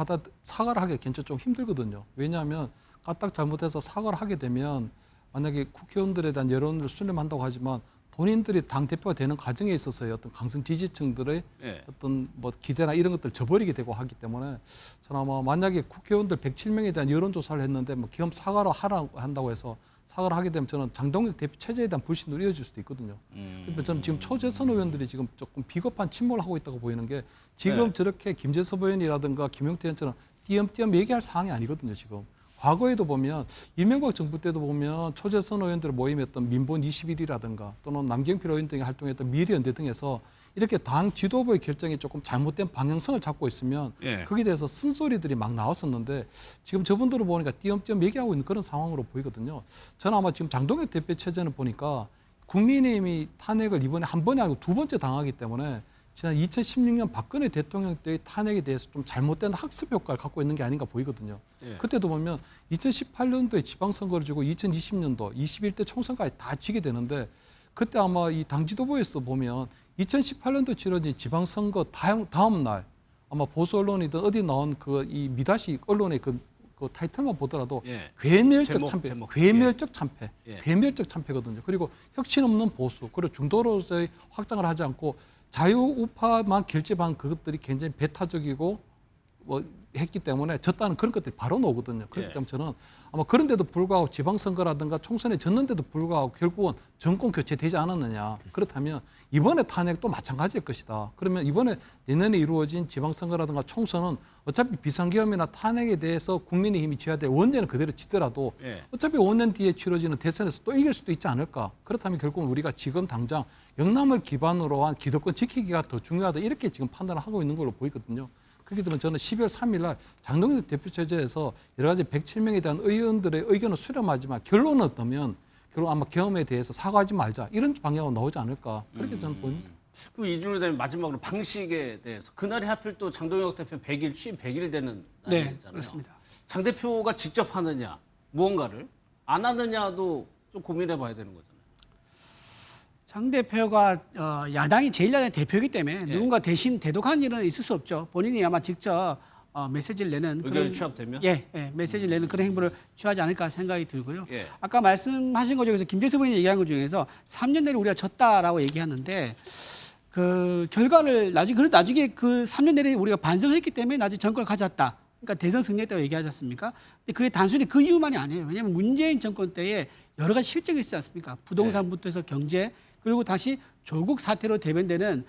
하기 굉장히 좀 힘들거든요. 왜냐하면 까딱 잘못해서 사과를 하게 되면 만약에 국회의원들에 대한 여론을 수렴한다고 하지만 본인들이 당 대표가 되는 과정에 있어서의 어떤 강성 지지층들의 어떤 뭐 기대나 이런 것들을 저버리게 되고 하기 때문에 저는 아마 만약에 국회의원들 107명에 대한 여론조사를 했는데 뭐 기업 사과를 하라고 한다고 해서 사과를 하게 되면 저는 장동혁 대표 체제에 대한 불신으로 이어질 수도 있거든요. 그런데 저는 지금 초재선 의원들이 지금 조금 비겁한 침몰을 하고 있다고 보이는 게 지금 저렇게 김재섭 의원이라든가 김용태 의원처럼 띄엄띄엄 얘기할 사항이 아니거든요. 지금. 과거에도 보면 이명박 정부 때도 보면 초재선 의원들 모임했던 민본 21이라든가 또는 남경필 의원 등이 활동했던 미래연대 등에서 이렇게 당 지도부의 결정이 조금 잘못된 방향성을 잡고 있으면 거기에 대해서 쓴소리들이 막 나왔었는데 지금 저분들을 보니까 띄엄띄엄 얘기하고 있는 그런 상황으로 보이거든요. 저는 아마 지금 장동혁 대표 체제는 보니까 국민의힘이 탄핵을 이번에 한 번이 아니고 두 번째 당하기 때문에 지난 2016년 박근혜 대통령 때의 탄핵에 대해서 좀 잘못된 학습 효과를 갖고 있는 게 아닌가 보이거든요. 그때도 보면 2018년도에 지방선거를 지고 2020년도 21대 총선까지 다 지게 되는데 그때 아마 이 당 지도부에서 보면 2018년도 치러진 지방선거 다음 날 아마 보수 언론이든 어디 나온 그 이 미다시 언론의 그 타이틀만 보더라도 괴멸적 참패, 괴멸적 참패, 괴멸적 참패거든요. 그리고 혁신 없는 보수, 그리고 중도로서의 확장을 하지 않고 자유우파만 결집한 그것들이 굉장히 배타적이고 했기 때문에 졌다는 그런 것들이 바로 나오거든요. 그렇기 때문에 저는 아마 그런데도 불구하고 지방선거라든가 총선에 졌는데도 불구하고 결국은 정권 교체되지 않았느냐. 그렇다면 이번에 탄핵도 마찬가지일 것이다. 그러면 이번에 내년에 이루어진 지방선거라든가 총선은 어차피 비상계엄이나 탄핵에 대해서 국민의힘이 져야 될 원죄는 그대로 지더라도 어차피 5년 뒤에 치러지는 대선에서 또 이길 수도 있지 않을까. 그렇다면 결국은 우리가 지금 당장 영남을 기반으로 한 기득권 지키기가 더 중요하다. 이렇게 지금 판단을 하고 있는 걸로 보이거든요. 그렇기 때문에 저는 12월 3일 날 장동혁 대표 체제에서 여러 가지 107명에 대한 의원들의 의견을 수렴하지만 결론은 어떠면 결국 아마 계엄에 대해서 사과하지 말자 이런 방향으로 나오지 않을까 그렇게 저는 보입니다. 그럼 이준호 대표님 마지막으로 방식에 대해서 그날이 하필 또 장동혁 대표 100일 취임 100일 되는 날이잖아요. 네, 그렇습니다. 장 대표가 직접 하느냐 무언가를 안 하느냐도 좀 고민해 봐야 되는 거잖아요. 장 대표가 야당이 제1야당 대표이기 때문에 누군가 대신 대독한 일은 있을 수 없죠. 본인이 아마 직접 메시지를 내는 의견이 취합되면? 메시지를 내는 그런 행보를 취하지 않을까 생각이 들고요. 예. 아까 말씀하신 것 중에서 김재수 의원이 얘기한 것 중에서 3년 내로 우리가 졌다라고 얘기하는데 그 결과를 나중에 그 3년 내내 우리가 반성했기 때문에 나중에 정권을 가졌다. 그러니까 대선 승리했다고 얘기하지 않습니까? 근데 그게 단순히 그 이유만이 아니에요. 왜냐하면 문재인 정권 때에 여러 가지 실적이 있지 않습니까? 부동산부터 해서 경제, 그리고 다시 조국 사태로 대변되는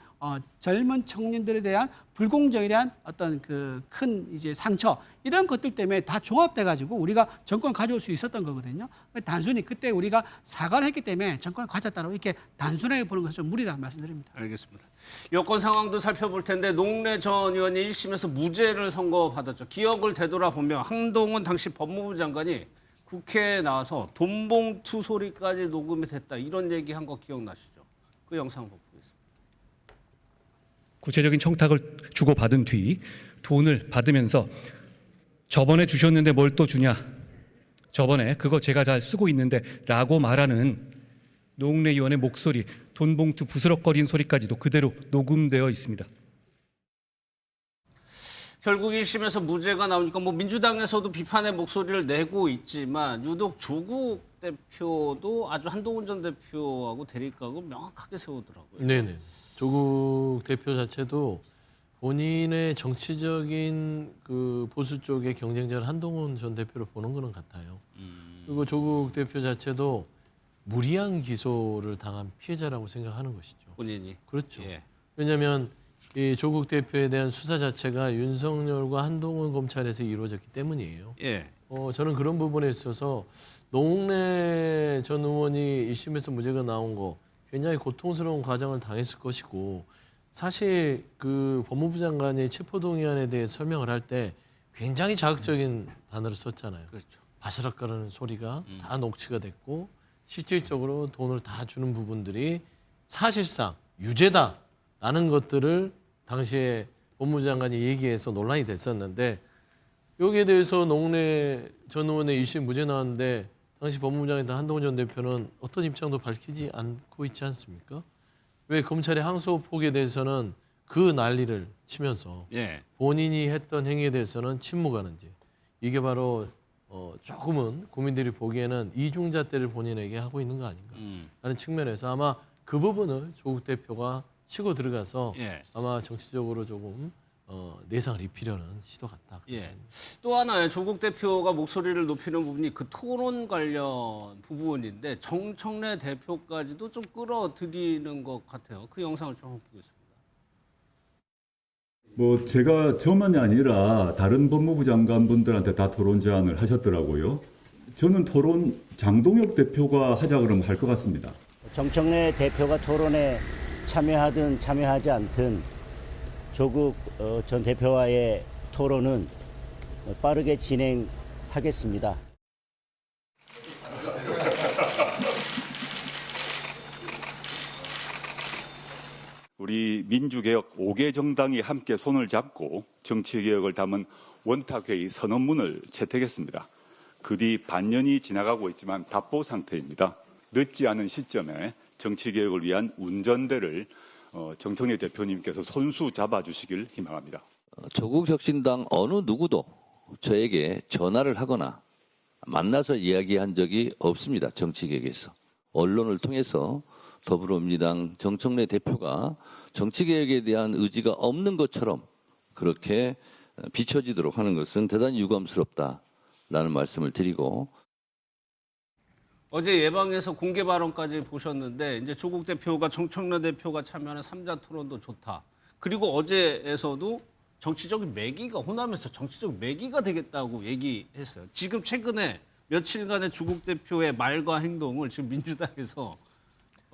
젊은 청년들에 대한 불공정에 대한 어떤 그 큰 이제 상처 이런 것들 때문에 다 종합돼 가지고 우리가 정권을 가져올 수 있었던 거거든요. 단순히 그때 우리가 사과를 했기 때문에 정권을 가졌다고 이렇게 단순하게 보는 것은 좀 무리다 말씀드립니다. 알겠습니다. 여권 상황도 살펴볼 텐데 농래 전 의원이 1심에서 무죄를 선고받았죠. 기억을 되돌아보면 한동훈 당시 법무부 장관이 국회에 나와서 돈봉투 소리까지 녹음이 됐다 이런 얘기한 거 기억나시죠? 그 영상 보겠습니다. 구체적인 청탁을 주고받은 뒤 돈을 받으면서 저번에 주셨는데 뭘 또 주냐, 저번에 그거 제가 잘 쓰고 있는데 라고 말하는 노웅래 의원의 목소리, 돈봉투 부스럭거리는 소리까지도 그대로 녹음되어 있습니다. 결국 1심에서 무죄가 나오니까 뭐 민주당에서도 비판의 목소리를 내고 있지만 유독 조국 대표도 아주 한동훈 전 대표하고 대립각을 명확하게 세우더라고요. 네네. 조국 대표 자체도 본인의 정치적인 그 보수 쪽의 경쟁자를 한동훈 전 대표로 보는 거는 같아요. 그리고 조국 대표 자체도 무리한 기소를 당한 피해자라고 생각하는 것이죠. 본인이. 그렇죠. 예. 왜냐하면 이 조국 대표에 대한 수사 자체가 윤석열과 한동훈 검찰에서 이루어졌기 때문이에요. 예. 저는 그런 부분에 있어서 노웅래 전 의원이 1심에서 무죄가 나온 거 굉장히 고통스러운 과정을 당했을 것이고, 사실 그 법무부 장관이 체포동의안에 대해 설명을 할 때 굉장히 자극적인 단어를 썼잖아요. 그렇죠. 바스락거리는 소리가 다 녹취가 됐고 실질적으로 돈을 다 주는 부분들이 사실상 유죄다라는 것들을 당시에 법무부 장관이 얘기해서 논란이 됐었는데, 여기에 대해서 노웅래 전 의원의 1심 무죄 나왔는데 당시 법무부 장관이던 한동훈 전 대표는 어떤 입장도 밝히지 않고 있지 않습니까? 왜 검찰의 항소 폭에 대해서는 그 난리를 치면서 본인이 했던 행위에 대해서는 침묵하는지, 이게 바로 조금은 국민들이 보기에는 이중잣대를 본인에게 하고 있는 거 아닌가 라는 측면에서 아마 그 부분을 조국 대표가 치고 들어가서 아마 정치적으로 조금 내상을 입히려는 시도 같다. 또 하나요. 조국 대표가 목소리를 높이는 부분이 그 토론 관련 부분인데 정청래 대표까지도 좀 끌어들이는 것 같아요. 그 영상을 좀 보겠습니다. 뭐 제가 저만이 아니라 다른 법무부 장관분들한테 다 토론 제안을 하셨더라고요. 저는 토론 장동혁 대표가 하자 그러면 할 것 같습니다. 정청래 대표가 토론에 참여하든 참여하지 않든 조국 전 대표와의 토론은 빠르게 진행하겠습니다. 우리 민주개혁 5개 정당이 함께 손을 잡고 정치개혁을 담은 원탁회의 선언문을 채택했습니다. 그 뒤 반년이 지나가고 있지만 답보 상태입니다. 늦지 않은 시점에 정치개혁을 위한 운전대를 정청래 대표님께서 손수 잡아주시길 희망합니다. 조국 혁신당 어느 누구도 저에게 전화를 하거나 만나서 이야기한 적이 없습니다. 정치개혁에서. 언론을 통해서 더불어민주당 정청래 대표가 정치개혁에 대한 의지가 없는 것처럼 그렇게 비춰지도록 하는 것은 대단히 유감스럽다라는 말씀을 드리고, 어제 예방에서 공개 발언까지 보셨는데 이제 조국 대표가 정청래 대표가 참여하는 3자 토론도 좋다. 그리고 어제에서도 정치적인 매기가 호남에서 정치적 매기가 되겠다고 얘기했어요. 지금 최근에 며칠간의 조국 대표의 말과 행동을 지금 민주당에서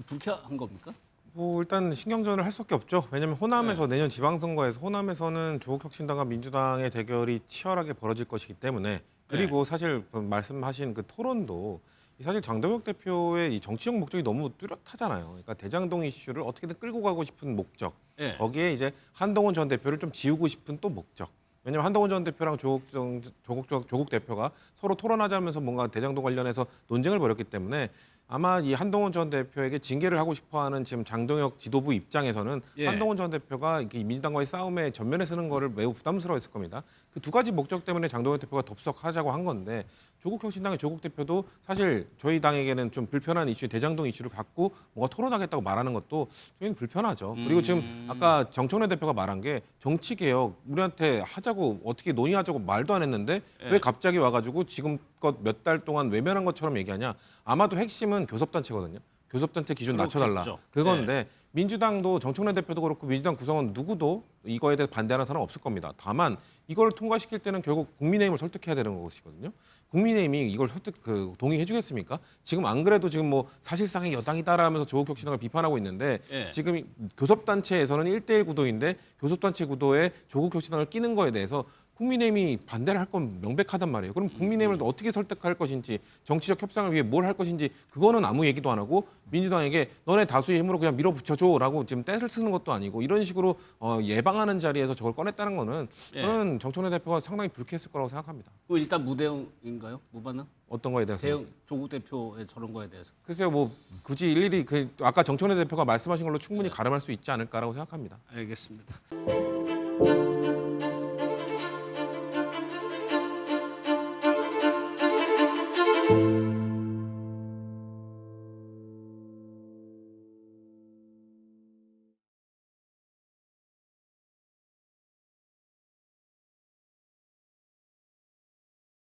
불쾌한 겁니까? 뭐 일단 신경전을 할 수밖에 없죠. 왜냐하면 호남에서 내년 지방선거에서 호남에서는 조국혁신당과 민주당의 대결이 치열하게 벌어질 것이기 때문에, 그리고 사실 말씀하신 그 토론도 사실 장동혁 대표의 이 정치적 목적이 너무 뚜렷하잖아요. 그러니까 대장동 이슈를 어떻게든 끌고 가고 싶은 목적, 거기에 이제 한동훈 전 대표를 좀 지우고 싶은 또 목적. 왜냐하면 한동훈 전 대표랑 조국 대표가 서로 토론하자면서 뭔가 대장동 관련해서 논쟁을 벌였기 때문에 아마 이 한동훈 전 대표에게 징계를 하고 싶어하는 지금 장동혁 지도부 입장에서는 예. 한동훈 전 대표가 이렇게 민주당과의 싸움에 전면에 서는 거를 매우 부담스러워했을 겁니다. 그 두 가지 목적 때문에 장동혁 대표가 덥석하자고 한 건데 조국혁신당의 조국 대표도 사실 저희 당에게는 좀 불편한 이슈, 대장동 이슈를 갖고 뭔가 토론하겠다고 말하는 것도 저희는 불편하죠. 그리고 지금 아까 정청래 대표가 말한 게 정치개혁 우리한테 하자고 어떻게 논의하자고 말도 안 했는데 왜 갑자기 와가지고 지금껏 몇 달 동안 외면한 것처럼 얘기하냐. 아마도 핵심은 교섭단체거든요. 교섭단체 기준 낮춰달라. 그렇겠죠. 그건데 민주당도 정청래 대표도 그렇고 민주당 구성원 누구도 이거에 대해 반대하는 사람은 없을 겁니다. 다만 이걸 통과시킬 때는 결국 국민의힘을 설득해야 되는 것이거든요. 국민의힘이 이걸 동의해 주겠습니까? 지금 안 그래도 지금 뭐 사실상의 여당이다라 하면서 조국혁신당을 비판하고 있는데 예. 지금 교섭단체에서는 1대1 구도인데 교섭단체 구도에 조국혁신당을 끼는 거에 대해서 국민의힘이 반대를 할 건 명백하단 말이에요. 그럼 국민의힘을 어떻게 설득할 것인지 정치적 협상을 위해 뭘 할 것인지 그거는 아무 얘기도 안 하고 민주당에게 너네 다수의 힘으로 그냥 밀어붙여줘라고 지금 떼를 쓰는 것도 아니고 이런 식으로 예방하는 자리에서 저걸 꺼냈다는 거는 예. 저는 정청래 대표가 상당히 불쾌했을 거라고 생각합니다. 그 일단 무대응인가요? 무반응? 어떤 거에 대해서? 대응 조국 대표의 저런 거에 대해서. 글쎄요, 뭐 굳이 일일이 아까 정청래 대표가 말씀하신 걸로 충분히 가름할 수 있지 않을까라고 생각합니다. 알겠습니다.